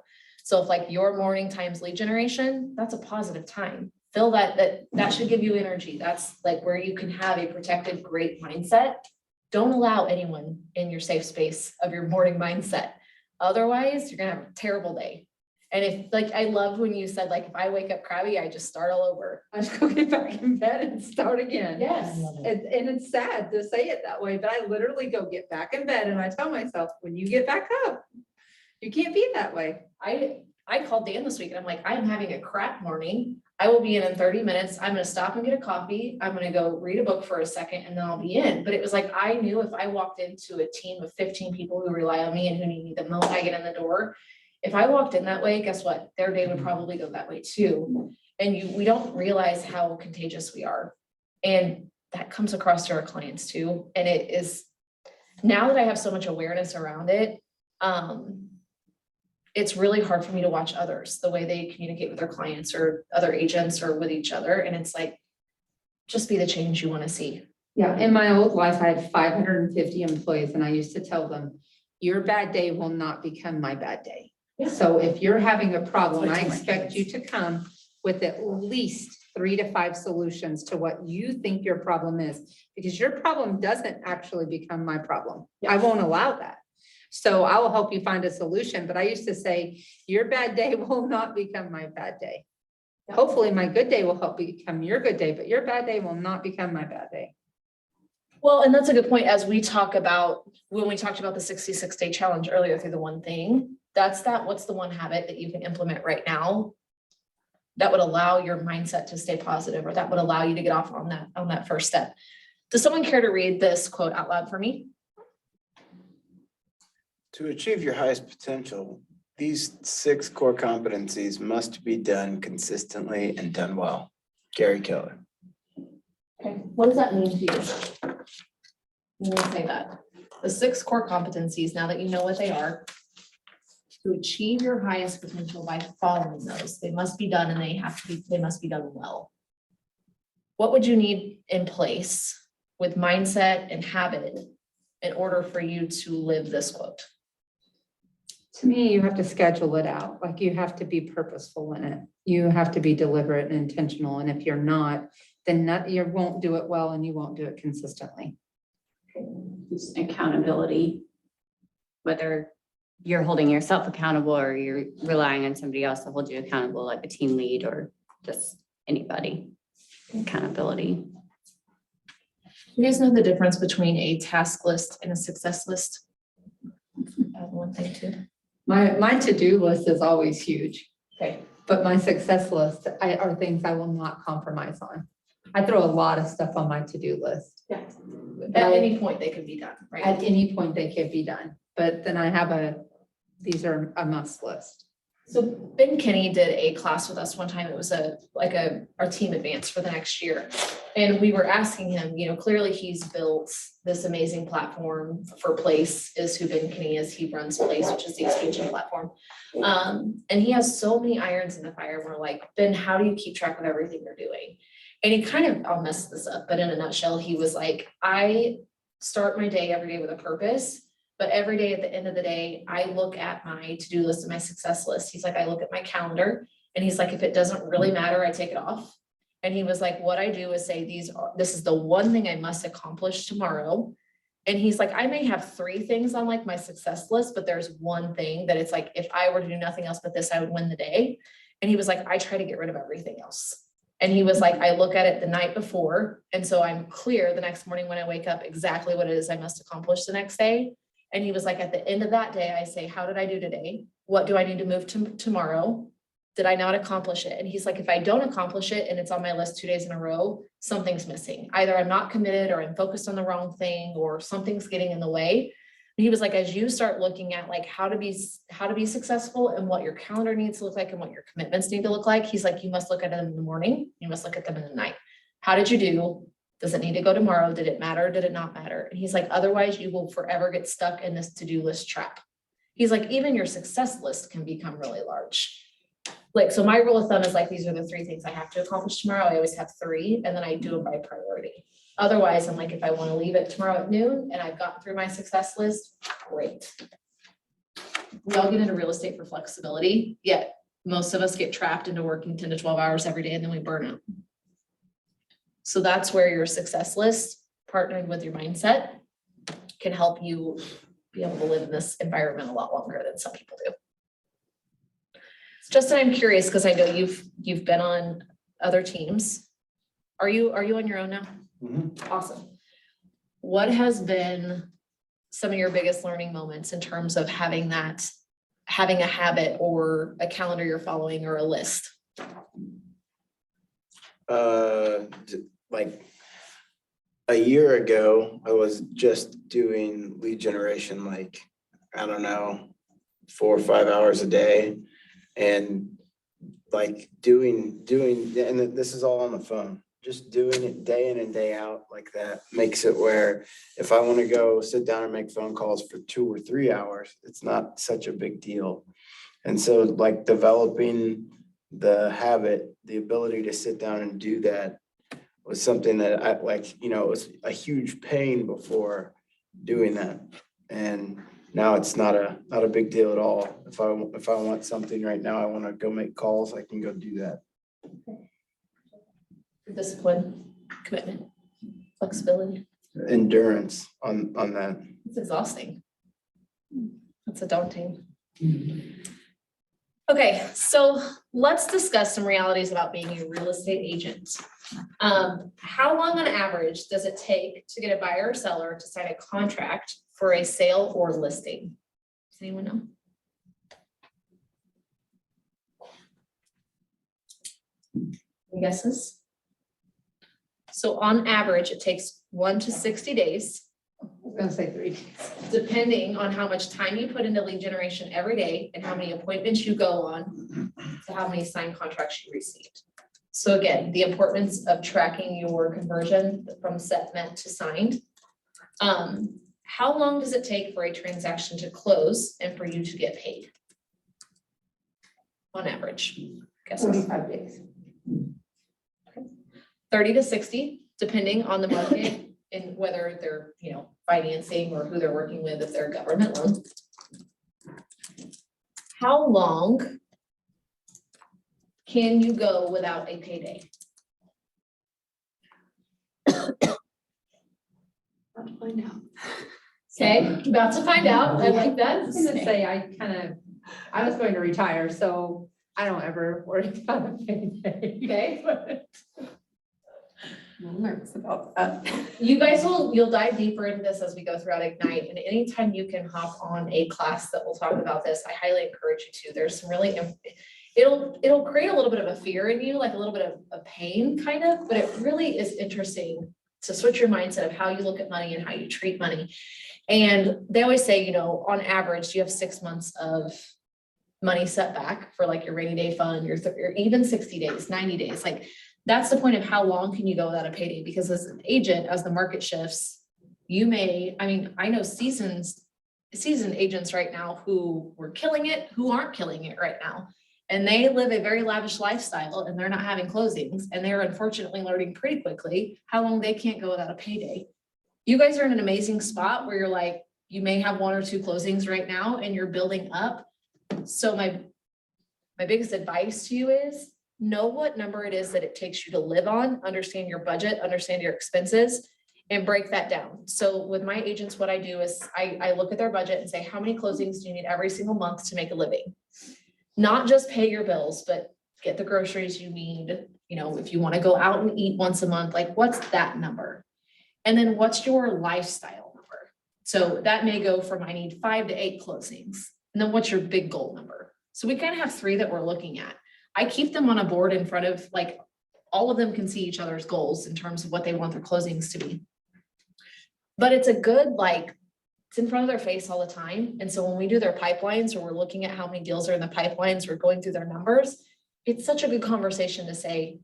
So if like your morning time's lead generation, that's a positive time. Feel that should give you energy. That's like where you can have a protected, great mindset. Don't allow anyone in your safe space of your morning mindset. Otherwise, you're gonna have a terrible day. And if, like, I loved when you said, like, if I wake up crabby, I just start all over. I just go get back in bed and start again. Yes. And it's sad to say it that way, but I literally go get back in bed and I tell myself, when you get back up, you can't be that way. I called Dan this week and I'm like, I'm having a crap morning. I will be in 30 minutes. I'm gonna stop and get a coffee. I'm gonna go read a book for a second and then I'll be in. But it was like, I knew if I walked into a team of 15 people who rely on me and who need me the moment I get in the door, if I walked in that way, guess what? Their day would probably go that way too. And we don't realize how contagious we are. And that comes across to our clients too. And it is, now that I have so much awareness around it, it's really hard for me to watch others, the way they communicate with their clients or other agents or with each other. And it's like, just be the change you want to see. Yeah, in my old life, I had 550 employees and I used to tell them, your bad day will not become my bad day. Yeah. So if you're having a problem, Like I my expect you kids. to come with at least 3 to 5 solutions to what you think your problem is, because your problem doesn't actually become my problem. I won't allow that. So I will help you find a solution, but I used to say, your bad day will not become my bad day. Hopefully my good day will help become your good day, but your bad day will not become my bad day. Well, and that's a good point. As we talk about, when we talked about the 66-day challenge earlier through the one thing, what's the one habit that you can implement right now that would allow your mindset to stay positive, or that would allow you to get off on that first step? Does someone care to read this quote out loud for me? To achieve your highest potential, these 6 core competencies must be done consistently and done well. Gary Keller. Okay, what does that mean to you? Let me say that. The 6 core competencies, now that you know what they are, to achieve your highest potential by following those, they must be done and they must be done well. What would you need in place with mindset and habit in order for you to live this quote? To me, you have to schedule it out. Like, you have to be purposeful in it. You have to be deliberate and intentional. And if you're not, then you won't do it well and you won't do it consistently. Just accountability, whether you're holding yourself accountable or you're relying on somebody else to hold you accountable, like a team lead or just anybody. Accountability. You guys know the difference between a task list and a success list? One thing too. My to-do list is always huge, Okay. but my success list are things I will not compromise on. I throw a lot of stuff on my to-do list. Yeah. At any point they could be done, right? At any point they can be done, but then I have these are a must list. So Ben Kinney did a class with us one time. It was our team advance for the next year. And we were asking him, clearly he's built this amazing platform for Place, is who Ben Kinney is. He runs Place, which is the expansion platform. And he has so many irons in the fire. We're like, Ben, how do you keep track of everything you're doing? And he kind of, I'll mess this up, but in a nutshell, he was like, I start my day every day with a purpose. But every day at the end of the day, I look at my to-do list and my success list. He's like, I look at my calendar and he's like, if it doesn't really matter, I take it off. And he was like, what I do is say, this is the one thing I must accomplish tomorrow. And he's like, I may have 3 things on like my success list, but there's one thing that it's like, if I were to do nothing else but this, I would win the day. And he was like, I try to get rid of everything else. And he was like, I look at it the night before. And so I'm clear the next morning when I wake up exactly what it is I must accomplish the next day. And he was like, at the end of that day, I say, how did I do today? What do I need to move to tomorrow? Did I not accomplish it? And he's like, if I don't accomplish it and it's on my list 2 days in a row, something's missing. Either I'm not committed or I'm focused on the wrong thing or something's getting in the way. And he was like, as you start looking at like how to be successful and what your calendar needs to look like and what your commitments need to look like, he's like, you must look at them in the morning. You must look at them in the night. How did you do? Does it need to go tomorrow? Did it matter? Did it not matter? And he's like, otherwise you will forever get stuck in this to-do list trap. He's like, even your success list can become really large. Like, so my rule of thumb is like, these are the 3 things I have to accomplish tomorrow. I always have 3 and then I do them by priority. Otherwise, I'm like, if I want to leave it tomorrow at noon and I've gotten through my success list, great. We all get into real estate for flexibility, yet most of us get trapped into working 10 to 12 hours every day and then we burn out. So that's where your success list, partnered with your mindset, can help you be able to live in this environment a lot longer than some people do. Justin, I'm curious because I know you've been on other teams. Are you on your own now? Mhm. Awesome. What has been some of your biggest learning moments in terms of having that having a habit or a calendar you're following or a list? Like a year ago, I was just doing lead generation, like, I don't know, 4 or 5 hours a day. And like doing, and this is all on the phone, just doing it day in and day out like that makes it where if I want to go sit down and make phone calls for 2 or 3 hours, it's not such a big deal. And so like developing the habit, the ability to sit down and do that was something that I like, it was a huge pain before doing that. And now it's not a big deal at all. If I want something right now, I want to go make calls, I can go do that. Discipline, commitment, flexibility. Endurance on that. It's exhausting. That's a daunting. Okay, so let's discuss some realities about being a real estate agent. How long on average does it take to get a buyer or seller to sign a contract for a sale or listing? Does anyone know? Any guesses? So on average, it takes 1 to 60 days, I was gonna say 3 days. depending on how much time you put into lead generation every day and how many appointments you go on to how many signed contracts you received. So again, the importance of tracking your conversion from set met to signed. How long does it take for a transaction to close and for you to get paid? On average, guess 45 days. 30 to 60, depending on the market and whether they're, financing or who they're working with, if they're a government loan. How long can you go without a payday? About to find out. Okay, about to find out. I like that. I was gonna say, I was going to retire, so I don't ever worry about a payday. Okay. I'm nervous about that. You'll dive deeper into this as we go throughout Ignite, and anytime you can hop on a class that will talk about this, I highly encourage you to. There's some really, it'll create a little bit of a fear in you, like a little bit of a pain kind of, but it really is interesting to switch your mindset of how you look at money and how you treat money. And they always say, on average, you have 6 months of money set back for like your rainy day fund, your even 60 days, 90 days, like that's the point of how long can you go without a payday? Because as an agent, as the market shifts, I know seasoned agents right now who were killing it, who aren't killing it right now. And they live a very lavish lifestyle and they're not having closings. And they're unfortunately learning pretty quickly how long they can't go without a payday. You guys are in an amazing spot where you're like, you may have 1 or 2 closings right now and you're building up. So my biggest advice to you is know what number it is that it takes you to live on, understand your budget, understand your expenses, and break that down. So with my agents, what I do is I look at their budget and say, how many closings do you need every single month to make a living? Not just pay your bills, but get the groceries you need. If you want to go out and eat once a month, like what's that number? And then what's your lifestyle number? So that may go from I need 5 to 8 closings. And then what's your big goal number? So we kind of have 3 that we're looking at. I keep them on a board in front of, like, all of them can see each other's goals in terms of what they want their closings to be. But it's a good, it's in front of their face all the time. And so when we do their pipelines or we're looking at how many deals are in the pipelines, we're going through their numbers, it's such a good conversation to say,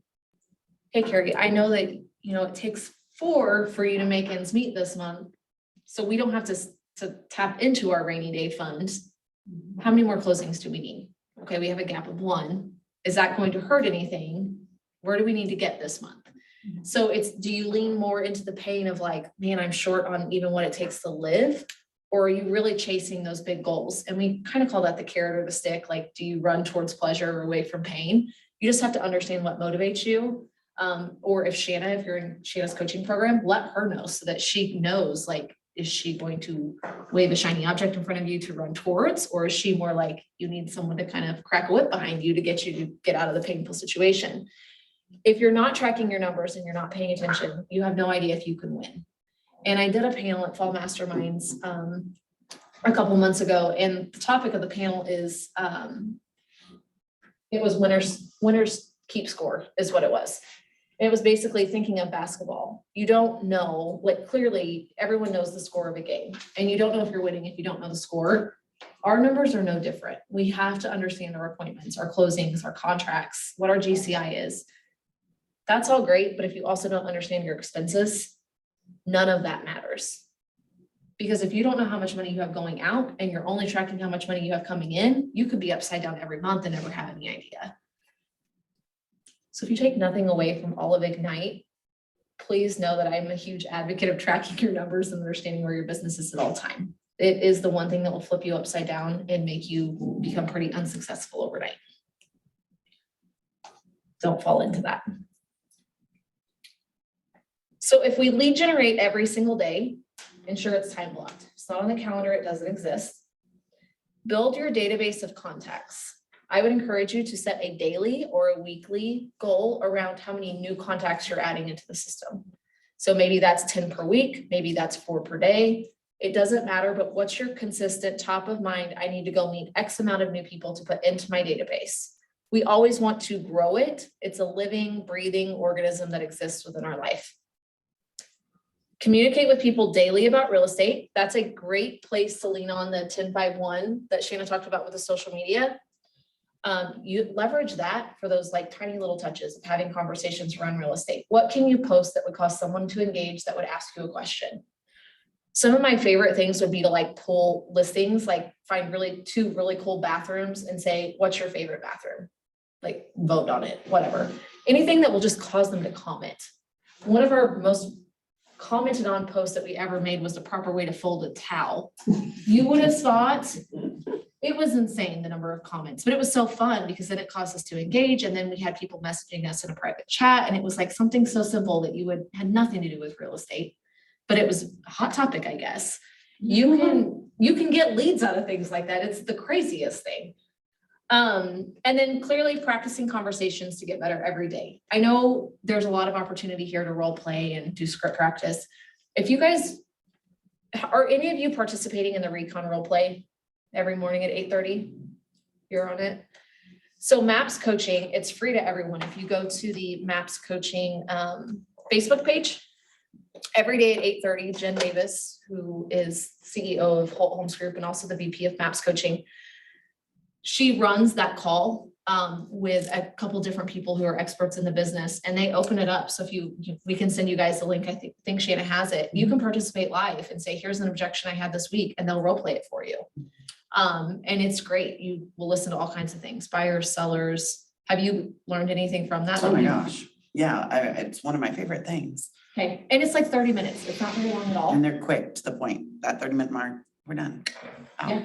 hey, Carrie, I know that, it takes 4 for you to make ends meet this month. So we don't have to tap into our rainy day fund. How many more closings do we need? Okay, we have a gap of 1. Is that going to hurt anything? Where do we need to get this month? So do you lean more into the pain of like, man, I'm short on even what it takes to live? Or are you really chasing those big goals? And we kind of call that the carrot or the stick. Like, do you run towards pleasure or away from pain? You just have to understand what motivates you. Or if you're in Shanna's coaching program, let her know so that she knows, like, is she going to wave a shiny object in front of you to run towards? Or is she more like you need someone to kind of crack a whip behind you to get you to get out of the painful situation? If you're not tracking your numbers and you're not paying attention, you have no idea if you can win. And I did a panel at Fall Masterminds a couple months ago, and the topic of the panel is, it was winners keep score is what it was. It was basically thinking of basketball. You don't know, like clearly everyone knows the score of a game, and you don't know if you're winning if you don't know the score. Our numbers are no different. We have to understand our appointments, our closings, our contracts, what our GCI is. That's all great, but if you also don't understand your expenses, none of that matters. Because if you don't know how much money you have going out and you're only tracking how much money you have coming in, you could be upside down every month and never have any idea. So if you take nothing away from all of Ignite, please know that I'm a huge advocate of tracking your numbers and understanding where your business is at all time. It is the one thing that will flip you upside down and make you become pretty unsuccessful overnight. Don't fall into that. So if we lead generate every single day, ensure it's time blocked. It's not on the calendar, it doesn't exist. Build your database of contacts. I would encourage you to set a daily or a weekly goal around how many new contacts you're adding into the system. So maybe that's 10 per week, maybe that's 4 per day. It doesn't matter, but what's your consistent top of mind? I need to go meet X amount of new people to put into my database. We always want to grow it. It's a living, breathing organism that exists within our life. Communicate with people daily about real estate. That's a great place to lean on the 10-5-1 that Shanna talked about with the social media. You leverage that for those like tiny little touches of having conversations around real estate. What can you post that would cause someone to engage, that would ask you a question? Some of my favorite things would be to like pull listings, like find two really cool bathrooms and say, what's your favorite bathroom? Like vote on it, whatever. Anything that will just cause them to comment. One of our most commented on posts that we ever made was the proper way to fold a towel. You would have thought it was insane, the number of comments, but it was so fun because then it caused us to engage. And then we had people messaging us in a private chat, and it was like something so simple that had nothing to do with real estate, but it was a hot topic, I guess. You can get leads out of things like that. It's the craziest thing. And then clearly practicing conversations to get better every day. I know there's a lot of opportunity here to role play and do script practice. If you guys, are any of you participating in the recon role play every morning at 8:30? You're on it. So MAPS coaching, it's free to everyone. If you go to the MAPS coaching Facebook page, every day at 8:30, Jen Davis, who is CEO of Holt Holmes Group and also the VP of MAPS coaching, she runs that call with a couple different people who are experts in the business, and they open it up. So if we can send you guys the link. I think Shanna has it. You can participate live and say, here's an objection I had this week, and they'll role play it for you. And it's great. You will listen to all kinds of things, buyers, sellers. Have you learned anything from that? Oh my gosh. Yeah, it's one of my favorite things. Okay, and it's like 30 minutes. It's not very long at all. And they're quick to the point. That 30-minute mark, we're done. Out. Yeah.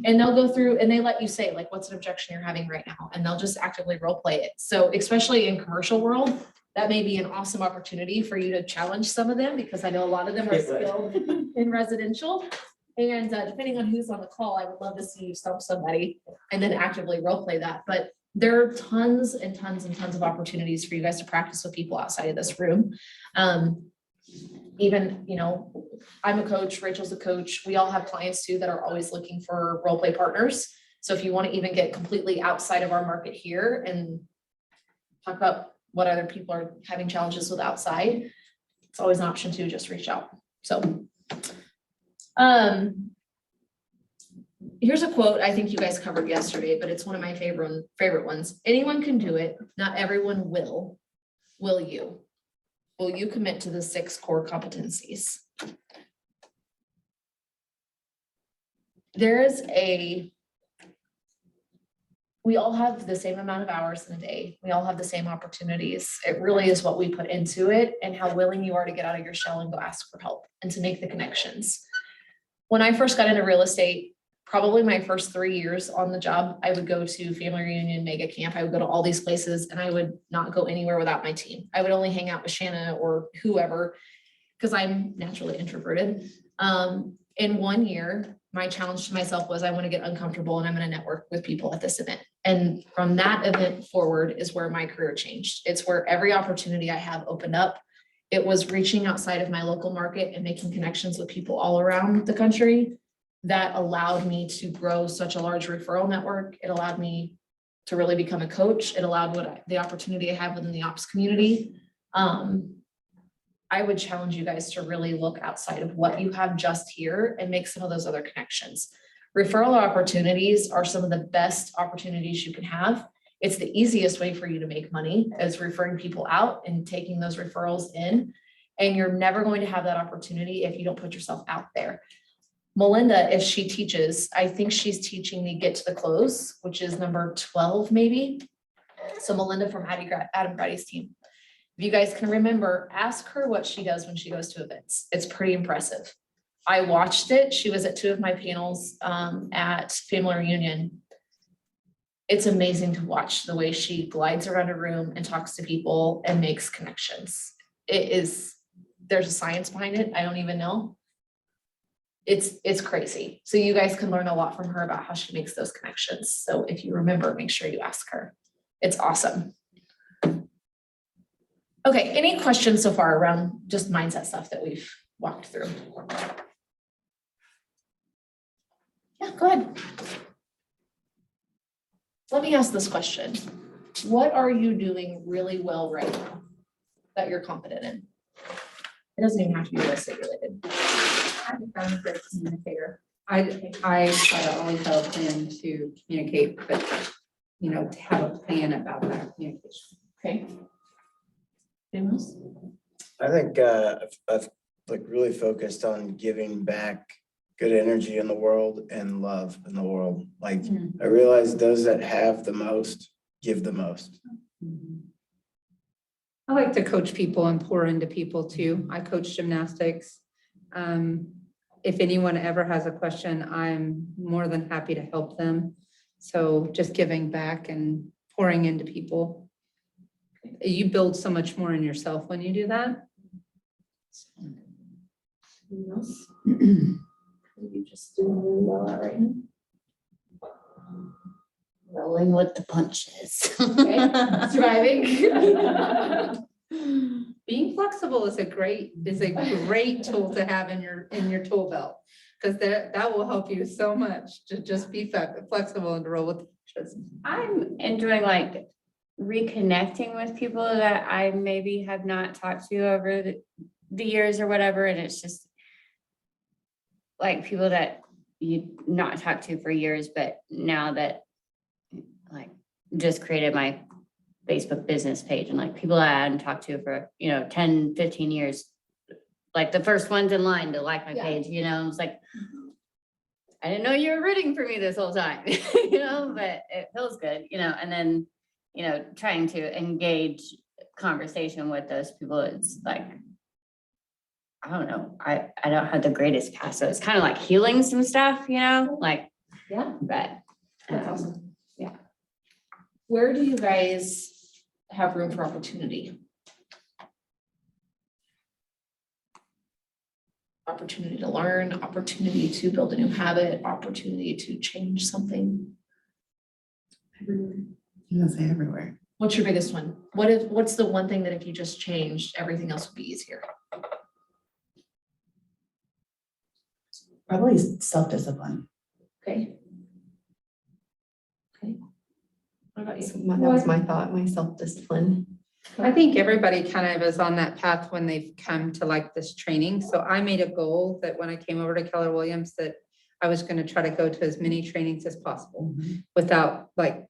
And they'll go through and they let you say like, what's an objection you're having right now? And they'll just actively role play it. So especially in commercial world, that may be an awesome opportunity for you to challenge some of them, because I know a lot of them are skilled in residential. And depending on who's on the call, I would love to see you stump somebody and then actively role play that. But there are tons and tons and tons of opportunities for you guys to practice with people outside of this room. Even, I'm a coach, Rachel's a coach. We all have clients too that are always looking for role play partners. So if you want to even get completely outside of our market here and talk about what other people are having challenges with outside, it's always an option to just reach out. So, here's a quote I think you guys covered yesterday, but it's one of my favorite ones. Anyone can do it. Not everyone will. Will you? Will you commit to the 6 core competencies? We all have the same amount of hours in a day. We all have the same opportunities. It really is what we put into it and how willing you are to get out of your shell and go ask for help and to make the connections. When I first got into real estate, probably my first 3 years on the job, I would go to family reunion, mega camp. I would go to all these places and I would not go anywhere without my team. I would only hang out with Shanna or whoever, because I'm naturally introverted. In 1 year, my challenge to myself was I want to get uncomfortable and I'm going to network with people at this event. And from that event forward is where my career changed. It's where every opportunity I have opened up. It was reaching outside of my local market and making connections with people all around the country. that allowed me to grow such a large referral network. It allowed me to really become a coach. It allowed the opportunity I have within the ops community. I would challenge you guys to really look outside of what you have just here and make some of those other connections. Referral opportunities are some of the best opportunities you can have. It's the easiest way for you to make money, is referring people out and taking those referrals in. And you're never going to have that opportunity if you don't put yourself out there. Melinda, if she teaches, I think she's teaching the Get to the Close, which is number 12 maybe. So Melinda from Adam Grady's team. If you guys can remember, ask her what she does when she goes to events. It's pretty impressive. I watched it. She was at 2 of my panels at Family Reunion. It's amazing to watch the way she glides around a room and talks to people and makes connections. There's a science behind it. I don't even know. It's crazy. So you guys can learn a lot from her about how she makes those connections. So if you remember, make sure you ask her. It's awesome. Okay, any questions so far around just mindset stuff that we've walked through? Yeah, go ahead. Let me ask this question. What are you doing really well right now that you're confident in? It doesn't even have to be real estate related. I'm a great communicator. I try to always have a plan to communicate, but, to have a plan about that communication. Okay. Anyone else? I think I've like really focused on giving back good energy in the world and love in the world. Like I realize those that have the most give the most. I like to coach people and pour into people too. I coach gymnastics. If anyone ever has a question, I'm more than happy to help them. So just giving back and pouring into people. You build so much more in yourself when you do that. Anyone else? You just doing really well at right now. Rolling with the punches. Okay. Surviving. Being flexible is a great tool to have in your tool belt, because that will help you so much to just be flexible and to roll with the punches. I'm enjoying like reconnecting with people that I maybe have not talked to over the years or whatever. And it's just like people that you not talked to for years, but now that like just created my Facebook business page, and like people I hadn't talked to for, 10, 15 years, like the first ones in line to like my page, it's like, I didn't know you were rooting for me this whole time, but it feels good, and then, trying to engage conversation with those people, it's like, I don't know, I don't have the greatest past, so it's kind of like healing some stuff, like, Yeah, but. that's awesome. Yeah. Where do you guys have room for opportunity? Opportunity to learn, opportunity to build a new habit, opportunity to change something. You don't say everywhere. What's your biggest one? What's the one thing that if you just changed, everything else would be easier? Probably self-discipline. Okay. Okay. What about you? That was my thought, my self-discipline. I think everybody kind of is on that path when they've come to like this training. So I made a goal that when I came over to Keller Williams, that I was going to try to go to as many trainings as possible without like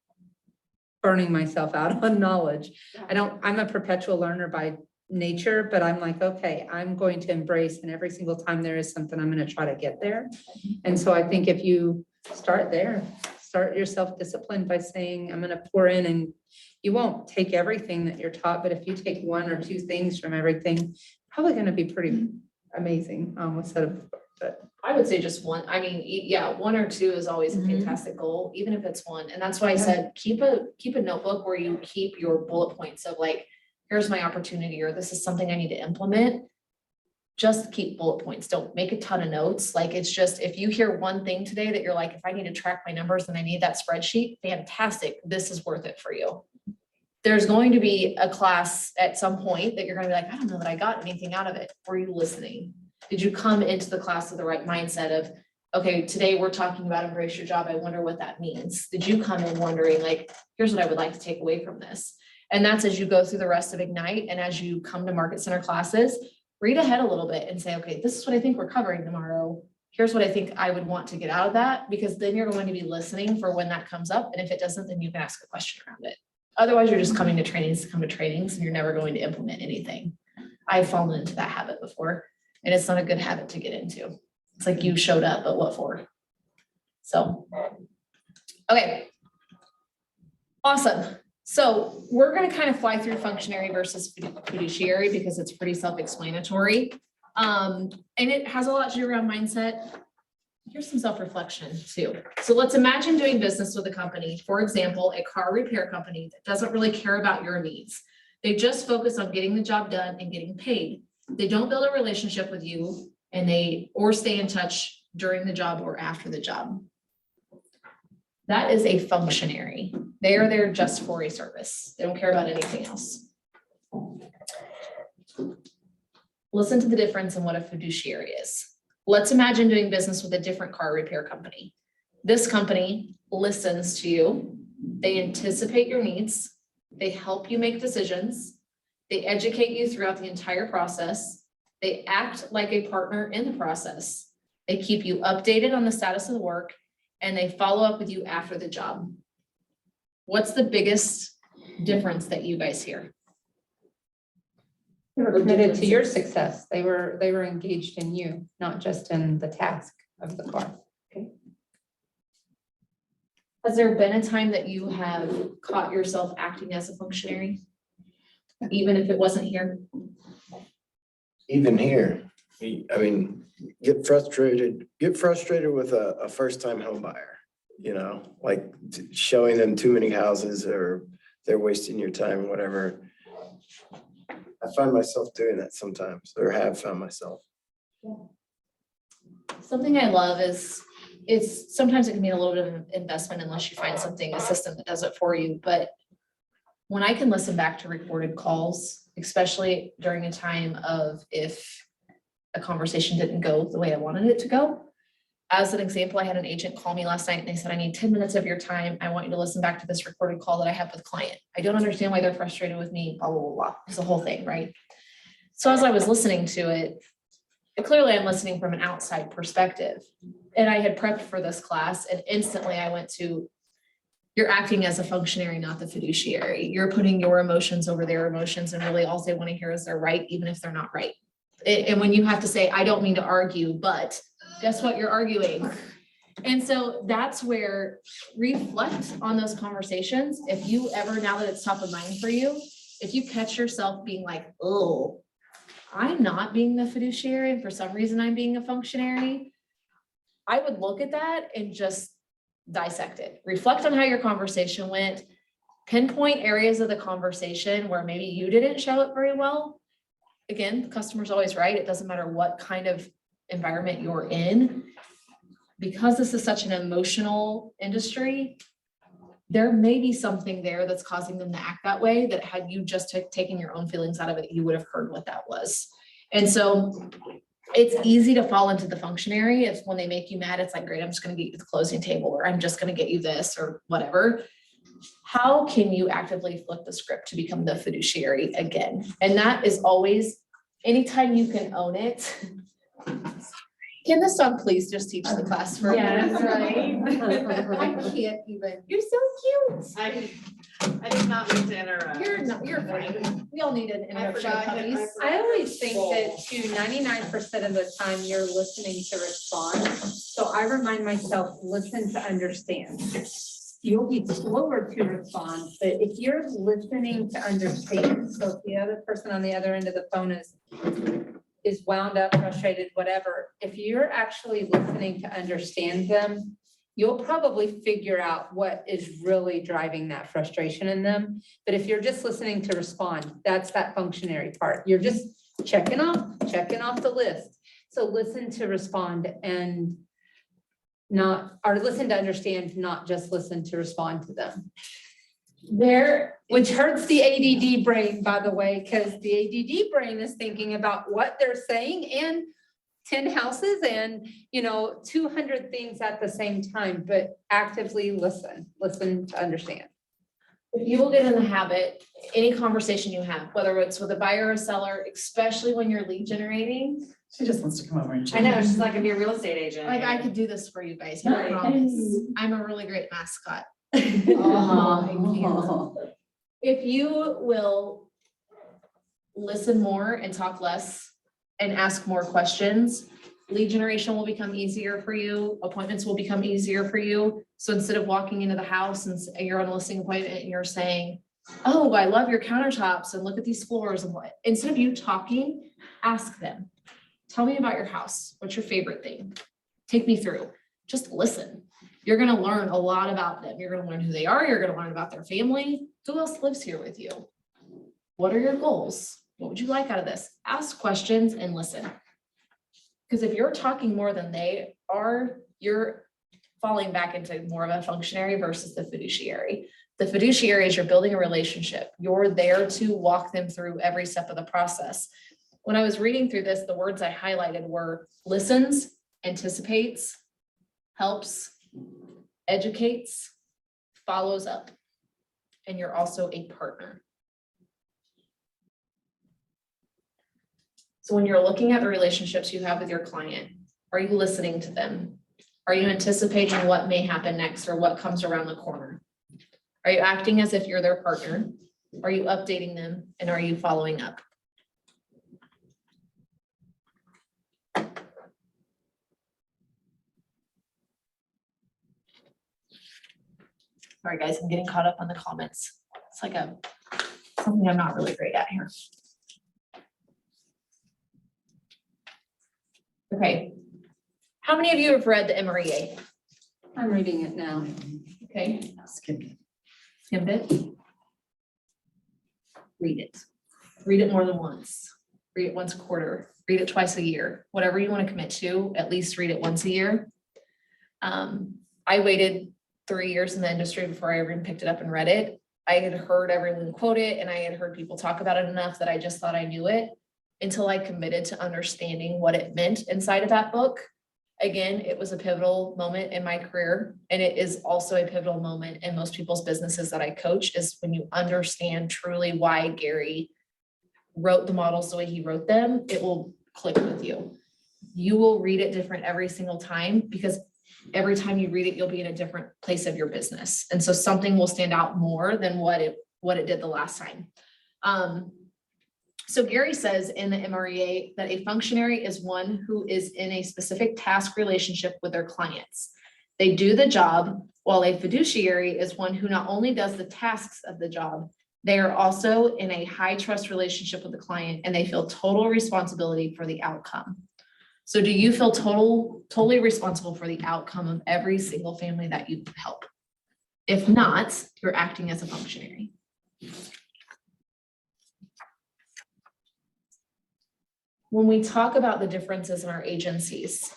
burning myself out on knowledge. I'm a perpetual learner by nature, but I'm like, okay, I'm going to embrace, and every single time there is something, I'm going to try to get there. And so I think if you start there, start your self-discipline by saying, I'm going to pour in, and you won't take everything that you're taught, but if you take 1 or 2 things from everything, probably going to be pretty amazing instead of, but I would say just one. I mean, yeah, 1 or 2 is always a fantastic goal, even if it's 1. And that's why I said, keep a notebook where you keep your bullet points of like, here's my opportunity, or this is something I need to implement. Just keep bullet points. Don't make a ton of notes. Like, it's just, if you hear one thing today that you're like, if I need to track my numbers and I need that spreadsheet, fantastic. This is worth it for you. There's going to be a class at some point that you're going to be like, I don't know that I got anything out of it. Were you listening? Did you come into the class with the right mindset of, okay, today we're talking about embrace your job. I wonder what that means. Did you come in wondering like, here's what I would like to take away from this? And that's as you go through the rest of Ignite and as you come to Market Center classes, read ahead a little bit and say, okay, this is what I think we're covering tomorrow. Here's what I think I would want to get out of that, because then you're going to be listening for when that comes up. And if it doesn't, then you can ask a question around it. Otherwise, you're just coming to trainings to come to trainings and you're never going to implement anything. I've fallen into that habit before, and it's not a good habit to get into. It's like you showed up, but what for? So, okay. Awesome. So we're going to kind of fly through functionary versus fiduciary because it's pretty self-explanatory. And it has a lot to do around mindset. Here's some self-reflection too. So let's imagine doing business with a company, for example, a car repair company that doesn't really care about your needs. They just focus on getting the job done and getting paid. They don't build a relationship with you or stay in touch during the job or after the job. That is a functionary. They are there just for a service. They don't care about anything else. Listen to the difference in what a fiduciary is. Let's imagine doing business with a different car repair company. This company listens to you. They anticipate your needs. They help you make decisions. They educate you throughout the entire process. They act like a partner in the process. They keep you updated on the status of the work, and they follow up with you after the job. What's the biggest difference that you guys hear? They were committed to your success. They were engaged in you, not just in the task of the car. Has there been a time that you have caught yourself acting as a functionary? Even if it wasn't here? Even here, I mean, get frustrated with a first-time home buyer, you know, like showing them too many houses or they're wasting your time, whatever. I find myself doing that sometimes, or have found myself. Something I love is sometimes it can be a little bit of an investment unless you find a system that does it for you. But when I can listen back to recorded calls, especially during a time of if a conversation didn't go the way I wanted it to go. As an example, I had an agent call me last night and they said, I need 10 minutes of your time. I want you to listen back to this recorded call that I have with client. I don't understand why they're frustrated with me, blah, blah, blah, blah. It's the whole thing, right? So as I was listening to it, clearly I'm listening from an outside perspective. And I had prepped for this class and instantly I went to, you're acting as a functionary, not the fiduciary. You're putting your emotions over their emotions and really all they want to hear is they're right, even if they're not right. And when you have to say, I don't mean to argue, but guess what, you're arguing. And so that's where reflect on those conversations. If you ever, now that it's top of mind for you, if you catch yourself being like, oh, I'm not being the fiduciary and for some reason I'm being a functionary, I would look at that and just dissect it. Reflect on how your conversation went, pinpoint areas of the conversation where maybe you didn't show it very well. Again, the customer's always right. It doesn't matter what kind of environment you're in. Because this is such an emotional industry, there may be something there that's causing them to act that way that had you just taken your own feelings out of it, you would have heard what that was. And so it's easy to fall into the functionary. If when they make you mad, it's like, great, I'm just going to get you to the closing table, or I'm just going to get you this or whatever. How can you actively flip the script to become the fiduciary again? And that is always, anytime you can own it. Can this song please just teach the class for a minute? Yes, Right. I can't even. You're so cute. I did not mean to interrupt. You're fine. We all need an interruption of puppies. I always think that to 99% of the time you're listening to respond. So I remind myself, listen to understand. You'll be slower to respond, but if you're listening to understand, so if the other person on the other end of the phone is wound up, frustrated, whatever, if you're actually listening to understand them, you'll probably figure out what is really driving that frustration in them. But if you're just listening to respond, that's that functionary part. You're just checking off the list. So listen to respond and listen to understand, not just listen to respond to them. Which hurts the ADD brain, by the way, because the ADD brain is thinking about what they're saying and 10 houses and, 200 things at the same time, but actively listen to understand. If you will get in the habit, any conversation you have, whether it's with a buyer or a seller, especially when you're lead generating, She just wants to come over and I chat. know, she's like, be a real estate agent. like I could do this for you guys, I promise. I'm a really great mascot. Oh. If you will listen more and talk less and ask more questions, lead generation will become easier for you, appointments will become easier for you. So instead of walking into the house and you're on a listing appointment and you're saying, oh, I love your countertops and look at these floors and what, instead of you talking, ask them. Tell me about your house. What's your favorite thing? Take me through. Just listen. You're gonna learn a lot about them. You're gonna learn who they are. You're gonna learn about their family. Who else lives here with you? What are your goals? What would you like out of this? Ask questions and listen. Because if you're talking more than they are, you're falling back into more of a functionary versus the fiduciary. The fiduciary is you're building a relationship. You're there to walk them through every step of the process. When I was reading through this, the words I highlighted were listens, anticipates, helps, educates, follows up, and you're also a partner. So when you're looking at the relationships you have with your client, are you listening to them? Are you anticipating what may happen next or what comes around the corner? Are you acting as if you're their partner? Are you updating them and are you following up? Sorry, guys, I'm getting caught up on the comments. It's like something I'm not really great at here. Okay. How many of you have read the MREA? I'm reading it now. Okay, Skip it. skimmed it. Read it. Read it more than once. Read it once a quarter. Read it twice a year. Whatever you want to commit to, at least read it once a year. I waited 3 years in the industry before I even picked it up and read it. I had heard everyone quote it and I had heard people talk about it enough that I just thought I knew it until I committed to understanding what it meant inside of that book. Again, it was a pivotal moment in my career, and it is also a pivotal moment in most people's businesses that I coach, is when you understand truly why Gary wrote the models the way he wrote them, it will click with you. You will read it different every single time because every time you read it, you'll be in a different place of your business. And so something will stand out more than what it did the last time. So Gary says in the MREA that a functionary is one who is in a specific task relationship with their clients. They do the job, while a fiduciary is one who not only does the tasks of the job, they are also in a high trust relationship with the client and they feel total responsibility for the outcome. So do you feel totally responsible for the outcome of every single family that you help? If not, you're acting as a functionary. When we talk about the differences in our agencies,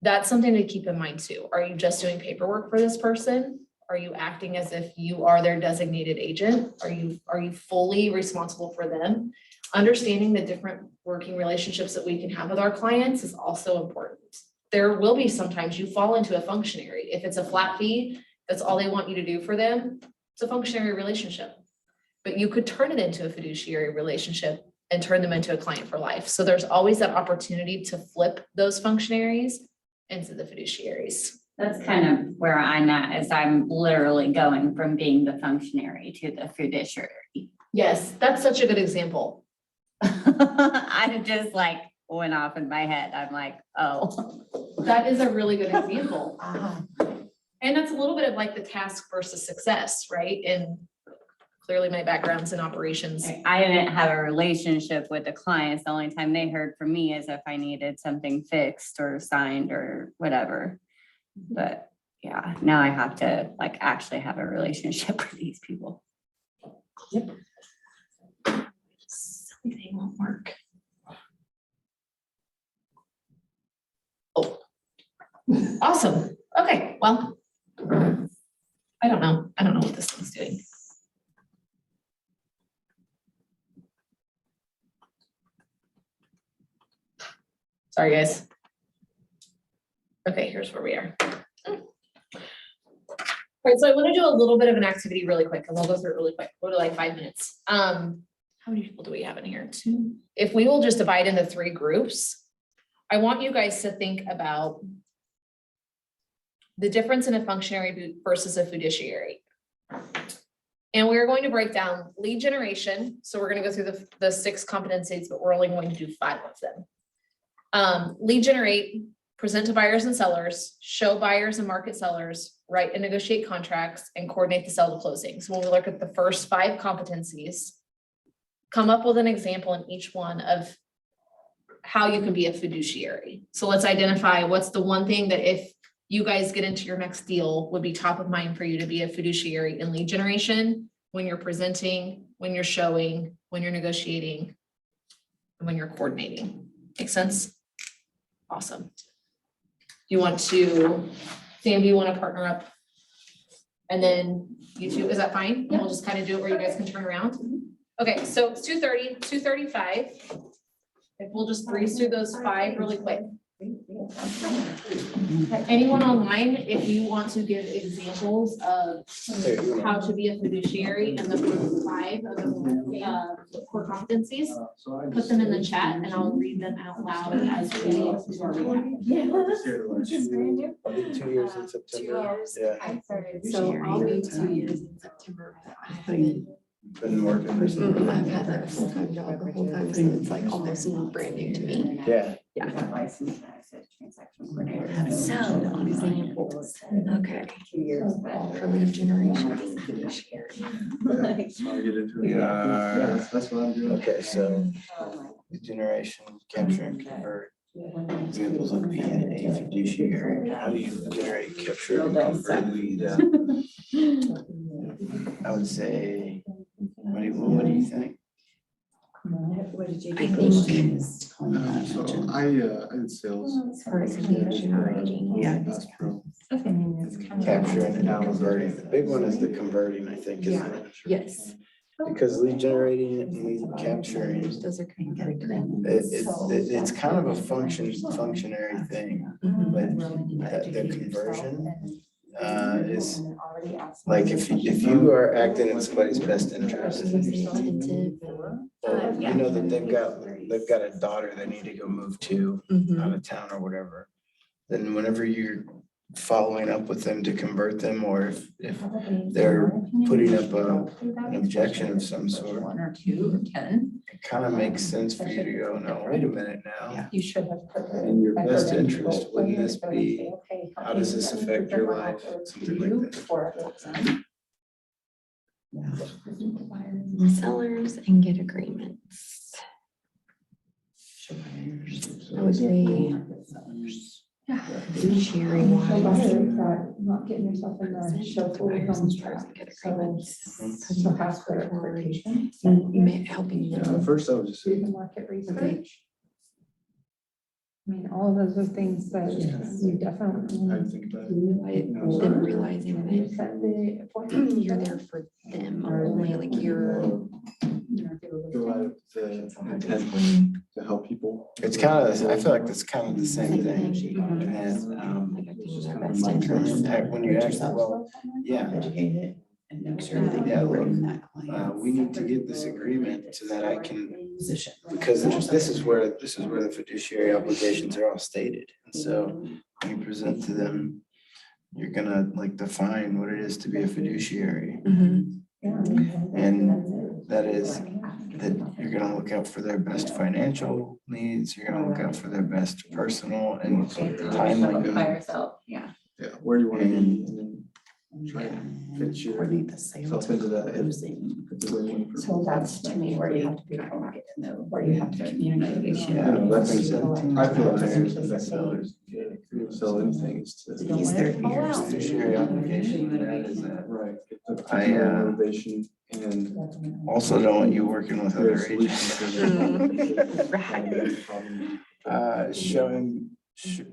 that's something to keep in mind too. Are you just doing paperwork for this person? Are you acting as if you are their designated agent? Are you fully responsible for them? Understanding the different working relationships that we can have with our clients is also important. There will be sometimes you fall into a functionary. If it's a flat fee, that's all they want you to do for them, it's a functionary relationship. But you could turn it into a fiduciary relationship and turn them into a client for life. So there's always that opportunity to flip those functionaries into the fiduciaries. That's kind of where I'm at, is I'm literally going from being the functionary to the fiduciary. Yes, that's such a good example. I just like went off in my head. I'm like, oh. That is a really good example. And that's a little bit of like the task versus success, right? And clearly my background's in operations. I didn't have a relationship with the clients. The only time they heard from me is if I needed something fixed or signed or whatever. But yeah, now I have to like actually have a relationship with these people. Yep. Silly thing won't work. Oh. Awesome. Okay, well. I don't know what this thing's doing. Sorry, guys. Okay, here's where we are. All right, so I want to do a little bit of an activity really quick, and we'll go through it really quick. Go to like 5 minutes. How many people do we have in here? 2. If we will just divide into 3 groups, I want you guys to think about the difference in a functionary versus a fiduciary. And we're going to break down lead generation. So we're going to go through the 6 competencies, but we're only going to do 5 of them. Lead generate, present to buyers and sellers, show buyers and market sellers, write and negotiate contracts, and coordinate the sale to closing. So when we look at the first 5 competencies, come up with an example in each one of how you can be a fiduciary. So let's identify what's the one thing that if you guys get into your next deal would be top of mind for you to be a fiduciary in lead generation, when you're presenting, when you're showing, when you're negotiating, and when you're coordinating. Make sense? Awesome. You want to, Sam, do you want to partner up? And then you two, is that fine? And we'll just kind of do it where you guys can turn around. Okay, so it's 2:30, 2:35. If we'll just breeze through those 5 really quick. Anyone online, if you want to give examples of how to be a fiduciary and the first 5 of the core competencies, put them in the chat and I'll read them out loud as we go through our recap. I'll be 2 years in September. Yeah, So I'll be 2 years in September. I haven't, been working. I've had that full-time job the whole time, so it's like almost brand new to me. Yeah. So examples, okay. For lead generation. Yeah. That's what I'm doing. Okay, so lead generation, capture and convert. Examples of being a fiduciary. How do you generate, capture, and convert leads? I would say, what do you think? I think So I did sales. for lead generating, yeah. That's true. Capturing and converting. The big one is the converting, I think, isn't it? Yes. Because lead generating and lead capturing, Those are kind of. it's kind of a functionary thing, but the conversion is like if you are acting in somebody's best interest. Well, you know that they've got a daughter they need to go move to out of town or whatever. Then whenever you're following up with them to convert them, or if they're putting up an objection of some sort, 1 or 2 or 10. it kind of makes sense for you to go, no, wait a minute now. You should have put. In your best interest, wouldn't this be, how does this affect your life? Something like that. Sellers and get agreements. I would say. Fiduciary wise. Not getting yourself in the show. Get agreements. And helping At them. first I was just. Do the market research. I mean, all of those are things that you definitely. I think about it. Them realizing that Set the appointment. you're there for them only, like you're. Go out of the intent to help people. It's kind of, I feel like that's kind of the same thing. Mhm. And Like acting in their best interest. when you ask, well, yeah, Educated and make sure that Yeah, you look, bring that client. we need to get this agreement so that I can, Position. because this is where the fiduciary obligations are all stated. And so when you present to them, you're gonna like define what it is to be a fiduciary. Mhm. And that is that you're gonna look out for their best financial needs, you're gonna look out for their best personal and timely By needs. yourself, yeah. Yeah, where do you want to be? And then try and fit your Coordinate the sales. self into that. Closing. So that's to me where you have to be, where you have to communicate. Yeah, That's, that's I feel that's sellers. Sell anything is to. These 30 years. fiduciary obligation to that is that. Right. Get the I, motivation and. Also don't want you working with other create agents. solutions. Right. Showing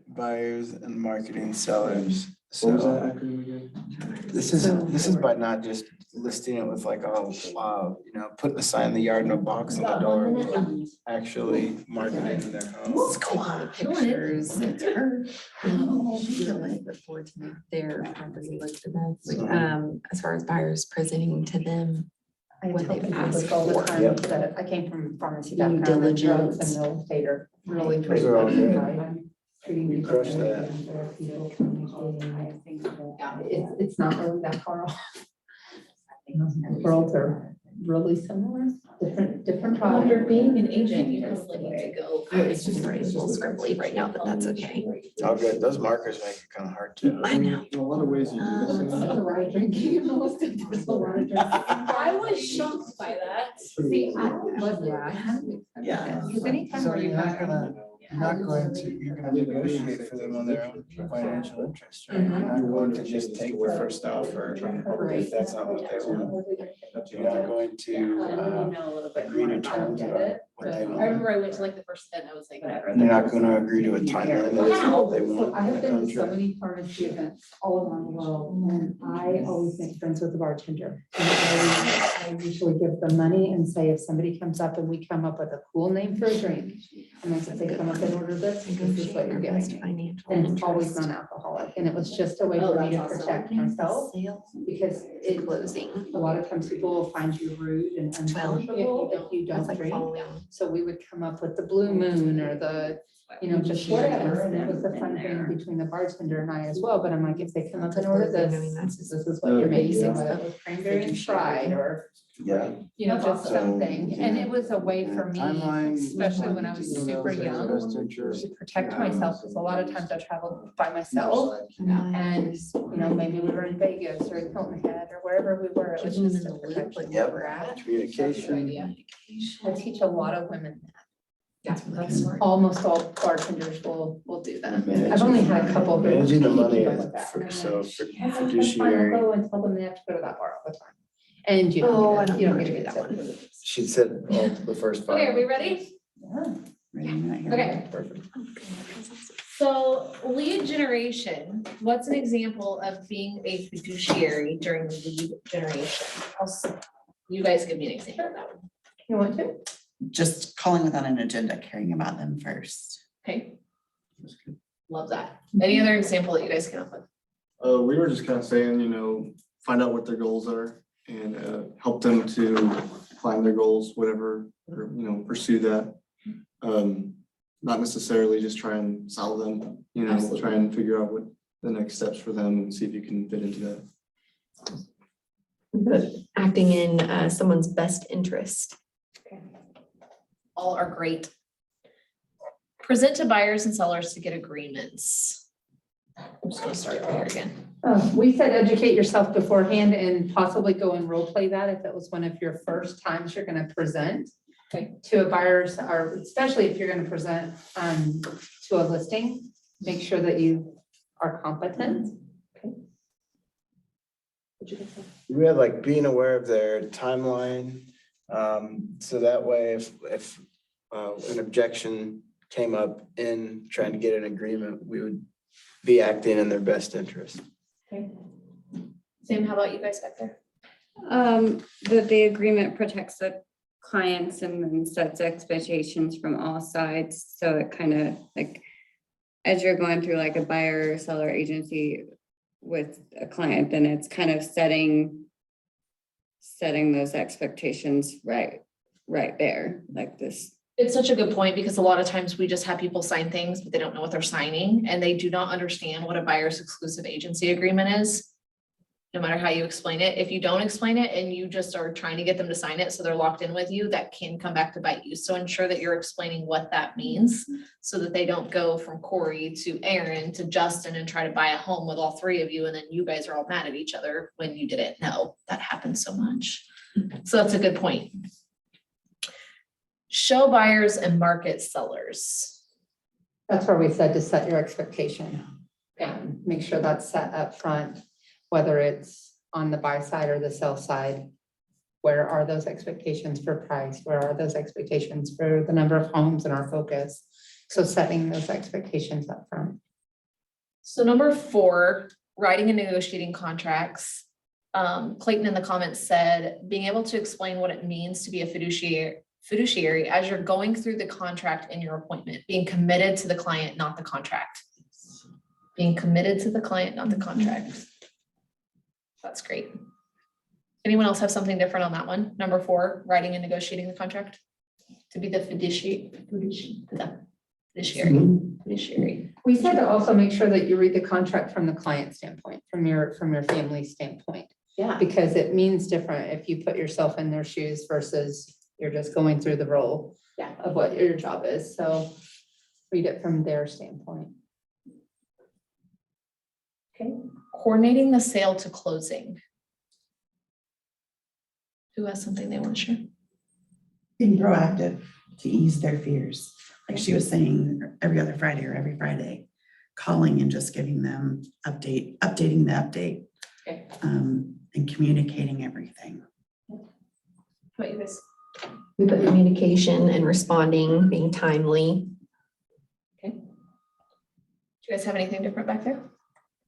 buyers and marketing sellers What was that So acronym again? this is by not just listing it with like, oh, putting a sign in the yard and a box on the door, actually marketing their home. Take all the pictures. It's her. She really look forward to make their property look the best. As far as buyers presenting to them. I What tell they've people asked this all the for. time, Yep. that I came from pharmacy Being background and drugs diligent. and real estate are really. Those are all good. Treating You people crushed very that. fair, people communicating. It's not really that far off. Worlds are really similar, different After products. being an agent, you just like need to go. It's just right, a little scribbly right now, but that's okay. It's all good. Those markers make it kind of hard to. I know. In a lot of ways you do this. That's the right drinking in the list, there's a lot of drinking. I was shocked by that. See, yeah. Yeah. Because anytime So where you you're not have. gonna, you're gonna negotiate for them on their own financial interest, right? You're Mhm. not going to just take the first offer if that's not what they want. You're not going to agree to terms about what they I want. remember I went to like the first event, I was like, whatever. You're not gonna agree to a timeline that isn't what they want So I in have the been to so contract. many pharmacy events all around the world, and I always make friends with the bartender. And I usually give them money and say, if somebody comes up and we come up with a cool name for a drink, and I said, they come up and order this is what you're getting. Financial. And it's always non-alcoholic, and it was just a way Oh, for me to that's awesome. protect myself, because it, Closing. a lot of times people will find you rude and uncomfortable if you That's don't like drink. following. So we would come up with the blue moon or the, just whatever, and it was a fun thing between the bartender and I as well, but I'm like, if they come up and order this, this is what you're making, whether it was cranberry and fried, or, Yeah. just awesome. something, and it was a way for me, Timeline, especially when I was super young, best interest. to protect myself, because a lot of times I traveled by myself, and, maybe we were in Vegas or in Hilton Head or wherever we were, it was Keeping them just in a the loop, protection. like Yep. where we're at. Communication. I teach a lot of women that. That's smart. Almost all bartenders will do that. I've Managing- only had a couple. who Managing the money deal with that. for, And I'm so like, for "Yeah, that's fine, I'll fiduciary, Go and tell them they have to go to that bar all the time. And you Oh, I don't, don't you don't wanna get to do get that that one. she said all the first five. Okay, are we ready? Okay. Perfect. So lead generation, what's an example of being a fiduciary during lead generation? You guys give me an example of that one. You want to? Just calling without an agenda, caring about them first. Okay. Love that. Any other example that you guys came up with? We were just kind of saying, find out what their goals are and help them to climb their goals, whatever, or, pursue that. Not necessarily just try and solve them, Absolutely. try and figure out what the next steps for them and see if you can fit into that. Acting in someone's best interest. All are great. Present to buyers and sellers to get agreements. I'm just gonna start over here again. We said educate yourself beforehand and possibly go and role play that if it was one of your first times you're gonna present. Okay. To a buyer's, or especially if you're gonna present to a listing, make sure that you are competent. We had like being aware of their timeline. So that way, if an objection came up in trying to get an agreement, we would be acting in their best interest. Okay. Sam, how about you guys back there? That the agreement protects the clients and then sets expectations from all sides. So it kind of like, as you're going through like a buyer or seller agency with a client, then it's kind of setting those expectations right there, like this. It's such a good point because a lot of times we just have people sign things, but they don't know what they're signing and they do not understand what a buyer's exclusive agency agreement is. No matter how you explain it, if you don't explain it and you just are trying to get them to sign it, so they're locked in with you, that can come back to bite you. So ensure that you're explaining what that means so that they don't go from Corey to Aaron to Justin and try to buy a home with all three of you. And then you guys are all mad at each other when you didn't know. That happens so much. So that's a good point. Show buyers and market sellers. That's where we said to set your expectation and make sure that's set up front, whether it's on the buy side or the sell side. Where are those expectations for price? Where are those expectations for the number of homes in our focus? So setting those expectations up front. So number 4, writing and negotiating contracts. Clayton in the comments said, being able to explain what it means to be a fiduciary as you're going through the contract in your appointment, being committed to the client, not the contract. Being committed to the client, not the contract. That's great. Anyone else have something different on that one? Number 4, writing and negotiating the contract. To be the fiduciary. We said to also make sure that you read the contract from the client standpoint, from your family standpoint, Yeah. because it means different if you put yourself in their shoes versus you're just going through the role Yeah. of what your job is. So read it from their standpoint. Okay. Coordinating the sale to closing. Who has something they want to share? Being proactive to ease their fears. Like she was saying, every other Friday or every Friday, calling and just giving them updating the update. Okay. And communicating everything. How about you guys? We put communication and responding, being timely. Do you guys have anything different back there?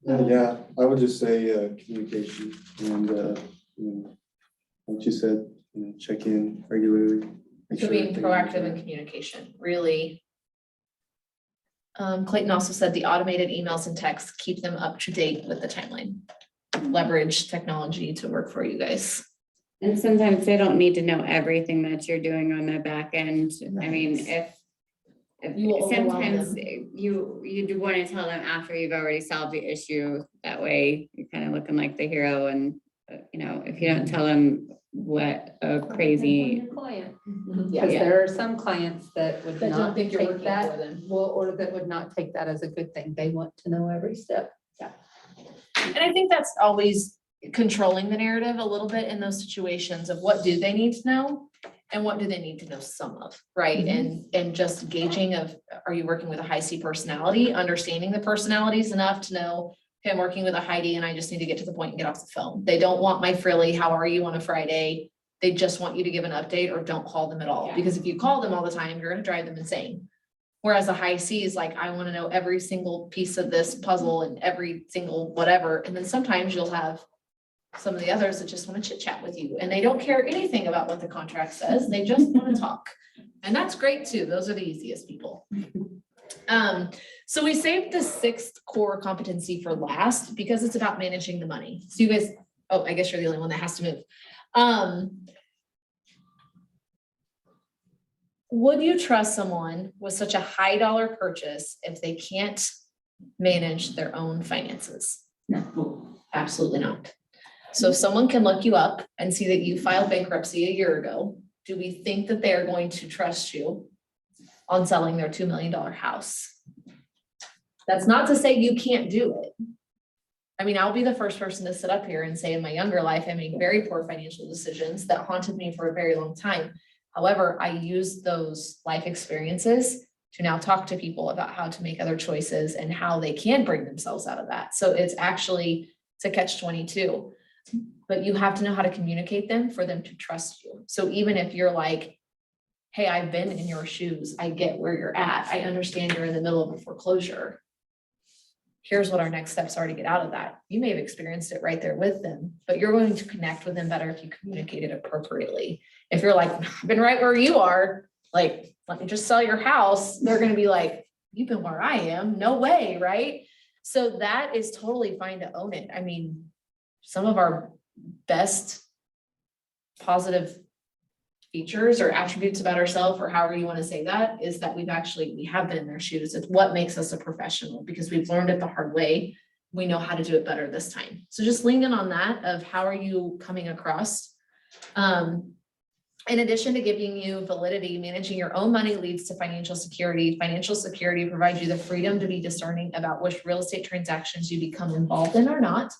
Yeah, I would just say communication and, like you said, check in regularly. make So sure being everything's proactive okay. in communication, really. Clayton also said the automated emails and texts, keep them up to date with the timeline. Leverage technology to work for you guys. And sometimes they don't need to know everything that you're doing on the back end. I mean, if You will overwhelm sometimes them. you do want to tell them after you've already solved the issue. That way you're kind of looking like the hero and, if you don't tell them what a crazy, Your client. Yeah. Because there are some clients that would That don't not think you're take working that, for them. or that would not take that as a good thing. They want to know every step. And I think that's always controlling the narrative a little bit in those situations of what do they need to know and what do they need to know some of, right? And just gauging of, are you working with a high C personality, understanding the personalities enough to know, okay, I'm working with a high D and I just need to get to the point and get off the phone. They don't want my frilly, how are you on a Friday? They just want you to give an update or don't call them at all. Yeah. Because if you call them all the time, you're gonna drive them insane. Whereas a high C is like, I want to know every single piece of this puzzle and every single whatever. And then sometimes you'll have some of the others that just want to chit chat with you and they don't care anything about what the contract says. They just want to talk. And that's great too. Those are the easiest people. So we saved the 6th core competency for last because it's about managing the money. So you guys, oh, I guess you're the only one that has to move. Would you trust someone with such a high dollar purchase if they can't manage their own finances? No, absolutely not. So if someone can look you up and see that you filed bankruptcy a year ago, do we think that they're going to trust you on selling their $2 million house? That's not to say you can't do it. I mean, I'll be the first person to sit up here and say in my younger life, I made very poor financial decisions that haunted me for a very long time. However, I use those life experiences to now talk to people about how to make other choices and how they can bring themselves out of that. So it's a catch-22, but you have to know how to communicate them for them to trust you. So even if you're like, hey, I've been in your shoes, I get where you're at. I understand you're in the middle of a foreclosure. Here's what our next steps are to get out of that. You may have experienced it right there with them, but you're going to connect with them better if you communicate it appropriately. If you're like, I've been right where you are, like, let me just sell your house. They're going to be like, you've been where I am. No way, right? So that is totally fine to own it. I mean, some of our best positive features or attributes about ourselves, or however you want to say that, is that we have been in their shoes. It's what makes us a professional because we've learned it the hard way. We know how to do it better this time. So just lean in on that of how are you coming across. In addition to giving you validity, managing your own money leads to financial security. Financial security provides you the freedom to be discerning about which real estate transactions you become involved in or not.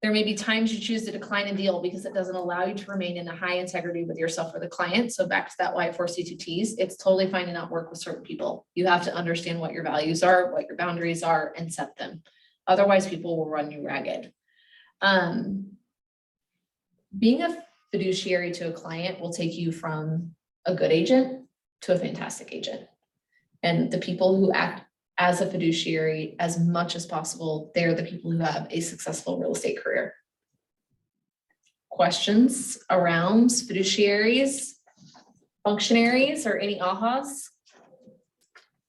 There may be times you choose to decline a deal because it doesn't allow you to remain in a high integrity with yourself or the client. So back to that why 4C2Ts, it's totally fine to not work with certain people. You have to understand what your values are, what your boundaries are, and set them. Otherwise, people will run you ragged. Being a fiduciary to a client will take you from a good agent to a fantastic agent. And the people who act as a fiduciary as much as possible. They're the people who have a successful real estate career. Questions around fiduciaries, functionaries, or any ahas?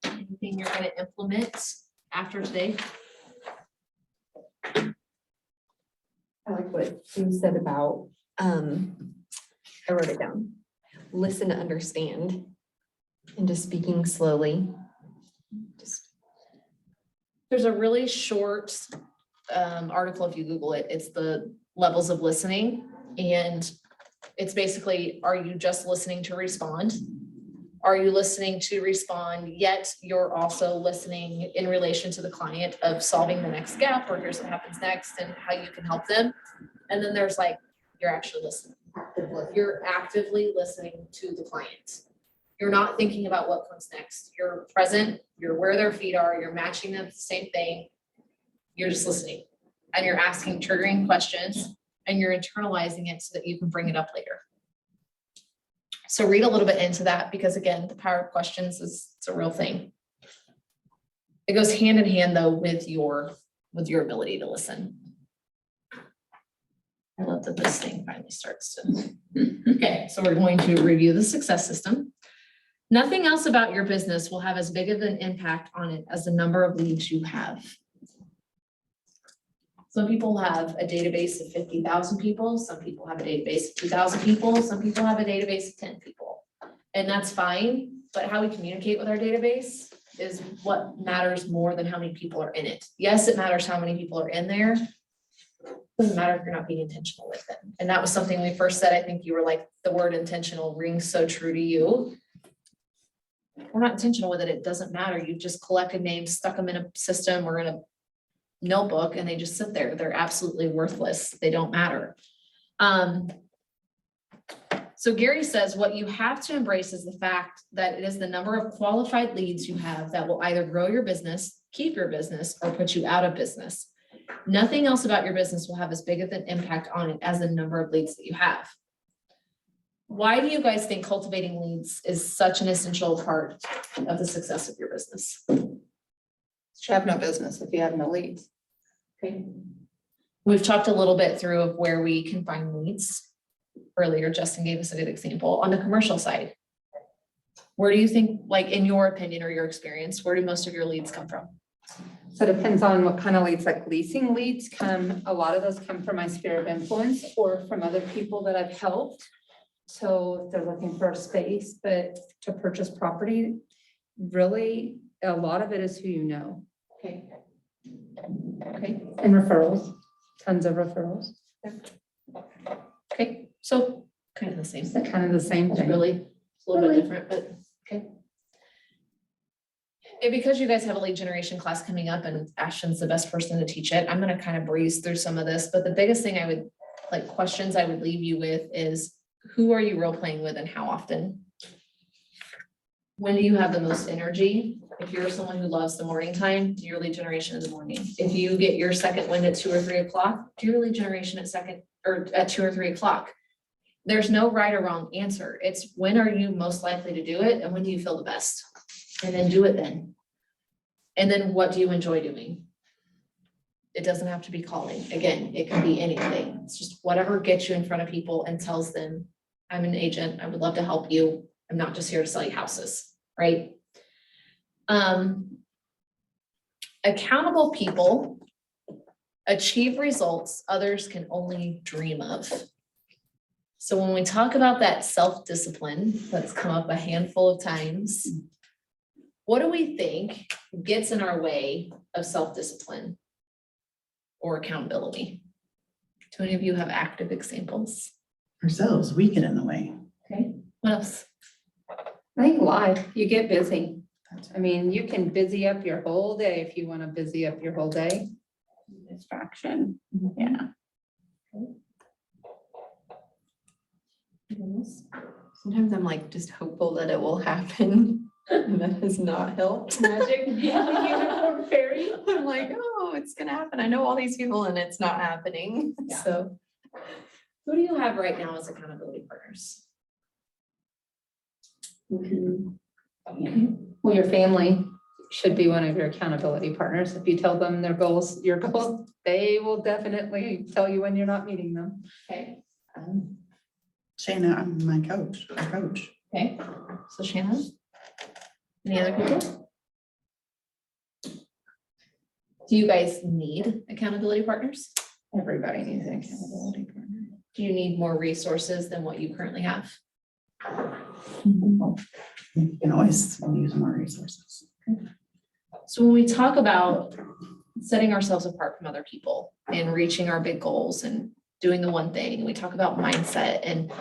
Anything you're gonna implement after today? I like what you said about, I wrote it down. Listen to understand and just speaking slowly. Just There's a really short article, if you Google it, it's the levels of listening. And it's basically, are you just listening to respond? Are you listening to respond, yet you're also listening in relation to the client of solving the next gap, or here's what happens next and how you can help them? And then there's like, you're actually listening. You're actively listening to the client. You're not thinking about what comes next. You're present, you're where their feet are, you're matching them to the same thing. You're just listening and you're asking triggering questions and you're internalizing it so that you can bring it up later. So read a little bit into that because again, the power of questions it's a real thing. It goes hand in hand though with your ability to listen. I love that this thing finally starts to. Okay, so we're going to review the success system. Nothing else about your business will have as big of an impact on it as the number of leads you have. Some people have a database of 50,000 people. Some people have a database of 2,000 people. Some people have a database of 10 people. And that's fine, but how we communicate with our database is what matters more than how many people are in it. Yes, it matters how many people are in there. Doesn't matter if you're not being intentional with it. And that was something we first said. I think you were like, the word intentional rings so true to you. We're not intentional with it. It doesn't matter. You've just collected names, stuck them in a system or in a notebook, and they just sit there. They're absolutely worthless. They don't matter. So Gary says what you have to embrace is the fact that it is the number of qualified leads you have that will either grow your business, keep your business, or put you out of business. Nothing else about your business will have as big of an impact on it as the number of leads that you have. Why do you guys think cultivating leads is such an essential part of the success of your business? You have no business if you have no leads. Okay. We've talked a little bit through of where we can find leads. Earlier, Justin gave us a good example on the commercial side. Where do you think, like in your opinion or your experience, where do most of your leads come from? So it depends on what kind of leads, like leasing leads come, a lot of those come from my sphere of influence or from other people that I've helped. So if they're looking for a space, but to purchase property, really, a lot of it is who you know. Okay. Okay, and referrals, tons of referrals. Okay, so kind of the same. It's kind of the same thing. Really, it's a little bit different, but okay. And because you guys have a lead generation class coming up and Ashton's the best person to teach it, I'm gonna kind of breeze through some of this, but the biggest thing I would, like questions I would leave you with is, who are you role playing with and how often? When do you have the most energy? If you're someone who loves the morning time, do your lead generation in the morning. If you get your second wind at 2 or 3 o'clock, do your lead generation at 2 or 3 o'clock. There's no right or wrong answer. It's when are you most likely to do it and when do you feel the best? And then do it then. And then what do you enjoy doing? It doesn't have to be calling. Again, it can be anything. It's just whatever gets you in front of people and tells them, I'm an agent. I would love to help you. I'm not just here to sell you houses, right? Accountable people achieve results others can only dream of. So when we talk about that self-discipline that's come up a handful of times, what do we think gets in our way of self-discipline or accountability? Do any of you have active examples? Ourselves, we get in the way. Okay, what else? I think life, you get busy. I mean, you can busy up your whole day if you want to busy up your whole day. Distraction, yeah. sometimes I'm like just hopeful that it will happen. And that has not helped. Magic unicorn fairy. I'm like, oh, it's gonna happen. I know all these people and it's not happening. Yeah. So Who do you have right now as accountability partners? Well, your family, should be one of your accountability partners. If you tell them their goals, your goals, they will definitely tell you when you're not meeting them. Okay, Shayna, I'm my coach, our coach. okay, so Shannon? Any other people? Do you guys need accountability partners? Everybody needs an accountability partner. Do you need more resources than what you currently have? You can always use more resources. So when we talk about setting ourselves apart from other people and reaching our big goals and doing the one thing, we talk about mindset, and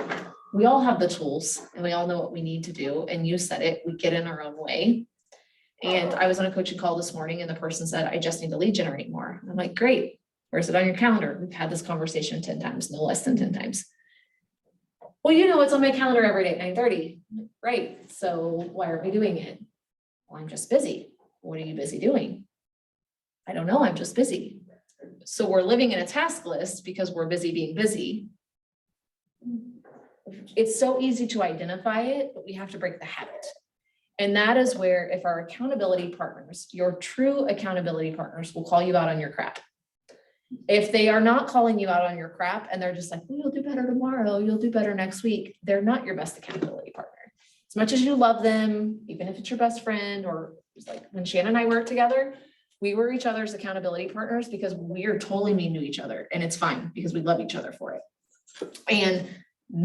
we all have the tools and we all know what we need to do. And you said it, we get in our own way. And I was on a coaching call this morning and the person said, I just need to lead generate more. I'm like, great. Where's it on your calendar? We've had this conversation 10 times, no less than 10 times. Well, you know, it's on my calendar every day at 9:30. Right. So why aren't we doing it? Well, I'm just busy. What are you busy doing? I don't know. I'm just busy. So we're living in a task list because we're busy being busy. It's so easy to identify it, but we have to break the habit. And that is where if our accountability partners, your true accountability partners will call you out on your crap. If they are not calling you out on your crap and they're just like, well, you'll do better tomorrow, you'll do better next week, they're not your best accountability partner. As much as you love them, even if it's your best friend, or it's like when Shannon and I worked together, we were each other's accountability partners because we are totally mean to each other, and it's fine because we love each other for it. And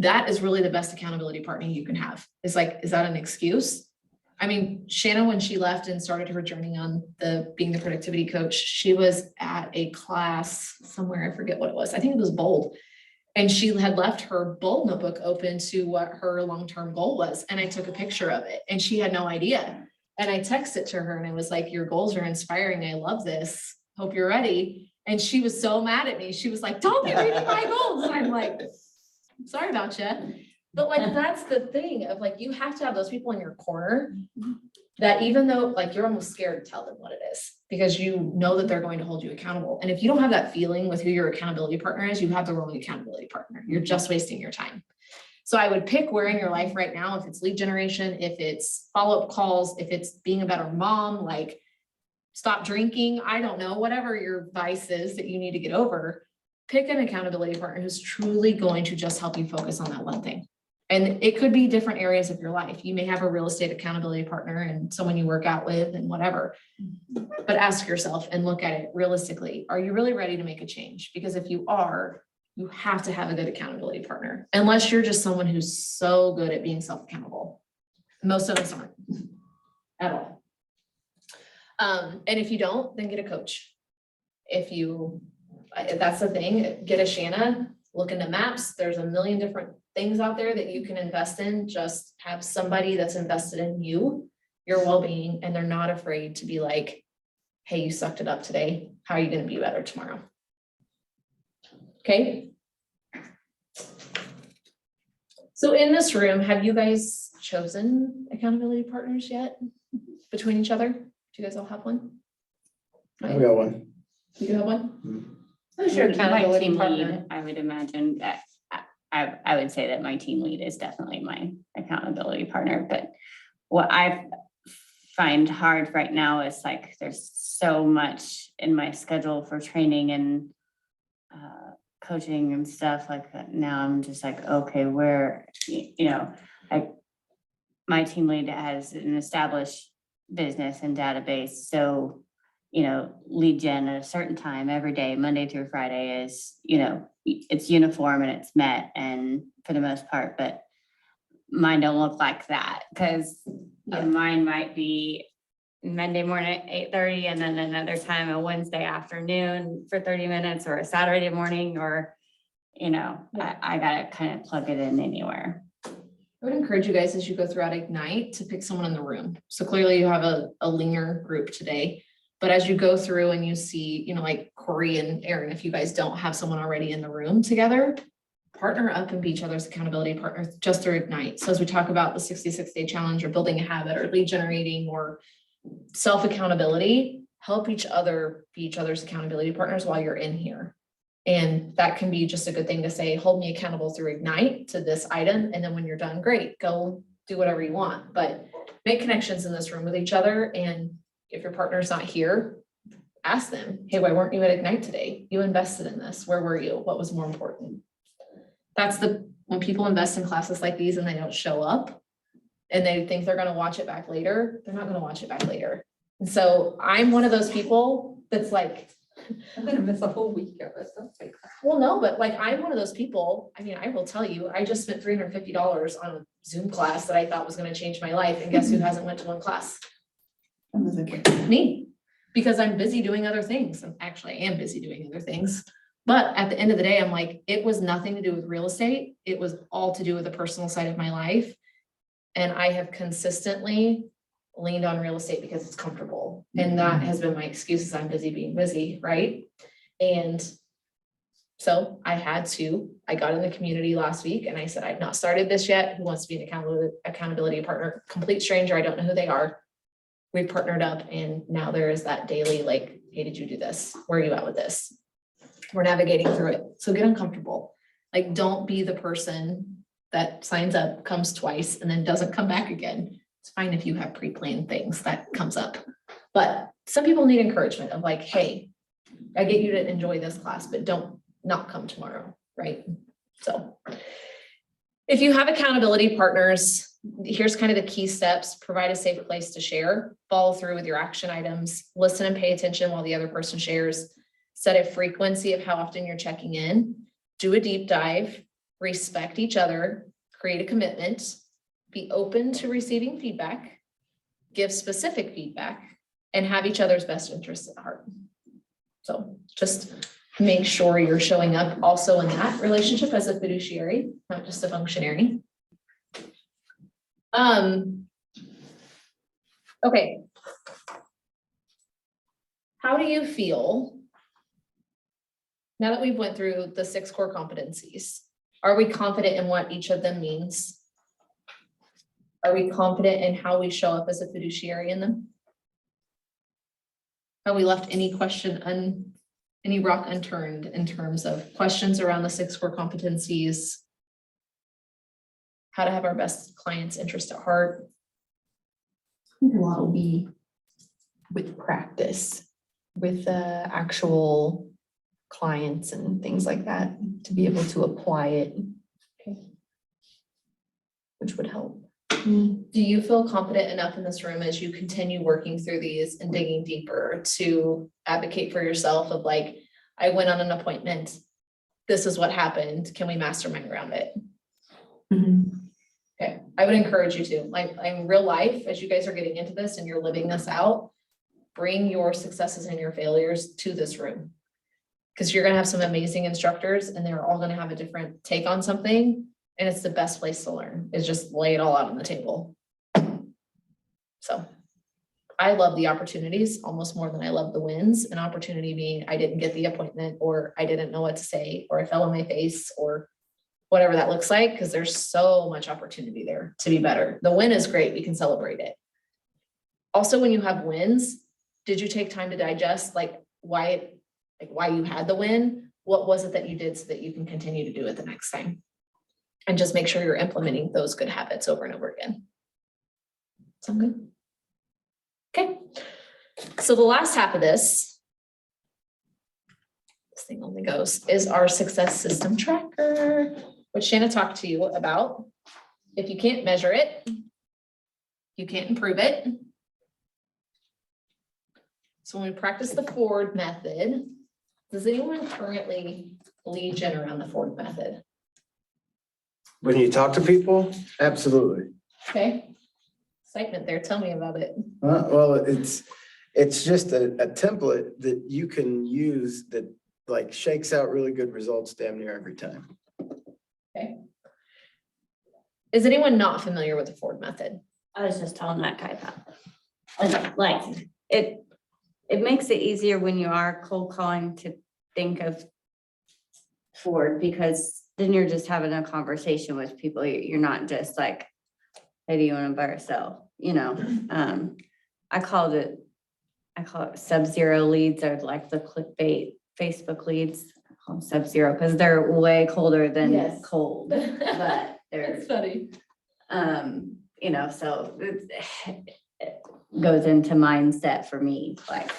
that is really the best accountability partner you can have. It's like, is that an excuse? I mean, Shannon, when she left and started her journey on being the productivity coach, she was at a class somewhere, I forget what it was. I think it was Bold. And she had left her Bold notebook open to what her long-term goal was. And I took a picture of it and she had no idea. And I texted to her and I was like, your goals are inspiring. I love this. Hope you're ready. And she was so mad at me. She was like, don't be reading my goals. And I'm like, sorry about you. But like, that's the thing of like, you have to have those people in your corner that even though like, you're almost scared to tell them what it is because you know that they're going to hold you accountable. And if you don't have that feeling with who your accountability partner is, you have the wrong accountability partner. You're just wasting your time. So I would pick where in your life right now, if it's lead generation, if it's follow-up calls, if it's being a better mom, like stop drinking, I don't know, whatever your vice is that you need to get over, pick an accountability partner who's truly going to just help you focus on that one thing. And it could be different areas of your life. You may have a real estate accountability partner and someone you work out with and whatever. But ask yourself and look at it realistically. Are you really ready to make a change? Because if you are, you have to have a good accountability partner, unless you're just someone who's so good at being self-accountable. Most of us aren't at all. And if you don't, then get a coach. If that's the thing, get a Shanna, look into maps. There's a million different things out there that you can invest in. Just have somebody that's invested in you, your well-being, and they're not afraid to be like, hey, you sucked it up today. How are you going to be better tomorrow? Okay. So in this room, have you guys chosen accountability partners yet between each other? Do you guys all have one? I got one. You do have one? Who's your My accountability team partner? lead, I would imagine that I would say that my team lead is definitely my accountability partner, but what I find hard right now is like, there's so much in my schedule for training and coaching and stuff like that. Now I'm just like, okay, where, my team lead has an established business and database. So, lead gen at a certain time every day, Monday through Friday is, it's uniform and it's met and for the most part, but mine don't look like that because mine might be Monday morning at 8:30 and then another time a Wednesday afternoon for 30 minutes or a Saturday morning or, I gotta kind of plug it in anywhere. I would encourage you guys as you go throughout Ignite to pick someone in the room. So clearly you have a leaner group today, but as you go through and you see, like Corey and Aaron, if you guys don't have someone already in the room together, partner up and be each other's accountability partners just through Ignite. So as we talk about the 66-day challenge or building a habit or lead generating or self-accountability, help each other be each other's accountability partners while you're in here. And that can be just a good thing to say, hold me accountable through Ignite to this item. And then when you're done, great, go do whatever you want, but make connections in this room with each other and If your partner's not here, ask them, hey, why weren't you at Ignite today? You invested in this. Where were you? What was more important? That's when people invest in classes like these and they don't show up and they think they're gonna watch it back later, they're not gonna watch it back later. And so I'm one of those people that's like, I'm gonna miss a whole week of it. Don't say that. well, no, but like, I'm one of those people, I mean, I will tell you, I just spent $350 on a Zoom class that I thought was gonna change my life, and guess who hasn't went to one class? Me, because I'm busy doing other things. Actually, I am busy doing other things. But at the end of the day, I'm like, it was nothing to do with real estate. It was all to do with the personal side of my life. And I have consistently leaned on real estate because it's comfortable. And that has been my excuse is I'm busy being busy, right? And so I got in the community last week and I said, I've not started this yet. Who wants to be an accountability partner? Complete stranger, I don't know who they are. We partnered up and now there is that daily like, hey, did you do this? Where are you at with this? We're navigating through it. So get uncomfortable. Like, don't be the person that signs up, comes twice and then doesn't come back again. It's fine if you have pre-planned things that comes up. But some people need encouragement of like, hey, I get you to enjoy this class, but don't not come tomorrow, right? So if you have accountability partners, here's kind of the key steps. Provide a safe place to share, follow through with your action items, listen and pay attention while the other person shares, set a frequency of how often you're checking in, do a deep dive, respect each other, create a commitment, be open to receiving feedback, give specific feedback, and have each other's best interests at heart. So just make sure you're showing up also in that relationship as a fiduciary, not just a functionary. Okay. How do you feel now that we've went through the 6 core competencies? Are we confident in what each of them means? Are we confident in how we show up as a fiduciary in them? Have we left any any rock unturned in terms of questions around the 6 core competencies? How to have our best clients' interest at heart? I think a lot will be with practice, with actual clients and things like that, to be able to apply it, which would help. Do you feel confident enough in this room as you continue working through these and digging deeper to advocate for yourself of like, I went on an appointment, this is what happened, can we mastermind around it? Okay, I would encourage you to, like in real life, as you guys are getting into this and you're living this out, bring your successes and your failures to this room. Because you're gonna have some amazing instructors and they're all gonna have a different take on something. And it's the best place to learn, is just lay it all out on the table. So I love the opportunities almost more than I love the wins. An opportunity being I didn't get the appointment, or I didn't know what to say, or I fell on my face, or whatever that looks like, because there's so much opportunity there to be better. The win is great, we can celebrate it. Also, when you have wins, did you take time to digest why you had the win? What was it that you did so that you can continue to do it the next time? And just make sure you're implementing those good habits over and over again. Sound good? Okay. So the last half of this thing only goes, is our success system tracker, which Shanna talked to you about. If you can't measure it, you can't improve it. So when we practice the Ford method, does anyone currently lead gen around the Ford method? When you talk to people, absolutely. Okay. Excitement there. Tell me about it. Well, it's just a template that you can use that like shakes out really good results damn near every time. Okay. Is anyone not familiar with the Ford method? I was just telling that guy about. Like it makes it easier when you are cold calling to think of Ford, because then you're just having a conversation with people. You're not just like, hey, do you want to buy or sell? You know, I call it sub-zero leads, or like the clickbait Facebook leads. I call them sub-zero because they're way colder than cold, but they're That's funny. you know, so goes into mindset for me, like,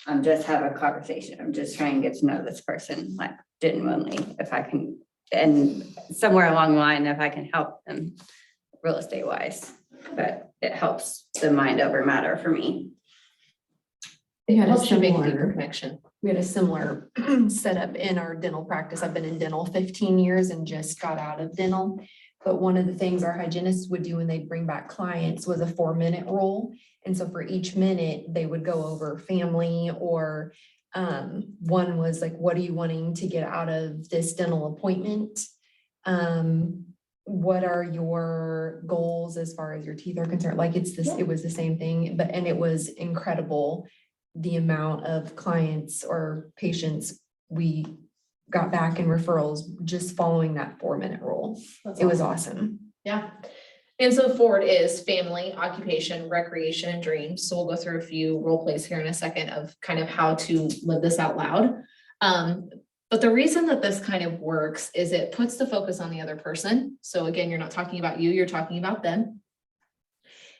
I'm just having a conversation, I'm just trying to get to know this person, like genuinely, if I can, and somewhere along the line, if I can help them real estate wise, but it helps the mind over matter for me. We had a Helps you make a deeper similar, connection. we had a similar setup in our dental practice. I've been in dental 15 years and just got out of dental. But one of the things our hygienists would do when they'd bring back clients was a 4-minute rule. And so for each minute, they would go over family or one was like, what are you wanting to get out of this dental appointment? What are your goals as far as your teeth are concerned? Like it's this, it was the same thing, but, and it was incredible the amount of clients or patients we got back in referrals just following that 4-minute rule. That's It was awesome. awesome. Yeah. And so Ford is family, occupation, recreation, and dreams. So we'll go through a few role plays here in a second of kind of how to live this out loud. But the reason that this kind of works is it puts the focus on the other person. So again, you're not talking about you, you're talking about them.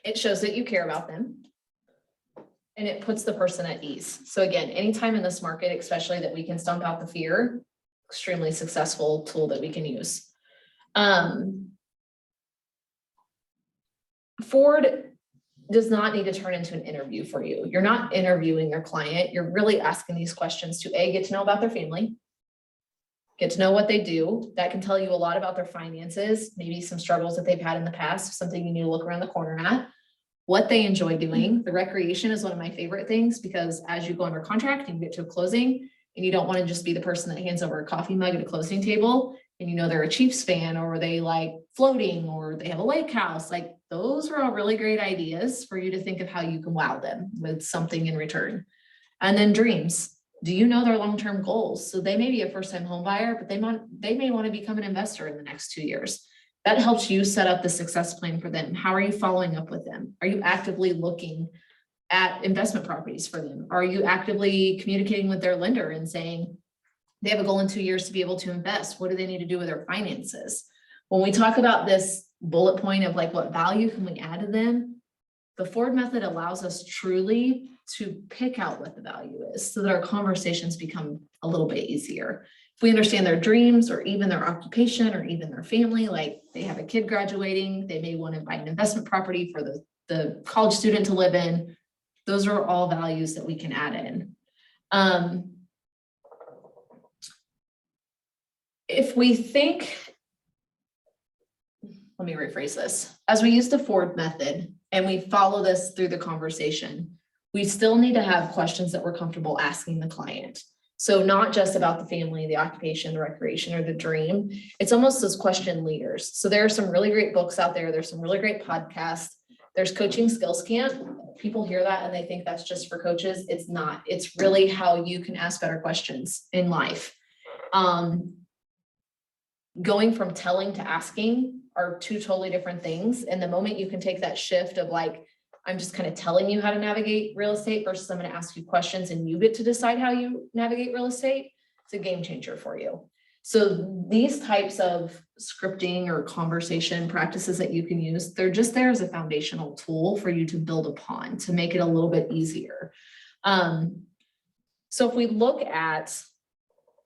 It shows that you care about them. And it puts the person at ease. So again, anytime in this market, especially that we can stomp out the fear, extremely successful tool that we can use. Ford does not need to turn into an interview for you. You're not interviewing your client. You're really asking these questions to A, get to know about their family, get to know what they do. That can tell you a lot about their finances, maybe some struggles that they've had in the past, something you need to look around the corner at, what they enjoy doing. The recreation is one of my favorite things because as you go under contract and you get to a closing and you don't want to just be the person that hands over a coffee mug at a closing table and you know they're a Chiefs fan or they like floating or they have a lake house, like those are all really great ideas for you to think of how you can wow them with something in return. And then dreams. Do you know their long-term goals? So they may be a first-time home buyer, but they may want to become an investor in the next 2 years. That helps you set up the success plan for them. How are you following up with them? Are you actively looking at investment properties for them? Are you actively communicating with their lender and saying they have a goal in 2 years to be able to invest? What do they need to do with their finances? When we talk about this bullet point of like, what value can we add to them? The Ford method allows us truly to pick out what the value is so that our conversations become a little bit easier. If we understand their dreams or even their occupation or even their family, like they have a kid graduating, they may want to buy an investment property for the college student to live in. Those are all values that we can add in. If we think, let me rephrase this. As we use the Ford method and we follow this through the conversation, we still need to have questions that we're comfortable asking the client. So not just about the family, the occupation, the recreation, or the dream. It's almost those question leaders. So there are some really great books out there. There's some really great podcasts. There's Coaching Skills Camp. People hear that and they think that's just for coaches. It's not. It's really how you can ask better questions in life. Going from telling to asking are two totally different things. And the moment you can take that shift of like, I'm just kind of telling you how to navigate real estate versus I'm going to ask you questions and you get to decide how you navigate real estate, it's a game changer for you. So these types of scripting or conversation practices that you can use, they're just there as a foundational tool for you to build upon to make it a little bit easier. So if we look at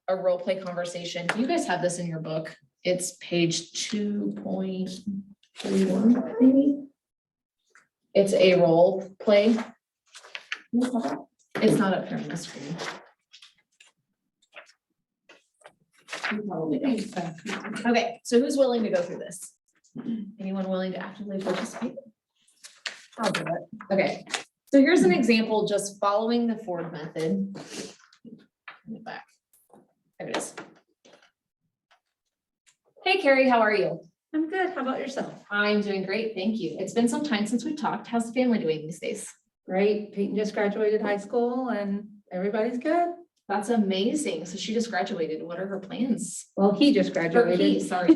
a role play conversation, you guys have this in your book. It's page 2.31, maybe. It's a role play. It's not up here on the screen. You probably don't. Okay, so who's willing to go through this? Anyone willing to actively participate? I'll do it. Okay, so here's an example just following the Ford method. Back. There it is. Hey, Carrie, how are you? I'm good. How about yourself? I'm doing great, thank you. It's been some time since we talked. How's the family doing these days? Great. Peyton just graduated high school and everybody's good. That's amazing. So she just graduated. What are her plans? Well, he just Or he, graduated. sorry.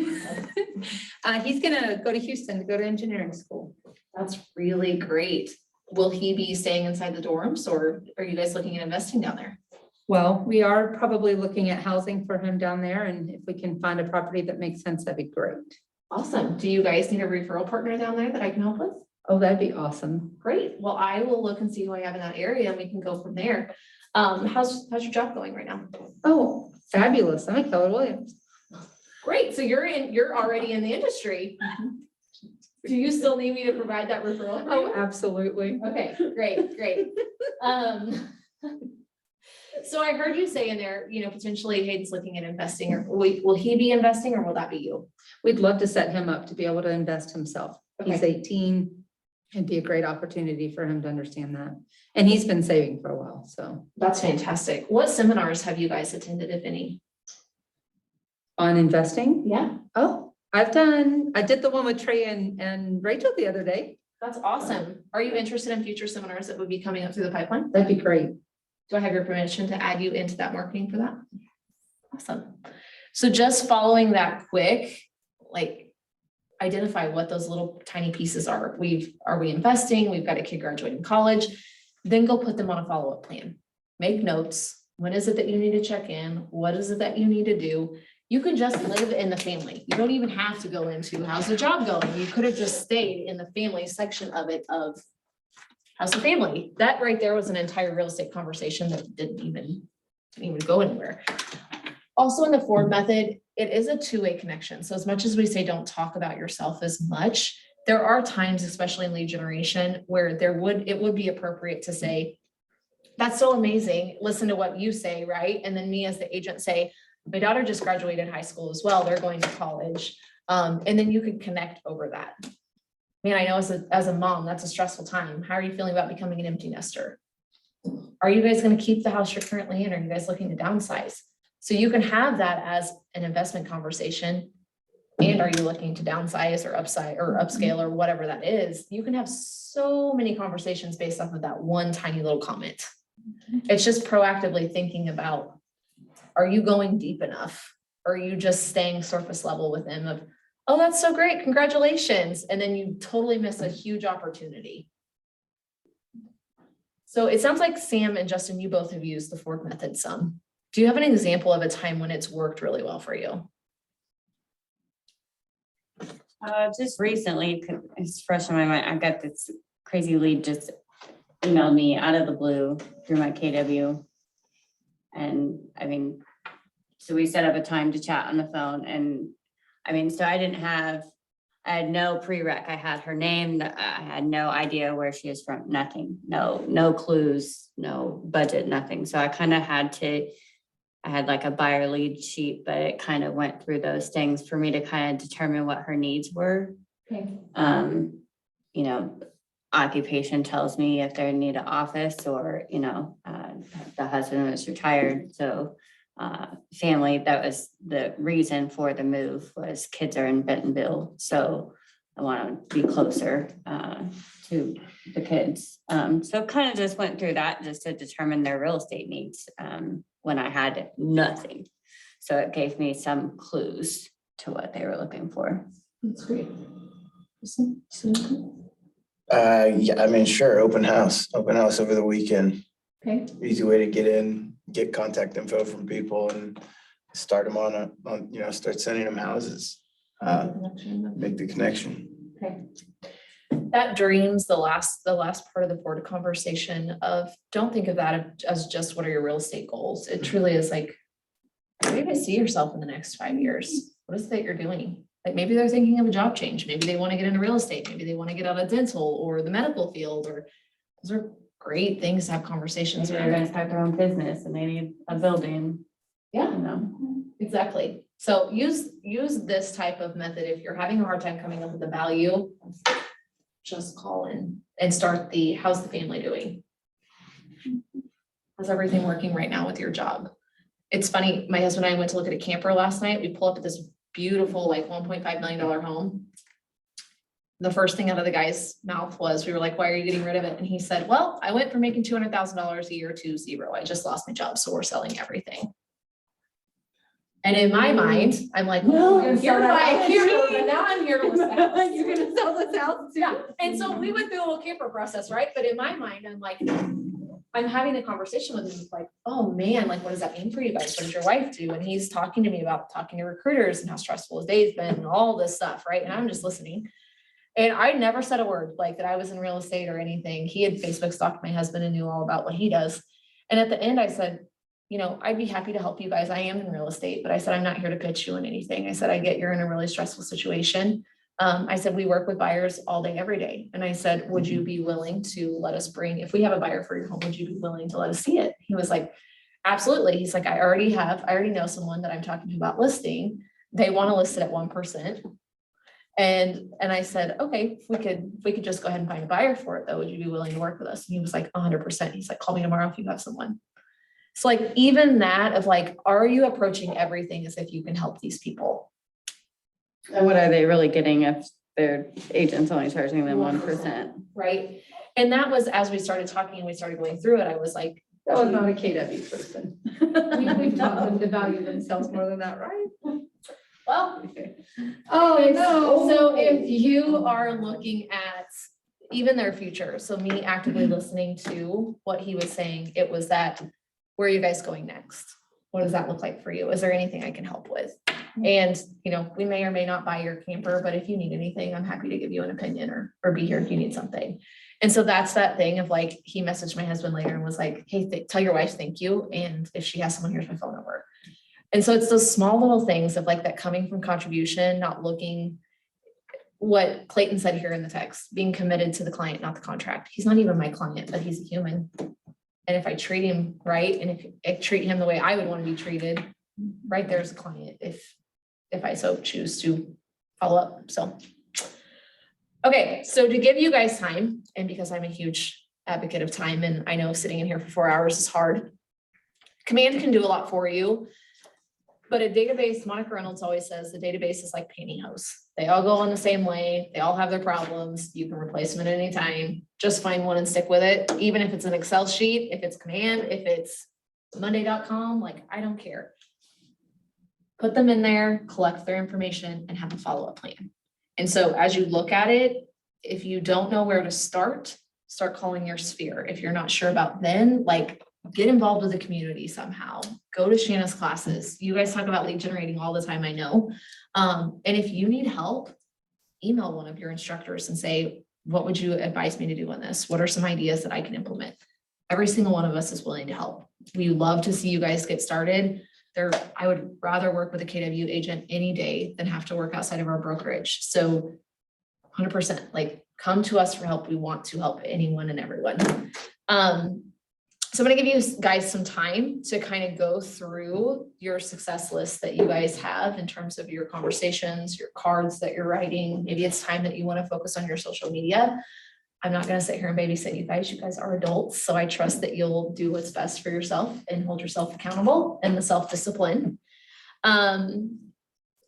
He's gonna go to Houston to go to engineering school. That's really great. Will he be staying inside the dorms or are you guys looking at investing down there? Well, we are probably looking at housing for him down there, and if we can find a property that makes sense, that'd be great. Awesome. Do you guys need a referral partner down there that I can help with? Oh, that'd be awesome. Great. Well, I will look and see who I have in that area and we can go from there. How's your job going right now? Oh, fabulous. I'm at Keller Williams. Great. So you're already in the industry. Do you still need me to provide that referral? for you? Absolutely. Okay, great. So I heard you say in there, potentially Hayden's looking at investing, or will he be investing, or will that be you? We'd love to set him up to be able to invest himself. He's Okay. 18. It'd be a great opportunity for him to understand that. And he's been saving for a while, so. That's fantastic. What seminars have you guys attended, if any? On investing? Yeah. Oh, I did the one with Trey and Rachel the other day. That's awesome. Are you interested in future seminars that would be coming up through the pipeline? That'd be great. Do I have your permission to add you into that marketing for that? Awesome. So just following that quick, identify what those little tiny pieces are. Are we investing? We've got a kid graduating college. Then go put them on a follow-up plan. Make notes. When is it that you need to check in? What is it that you need to do? You can just live in the family. You don't even have to go into how's the job going. You could have just stayed in the family section of it of how's the family. That right there was an entire real estate conversation that didn't even go anywhere. Also in the Ford method, it is a two-way connection. So as much as we say, don't talk about yourself as much, there are times, especially in lead generation, where it would be appropriate to say, that's so amazing. Listen to what you say, right? And then me as the agent say, my daughter just graduated high school as well. They're going to college. And then you could connect over that. Man, I know as a mom, that's a stressful time. How are you feeling about becoming an empty nester? Are you guys going to keep the house you're currently in? Or are you guys looking to downsize? So you can have that as an investment conversation. And are you looking to downsize or upscale or whatever that is? You can have so many conversations based off of that one tiny little comment. It's just proactively thinking about, are you going deep enough? Or are you just staying surface level with them of, oh, that's so great, congratulations. And then you totally miss a huge opportunity. So it sounds like Sam and Justin, you both have used the Ford method some. Do you have an example of a time when it's worked really well for you? Just recently, it's fresh in my mind, I got this crazy lead just emailed me out of the blue through my KW. And so we set up a time to chat on the phone, and so I had no prereq. I had her name. I had no idea where she is from, nothing, no clues, no budget, nothing. So I kind of I had like a buyer lead sheet, but it kind of went through those things for me to kind of determine what her needs were. Okay. Occupation tells me if they need an office or, the husband was retired. So family, that was the reason for the move, was kids are in Bentonville. So I want to be closer to the kids. So kind of just went through that just to determine their real estate needs when I had nothing. So it gave me some clues to what they were looking for. That's great. Yeah, sure, open house over the weekend. Okay. Easy way to get in, get contact info from people and start them start sending them houses. Make the connection. Okay. That dreams the last part of the board conversation of, don't think of that as just what are your real estate goals. It truly is like, where do you guys see yourself in the next 5 years? What is it that you're doing? Like maybe they're thinking of a job change. Maybe they want to get into real estate. Maybe they want to get out of dental or the medical field, or those are great things to have conversations They're around. gonna start their own business and they need a building, Yeah. you Exactly. So use this type of method. If you're having a hard time coming up with the value, just call in and start how's the family doing? How's everything working right now with your job? It's funny, my husband and I went to look at a camper last night. We pull up at this beautiful, like $1.5 million home. The first thing out of the guy's mouth was, we were like, why are you getting rid of it? And he said, well, I went from making $200,000 a year to zero. I just lost my job. So we're selling everything. And in my mind, I'm like, well, You're you're gonna sell my that hero, house. but now I'm here to list the house. You're gonna sell this house too. Yeah, and so we went through a little camper process, right? But in my mind, I'm like, I'm having a conversation with him, like, oh man, like, what does that mean for you guys? What does your wife do? And he's talking to me about talking to recruiters and how stressful his day's been and all this stuff, right? And I'm just listening. And I never said a word like that I was in real estate or anything. He had Facebook stalked my husband and knew all about what he does. And at the end, I said, I'd be happy to help you guys. I am in real estate, but I said, I'm not here to pitch you on anything. I said, I get you're in a really stressful situation. I said, we work with buyers all day, every day. And I said, would you be willing to let us if we have a buyer for your home, would you be willing to let us see it? He was like, absolutely. He's like, I already know someone that I'm talking to about listing. They want to list it at 1%. And I said, okay, if we could just go ahead and find a buyer for it though, would you be willing to work with us? And he was like, 100%. He's like, call me tomorrow if you have someone. It's like, even that of like, are you approaching everything as if you can help these people? And what are they really getting if their agent's only charging them 1%? Right? And that was, as we started talking and we started going through it, I was like, That was not a KW person. We've taught them to value themselves more than that, right? well, Oh, no. so if you are looking at even their future, so me actively listening to what he was saying, it was that, where are you guys going next? What does that look like for you? Is there anything I can help with? And, we may or may not buy your camper, but if you need anything, I'm happy to give you an opinion or be here if you need something. And so that's that thing of like, he messaged my husband later and was like, hey, tell your wife thank you. And if she has someone, here's my phone number. And so it's those small little things of like that coming from contribution, not looking what Clayton said here in the text, being committed to the client, not the contract. He's not even my client, but he's a human. And if I treat him right, and if I treat him the way I would want to be treated, right there's a client if I so choose to follow up. So, okay, so to give you guys time, and because I'm a huge advocate of time, and I know sitting in here for 4 hours is hard, Command can do a lot for you. But a database, Monica Reynolds always says the database is like pantyhose. They all go on the same way. They all have their problems. You can replace them at any time. Just find one and stick with it. Even if it's an Excel sheet, if it's Command, if it's Monday.com, like I don't care. Put them in there, collect their information, and have a follow-up plan. And so as you look at it, if you don't know where to start calling your sphere. If you're not sure about then, like get involved with the community somehow. Go to Shanna's classes. You guys talk about lead generating all the time, I know. And if you need help, email one of your instructors and say, what would you advise me to do on this? What are some ideas that I can implement? Every single one of us is willing to help. We love to see you guys get started. I would rather work with a KW agent any day than have to work outside of our brokerage. So 100%, like come to us for help. We want to help anyone and everyone. So I'm going to give you guys some time to kind of go through your success list that you guys have in terms of your conversations, your cards that you're writing. Maybe it's time that you want to focus on your social media. I'm not going to sit here and babysit you guys. You guys are adults. So I trust that you'll do what's best for yourself and hold yourself accountable and the self-discipline.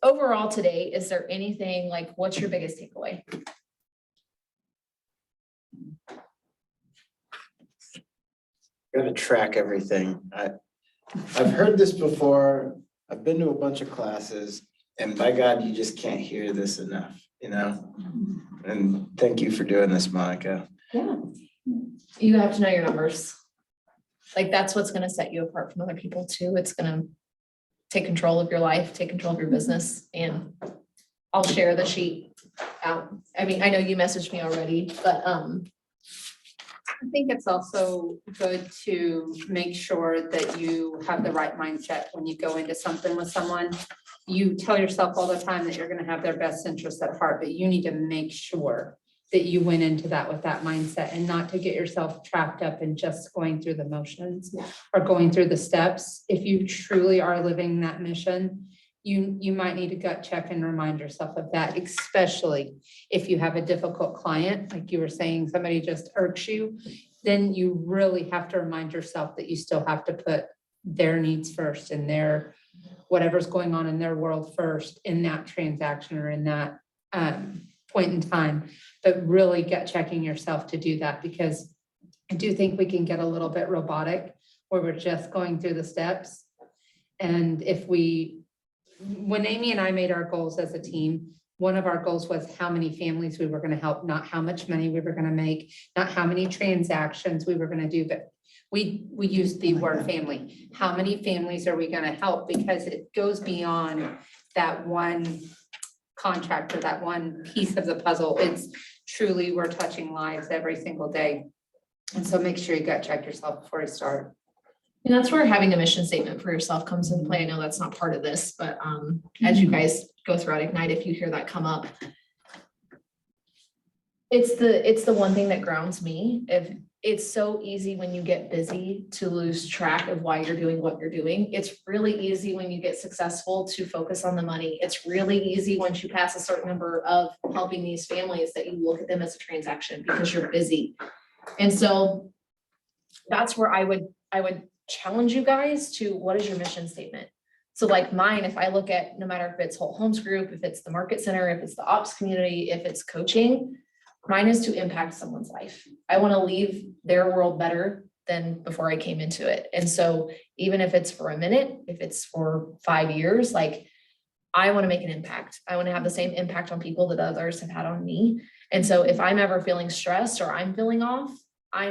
Overall today, is there anything like, what's your biggest takeaway? Gotta track everything. I've heard this before. I've been to a bunch of classes, and by God, you just can't hear this enough, And thank you for doing this, Monica. Yeah. You have to know your numbers. Like that's what's going to set you apart from other people too. It's going to take control of your life, take control of your business. And I'll share the sheet out. I mean, I know you messaged me already, but I think it's also good to make sure that you have the right mindset when you go into something with someone. You tell yourself all the time that you're going to have their best interests at heart, but you need to make sure that you went into that with that mindset and not to get yourself trapped up in just going through the motions or going through the steps. If you truly are living that mission, you might need a gut check and remind yourself of that, especially if you have a difficult client, like you were saying, somebody just irks you, then you really have to remind yourself that you still have to put their needs first and their whatever's going on in their world first in that transaction or in that point in time, but really gut checking yourself to do that, because I do think we can get a little bit robotic where we're just going through the steps. And when Amy and I made our goals as a team, one of our goals was how many families we were going to help, not how much money we were going to make, not how many transactions we were going to do, but we used the word family. How many families are we going to help? Because it goes beyond that one contract or that one piece of the puzzle. It's truly, we're touching lives every single day. And so make sure you gut check yourself before you start. And that's where having a mission statement for yourself comes into play. I know that's not part of this, but as you guys go throughout Ignite, if you hear that come up, it's the one thing that grounds me. If it's so easy when you get busy to lose track of why you're doing what you're doing. It's really easy when you get successful to focus on the money. It's really easy once you pass a certain number of helping these families that you look at them as a transaction because you're busy. And so that's where I would challenge you guys to, what is your mission statement? So like mine, if I look at, no matter if it's Whole Homes Group, if it's the Market Center, if it's the ops community, if it's coaching, mine is to impact someone's life. I want to leave their world better than before I came into it. And so even if it's for a minute, if it's for 5 years, like I want to make an impact. I want to have the same impact on people that others have had on me. And so if I'm ever feeling stressed or I'm feeling off, I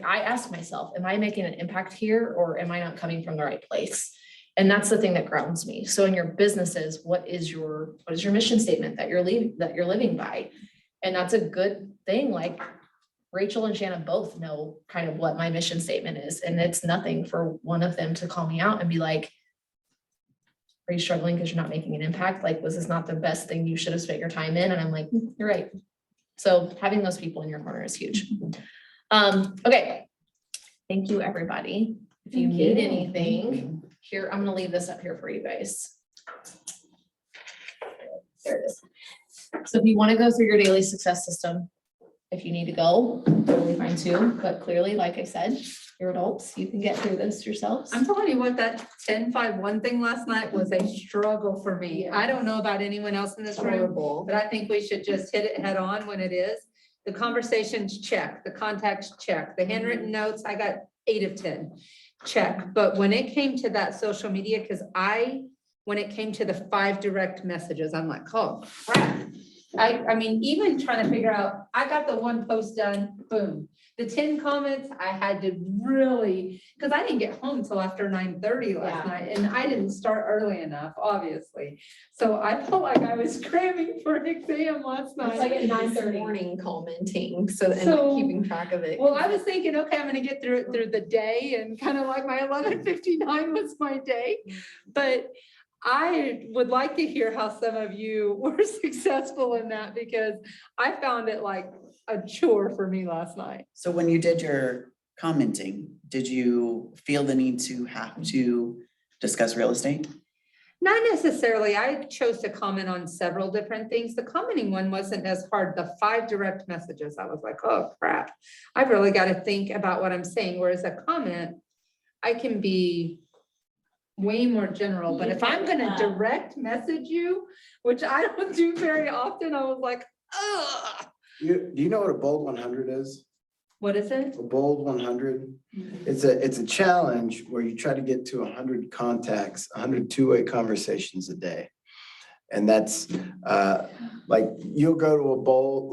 ask myself, am I making an impact here or am I not coming from the right place? And that's the thing that grounds me. So in your businesses, what is your mission statement that you're living by? And that's a good thing. Like Rachel and Shannon both know kind of what my mission statement is. And it's nothing for one of them to call me out and be like, are you struggling because you're not making an impact? Like, was this not the best thing you should have spent your time in? And I'm like, you're right. So having those people in your corner is huge. Okay. Thank you, everybody. If you need anything here, I'm going to leave this up here for you guys. There it is. So if you want to go through your daily success system, if you need to go, totally fine too. But clearly, like I said, you're adults, you can get through this yourselves. I'm telling you what, that 10-5-1 thing last night was a struggle for me. I don't know about anyone else in this room, Horrible. but I think we should just hit it head on when it is. The conversations, check. The contacts, check. The handwritten notes, I got 8 of 10, check. But when it came to that social media, when it came to the 5 direct messages, I'm like, oh crap. I mean, even trying to figure out, I got the 1 post done, boom. The 10 comments, I had to really, because I didn't get home till after 9:30 last night, and I didn't start early enough, obviously. So I felt like I was cramming for an exam last night. It's like at 9:30 morning commenting, and So- keeping track of it. Well, I was thinking, okay, I'm gonna get through it through the day, and kind of like my 11:59 was my day. But I would like to hear how some of you were successful in that, because I found it like a chore for me last night. So when you did your commenting, did you feel the need to have to discuss real estate? Not necessarily. I chose to comment on several different things. The commenting one wasn't as hard. The 5 direct messages, I was like, oh crap. I've really got to think about what I'm saying. Whereas a comment, I can be way more general, but if I'm gonna direct message you, which I don't do very often, I was like, ugh. Do you know what a bold 100 is? What is it? A bold 100? It's a challenge where you try to get to 100 contacts, 100 two-way conversations a day. And that's like you'll go to a bold,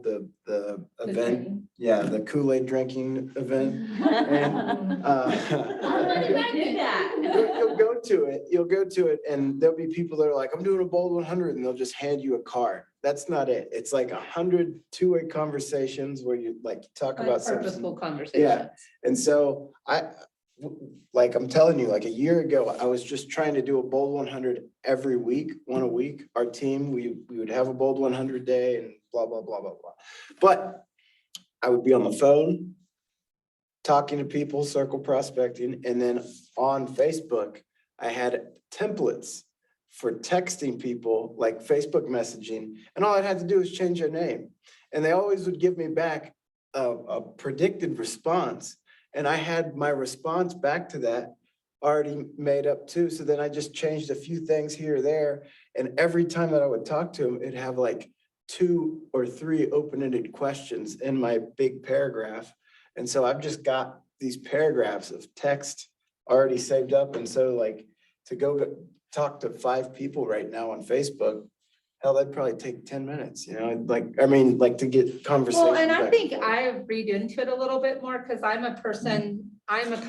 the event, the Kool-Aid drinking event. And you'll go to it and there'll be people that are like, I'm doing a bold 100, and they'll just hand you a card. That's not it. It's like 100 two-way conversations where you talk about something. Purposeful conversation. Yeah. And so I'm telling you, like a year ago, I was just trying to do a bold 100 every week, one a week. Our team, we would have a bold 100 day and blah, blah, blah, blah, blah. But I would be on the phone, talking to people, circle prospecting. And then on Facebook, I had templates for texting people, like Facebook messaging. And all I had to do was change their name. And they always would give me back a predicted response. And I had my response back to that already made up too. So then I just changed a few things here or there. And every time that I would talk to him, it'd have like 2 or 3 open-ended questions in my big paragraph. And so I've just got these paragraphs of text already saved up. And so to go talk to 5 people right now on Facebook, hell, that'd probably take 10 minutes, to get conversation. Well, and I think I read into it a little bit more because I'm a person, I'm an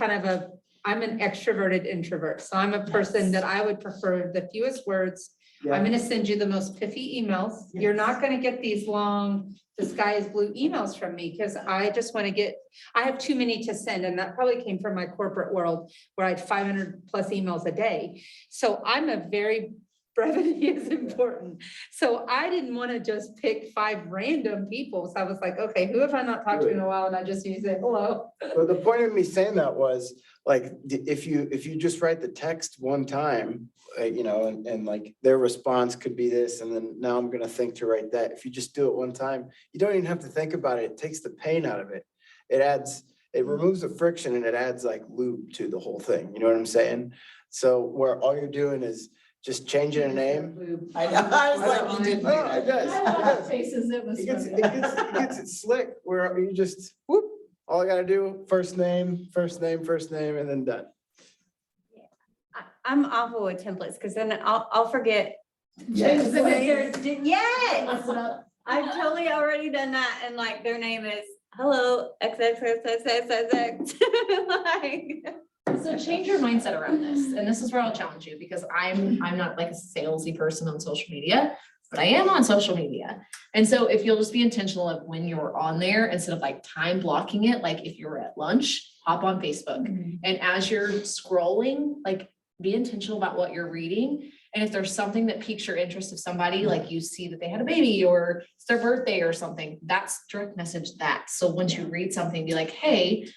extroverted introvert. So I'm a person that I would prefer the fewest words. I'm gonna send you the most pithy emails. You're not gonna get these long, the sky is blue emails from me, because I just want to get, I have too many to send, and that probably came from my corporate world where I had 500 plus emails a day. So I'm a very, brevity is important. So I didn't want to just pick 5 random people. So I was like, okay, who have I not talked to in a while? And I just use it, hello. But the point of me saying that was, like, if you just write the text one time, you know, and like their response could be this, and then now I'm gonna think to write that. If you just do it one time, you don't even have to think about it. It takes the pain out of it. It removes the friction and it adds like loop to the whole thing. You know what I'm saying? So where all you're doing is just changing a name. I know, I was like, you did. No, it does. It does. Faces, it was. It gets it slick where you just whoop, all I gotta do, first name, and then done. I'm awful with templates because then I'll forget. Yes. what Yes, I've totally already done that and like their name is hello, XXXXXX. Like, So change your mindset around this, and this is where I'll challenge you, because I'm not like a salesy person on social media, but I am on social media. And so if you'll just be intentional of when you're on there, instead of like time blocking it, like if you're at lunch, hop on Facebook. And as you're scrolling, like be intentional about what you're reading. And if there's something that piques your interest of somebody, like you see that they had a baby or it's their birthday or something, that's direct message that. So once you read something, be like, hey,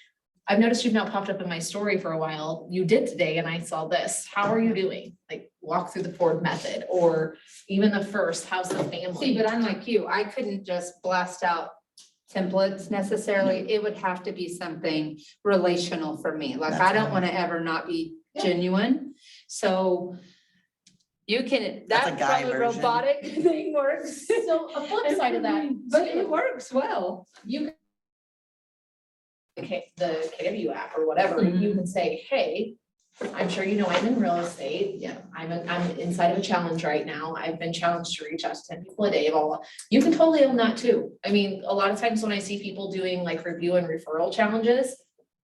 I've noticed you've not popped up in my story for a while. You did today and I saw this. How are you doing? Like walk through the Ford method, or even the first, how's the family? See, but I'm like you, I couldn't just blast out templates necessarily. It would have to be something relational for me. Like, I don't want to ever not be genuine. So you can, That's a that guy probably version. robotic thing works. So a flip side of that, But it works well. you the KW app or whatever, you can say, hey, I'm sure you know I'm in real estate. Yeah, I'm inside of a challenge right now. I've been challenged to reach out to 10 people a day. Blah, blah, blah. You can totally own that too. I mean, a lot of times when I see people doing like review and referral challenges,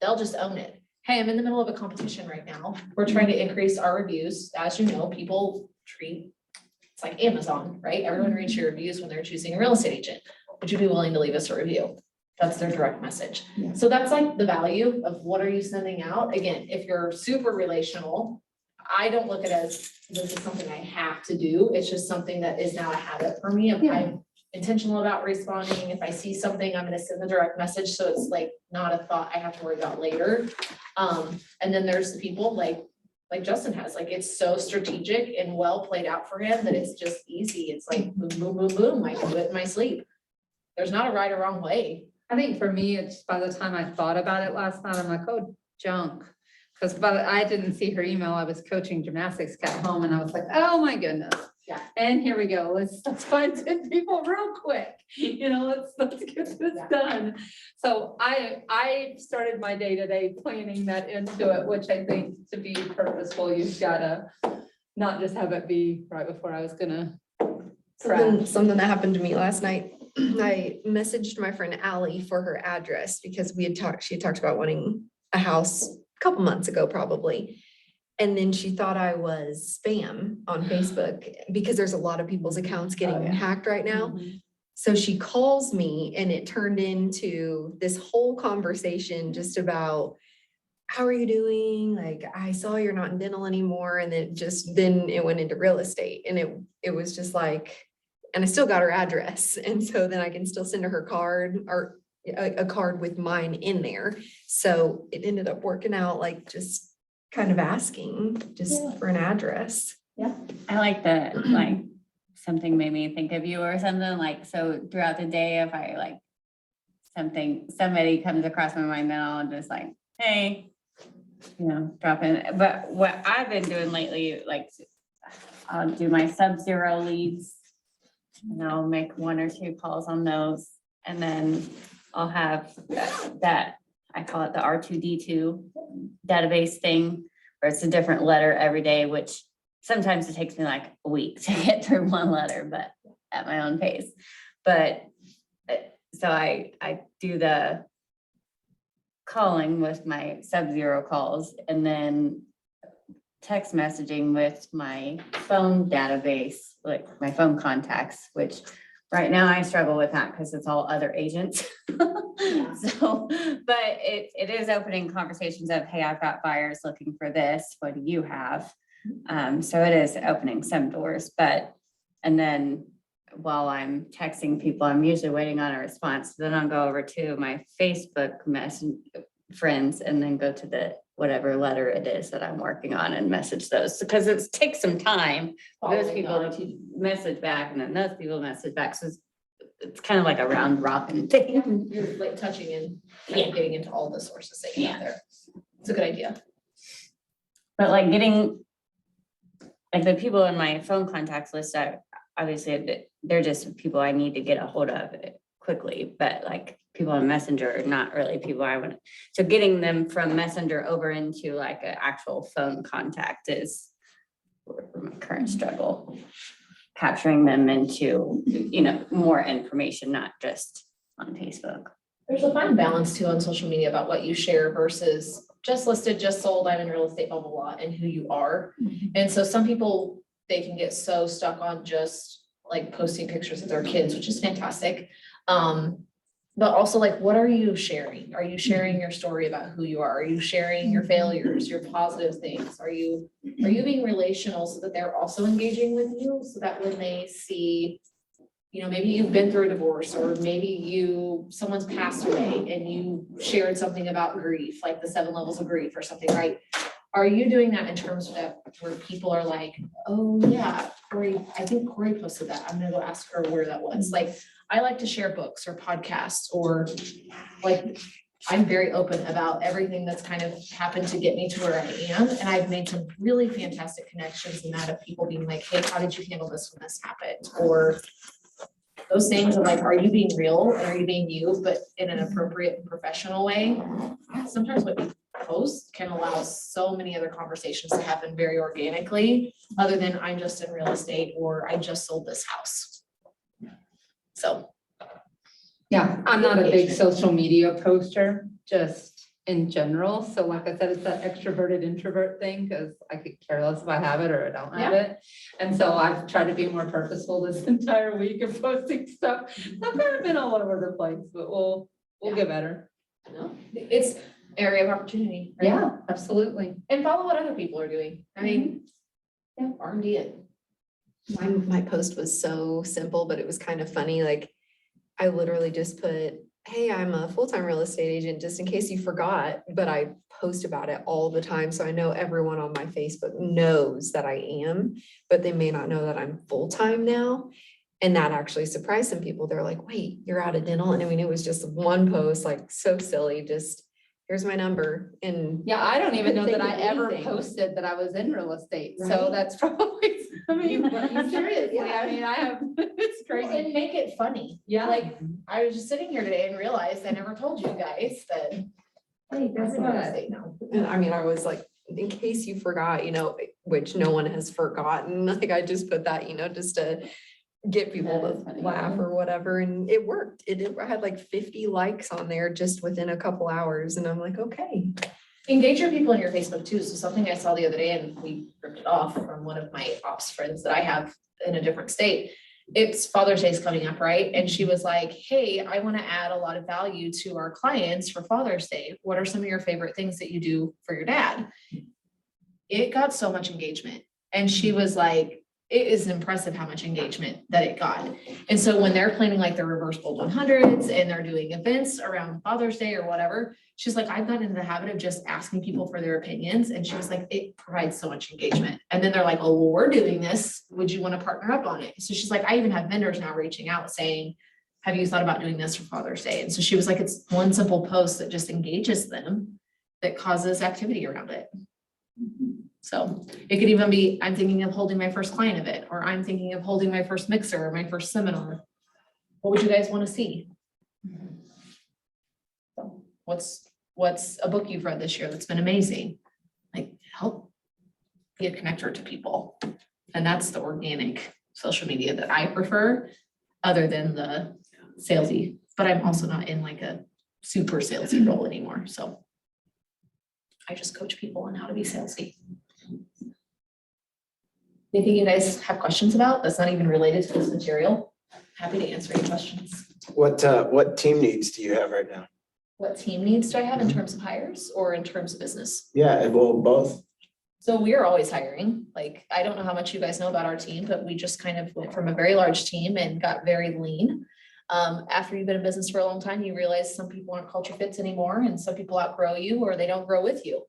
they'll just own it. Hey, I'm in the middle of a competition right now. We're trying to increase our reviews. As you know, people treat, it's like Amazon, right? Everyone reads your reviews when they're choosing a real estate agent. Would you be willing to leave us a review? That's their direct message. So that's like the value of what are you sending out? Again, if you're super relational, I don't look at it as this is something I have to do. It's just something that is now a habit for me. If I'm intentional about responding, if I see something, I'm gonna send the direct message. So it's like not a thought I have to worry about later. And then there's the people like Justin has, like, it's so strategic and well played out for him that it's just easy. It's like boom, boom, boom, boom. I can do it in my sleep. There's not a right or wrong way. I think for me, it's by the time I thought about it last night, I'm like, oh, junk. Because I didn't see her email. I was coaching gymnastics, got home and I was like, oh my goodness. Yeah. And here we go. Let's find 10 people real quick. You know, let's get this done. So I started my day-to-day planning that into it, which I think to be purposeful, you've gotta not just have it be right before I was gonna crash. Something that happened to me last night. I messaged my friend Allie for her address because she had talked about wanting a house a couple months ago, probably. And then she thought I was spam on Facebook because there's a lot of people's accounts getting hacked right now. So she calls me and it turned into this whole conversation just about, how are you doing? Like, I saw you're not in dental anymore. And then it went into real estate, and it was just like, and I still got her address. And so then I can still send her card, or a card with mine in there. So it ended up working out, like just kind of asking just for an address. I like that, like something made me think of you or something, like, so throughout the day, if I like somebody comes across my mind, then I'll just like, hey, you know, drop in. But what I've been doing lately, like I'll do my sub-zero leads and I'll make 1 or 2 calls on those. And then I'll have that I call it the R2D2 database thing, where it's a different letter every day, which sometimes it takes me like a week to get through one letter, but at my own pace. But so I do the calling with my sub-zero calls, and then text messaging with my phone database like my phone contacts, which right now I struggle with that because it's all other agents. So, but it is opening conversations of, hey, I've got buyers looking for this. What do you have? So it is opening some doors, and then while I'm texting people, I'm usually waiting on a response. Then I'll go over to my Facebook friends and then go to the whatever letter it is that I'm working on and message those, because it takes some time for those Following people on. to message back and then those people message back. So it's kind of like a round robin thing. You're like touching and kind Yeah. of getting into all the sources that you have there. It's a good idea. But like getting, like the people in my phone contacts list, obviously they're just people I need to get a hold of quickly, but like people on Messenger are not really people I want. So getting them from Messenger over into like an actual phone contact is my current struggle. Capturing them into, more information, not just on Facebook. There's a fine balance too on social media about what you share versus just listed, just sold, I'm in real estate, blah, blah, blah, and who you are. And so some people, they can get so stuck on just like posting pictures of their kids, which is fantastic. But also like, what are you sharing? Are you sharing your story about who you are? Are you sharing your failures, your positive things? Are you being relational so that they're also engaging with you so that when they see, maybe you've been through a divorce or maybe someone's passed away and you shared something about grief, like the 7 levels of grief or something, right? Are you doing that in terms of that where people are like, oh yeah, Corey, I think Corey posted that. I'm gonna go ask her where that was. Like, I like to share books or podcasts or like, I'm very open about everything that's kind of happened to get me to where I am. And I've made some really fantastic connections in that of people being like, hey, how did you handle this when this happened? Or those things of like, are you being real and are you being you, but in an appropriate and professional way? Sometimes what you post can allow so many other conversations to happen very organically, other than I'm just in real estate or I just sold this house. So. Yeah, I'm not a big social media poster, just in general. So like I said, it's that extroverted introvert thing, because I could care less if I have it or I don't have it. And so I've tried to be more purposeful this entire week of posting stuff. I've kind of been all over the place, but we'll get better. It's area of opportunity. Right? Yeah, absolutely. And follow what other people are doing. I mean, R&D it. My post was so simple, but it was kind of funny. Like, I literally just put, hey, I'm a full-time real estate agent, just in case you forgot, but I post about it all the time. So I know everyone on my Facebook knows that I am, but they may not know that I'm full-time now. And that actually surprised some people. They're like, wait, you're out of dental? And I mean, it was just one post, like so silly, just here's my number. And Yeah, I don't even know that I Think of ever anything. posted that I was in real estate. So Right? that's probably, seriously, I mean, I have, it's Well, crazy. and make it funny. Yeah. Like, I was just sitting here today and realized I never told you guys that. Hey, guess what? now. And I mean, I was like, in case you forgot, which no one has forgotten, like I just put that, just to get people That is to funny. laugh or whatever. And it worked. I had like 50 likes on there just within a couple hours. And I'm like, okay. Engage your people in your Facebook too. So something I saw the other day and we ripped it off from one of my ops friends that I have in a different state. It's Father's Day is coming up, right? And she was like, hey, I want to add a lot of value to our clients for Father's Day. What are some of your favorite things that you do for your dad? It got so much engagement. And she was like, it is impressive how much engagement that it got. And so when they're planning like their reversible 100s and they're doing events around Father's Day or whatever, she's like, I've gotten into the habit of just asking people for their opinions. And she was like, it provides so much engagement. And then they're like, oh, well, we're doing this. Would you want to partner up on it? So she's like, I even have vendors now reaching out saying, have you thought about doing this for Father's Day? And so she was like, it's one simple post that just engages them that causes activity around it. So it could even be, I'm thinking of holding my first client event, or I'm thinking of holding my first mixer or my first seminar. What would you guys want to see? So what's a book you've read this year that's been amazing? Like, help be a connector to people. And that's the organic social media that I prefer, other than the salesy, but I'm also not in like a super salesy role anymore. So I just coach people on how to be salesy. Anything you guys have questions about that's not even related to this material? Happy to answer any questions. What team needs do you have right now? What team needs do I have in terms of hires or in terms of business? Yeah, well, both. So we are always hiring. Like, I don't know how much you guys know about our team, but we just kind of went from a very large team and got very lean. After you've been in business for a long time, you realize some people aren't culture fits anymore and some people outgrow you or they don't grow with you.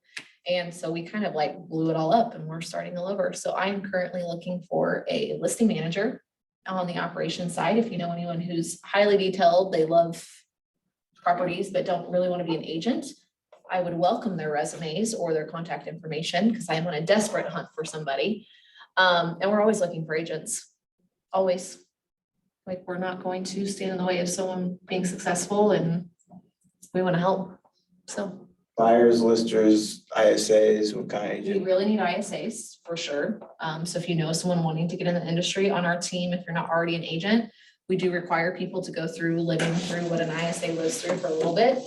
And so we kind of like blew it all up and we're starting all over. So I am currently looking for a listing manager on the operations side. If you know anyone who's highly detailed, they love properties, but don't really want to be an agent, I would welcome their resumes or their contact information because I am on a desperate hunt for somebody. And we're always looking for agents, always. Like, we're not going to stand in the way of someone being successful and we want to help. So Buyers, listers, ISAs, what kind of we agent? really need ISAs for sure. So if you know someone wanting to get in the industry on our team, if you're not already an agent, we do require people to go through living through what an ISA lives through for a little bit.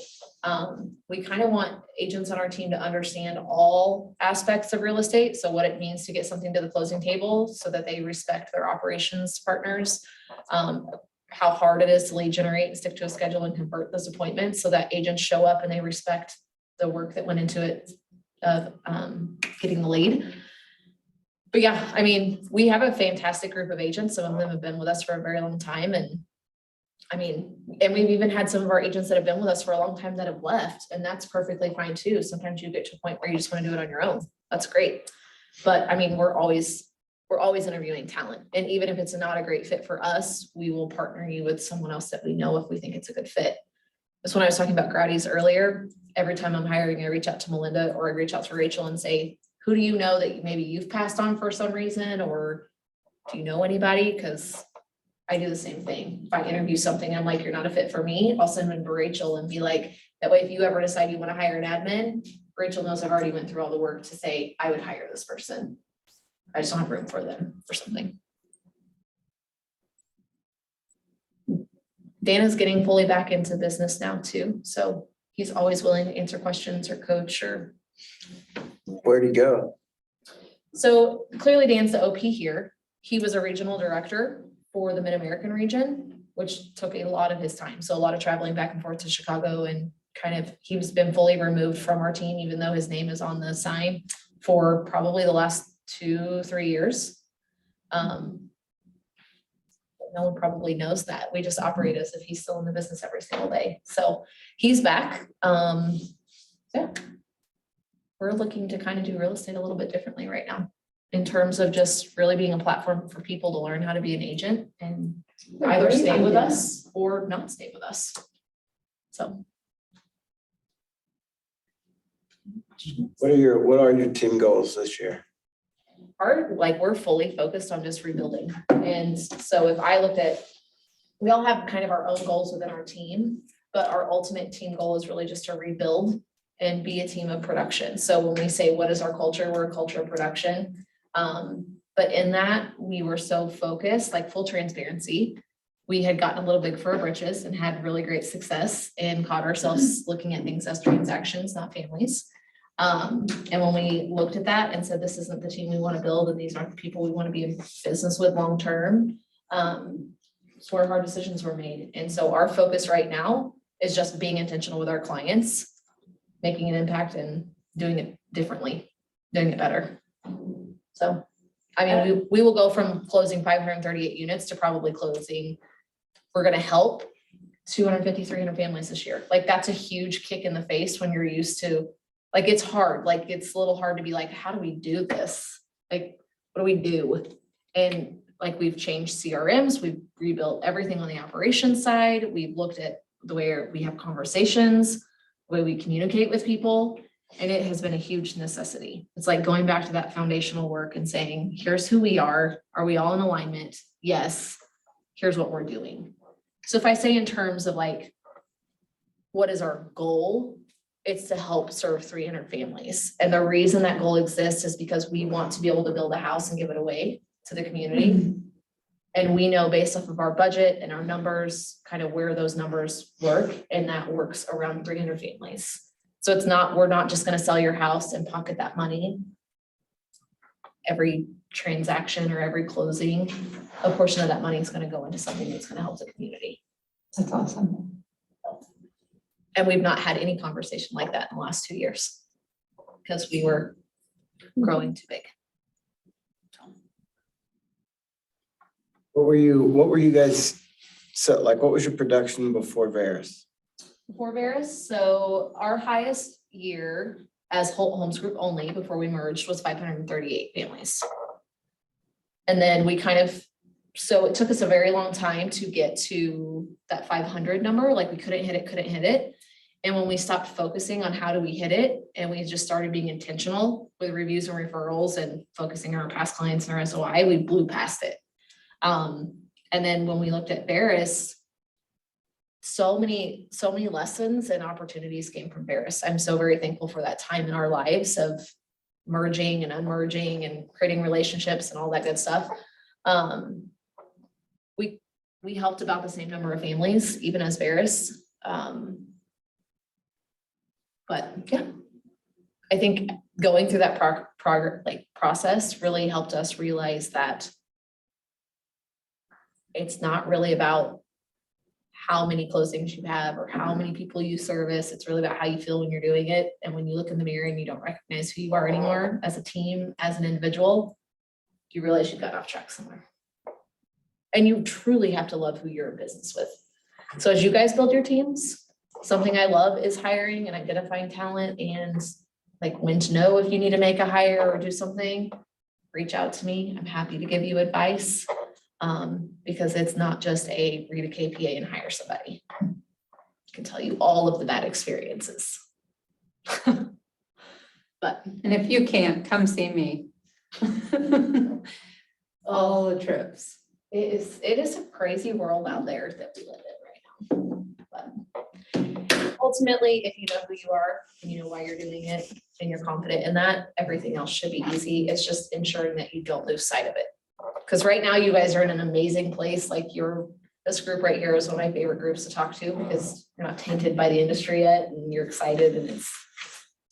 We kind of want agents on our team to understand all aspects of real estate. So what it means to get something to the closing table so that they respect their operations partners. How hard it is to lead generate, stick to a schedule and convert those appointments so that agents show up and they respect the work that went into it of getting the lead. But yeah, I mean, we have a fantastic group of agents. Some of them have been with us for a very long time. And I mean, and we've even had some of our agents that have been with us for a long time that have left, and that's perfectly fine too. Sometimes you get to a point where you just want to do it on your own. That's great. But I mean, we're always interviewing talent. And even if it's not a great fit for us, we will partner you with someone else that we know if we think it's a good fit. That's when I was talking about Growdy's earlier. Every time I'm hiring, I reach out to Melinda or I reach out to Rachel and say, who do you know that maybe you've passed on for some reason? Or do you know anybody? Because I do the same thing. If I interview something, I'm like, you're not a fit for me, I'll send them to Rachel and be like, that way, if you ever decide you want to hire an admin, Rachel knows I've already went through all the work to say, I would hire this person. I just don't have room for them or something. Dana's getting fully back into business now too. So he's always willing to answer questions or coach or. Where'd he go? So clearly Dan's the OP here. He was a regional director for the Mid-American region, which took a lot of his time. So a lot of traveling back and forth to Chicago and kind of, he's been fully removed from our team, even though his name is on the sign for probably the last 2-3 years. No one probably knows that. We just operate as if he's still in the business every single day. So he's back. Yeah. We're looking to kind of do real estate a little bit differently right now in terms of just really being a platform for people to learn how to be an agent and either stay with us or not stay with us. So. What are your team goals this year? We're fully focused on just rebuilding. And so if I looked at, we all have kind of our own goals within our team, but our ultimate team goal is really just to rebuild and be a team of production. So when we say, what is our culture? We're a culture of production. But in that, we were so focused, like full transparency. We had gotten a little big for our britches and had really great success and caught ourselves looking at things as transactions, not families. And when we looked at that and said, this isn't the team we want to build, and these aren't the people we want to be in business with long-term, it's where hard decisions were made. And so our focus right now is just being intentional with our clients, making an impact and doing it differently, doing it better. So, I mean, we will go from closing 538 units to probably closing, we're going to help 250, 300 families this year. Like, that's a huge kick in the face when you're used to, like, it's hard. Like, it's a little hard to be like, how do we do this? Like, what do we do? And like, we've changed CRMs, we've rebuilt everything on the operations side. We've looked at the way we have conversations, the way we communicate with people. And it has been a huge necessity. It's like going back to that foundational work and saying, here's who we are. Are we all in alignment? Yes. Here's what we're doing. So if I say in terms of like, what is our goal? It's to help serve 300 families. And the reason that goal exists is because we want to be able to build a house and give it away to the community. Mm-hmm. And we know based off of our budget and our numbers, kind of where those numbers work. And that works around 300 families. So it's not, we're not just going to sell your house and pocket that money every transaction or every closing, a portion of that money is gonna go into something that's gonna help the community. That's awesome. And we've not had any conversation like that in the last 2 years. Because we were growing too big. What were you guys, so like, what was your production before Veris? Before Veris, so our highest year as Holt Homes Group only before we merged was 538 families. And then we kind of, so it took us a very long time to get to that 500 number, like we couldn't hit it. And when we stopped focusing on how do we hit it, and we just started being intentional with reviews and referrals and focusing on our past clients and our SOI, we blew past it. And then when we looked at Veris, so many lessons and opportunities came from Veris. I'm so very thankful for that time in our lives of merging and unmerging and creating relationships and all that good stuff. We helped about the same number of families, even as Veris. But yeah, I think going through that process really helped us realize that it's not really about how many closings you have or how many people you service. It's really about how you feel when you're doing it. And when you look in the mirror and you don't recognize who you are anymore as a team, as an individual, you realize you've got off track somewhere. And you truly have to love who you're in business with. So as you guys build your teams, something I love is hiring and identifying talent, and like when to know if you need to make a hire or do something, reach out to me. I'm happy to give you advice. Because it's not just read a KPA and hire somebody. I can tell you all of the bad experiences. But And if you can't, come see me. All the trips. it is a crazy world out there that we live in right now. But ultimately, if you know who you are and you know why you're doing it and you're confident in that, everything else should be easy. It's just ensuring that you don't lose sight of it. Because right now you guys are in an amazing place. Like this group right here is one of my favorite groups to talk to because you're not tainted by the industry yet and you're excited, and it's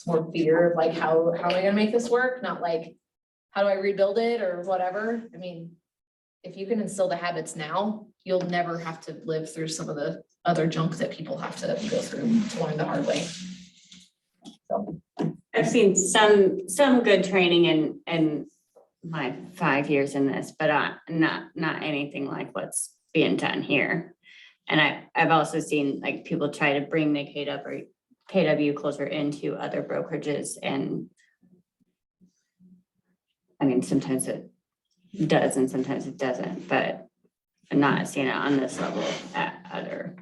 more fear of like, how am I gonna make this work? Not like, how do I rebuild it or whatever? I mean, if you can instill the habits now, you'll never have to live through some of the other junk that people have to go through to learn the hard way. So I've seen some good training in my 5 years in this, but not anything like what's being done here. And I've also seen like people try to bring the KW closer into other brokerages, and I mean, sometimes it does and sometimes it doesn't, but I'm not seeing it on this level at other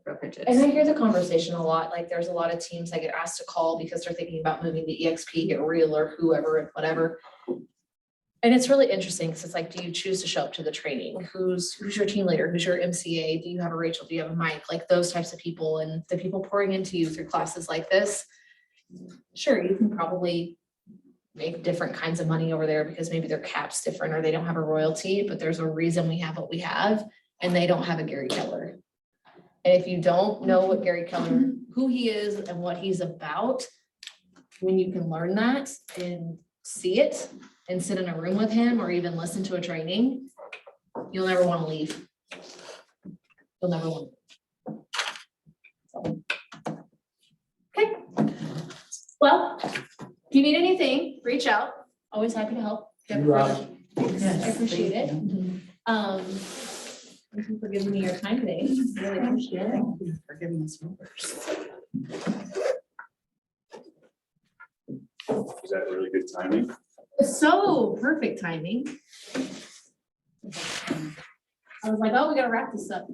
brokerages. And I hear the conversation a lot, like there's a lot of teams that get asked to call because they're thinking about moving to EXP or Real or whoever and whatever. And it's really interesting because it's like, do you choose to show up to the training? Who's your team leader? Who's your MCA? Do you have a Rachel? Do you have a Mike? Like those types of people, and the people pouring into you through classes like this. Sure, you can probably make different kinds of money over there because maybe their cap's different or they don't have a royalty, but there's a reason we have what we have, and they don't have a Gary Keller. And if you don't know what Gary Keller, who he is and what he's about, when you can learn that and see it and sit in a room with him or even listen to a training, you'll never want to leave. You'll never want to. So. Okay. Well, if you need anything, reach out. Always happy to help. I appreciate it. Thank you for giving me your time today. Really appreciate it. Thank you for giving us numbers. Is that really good timing? So perfect timing. I was like, oh, we gotta wrap this up.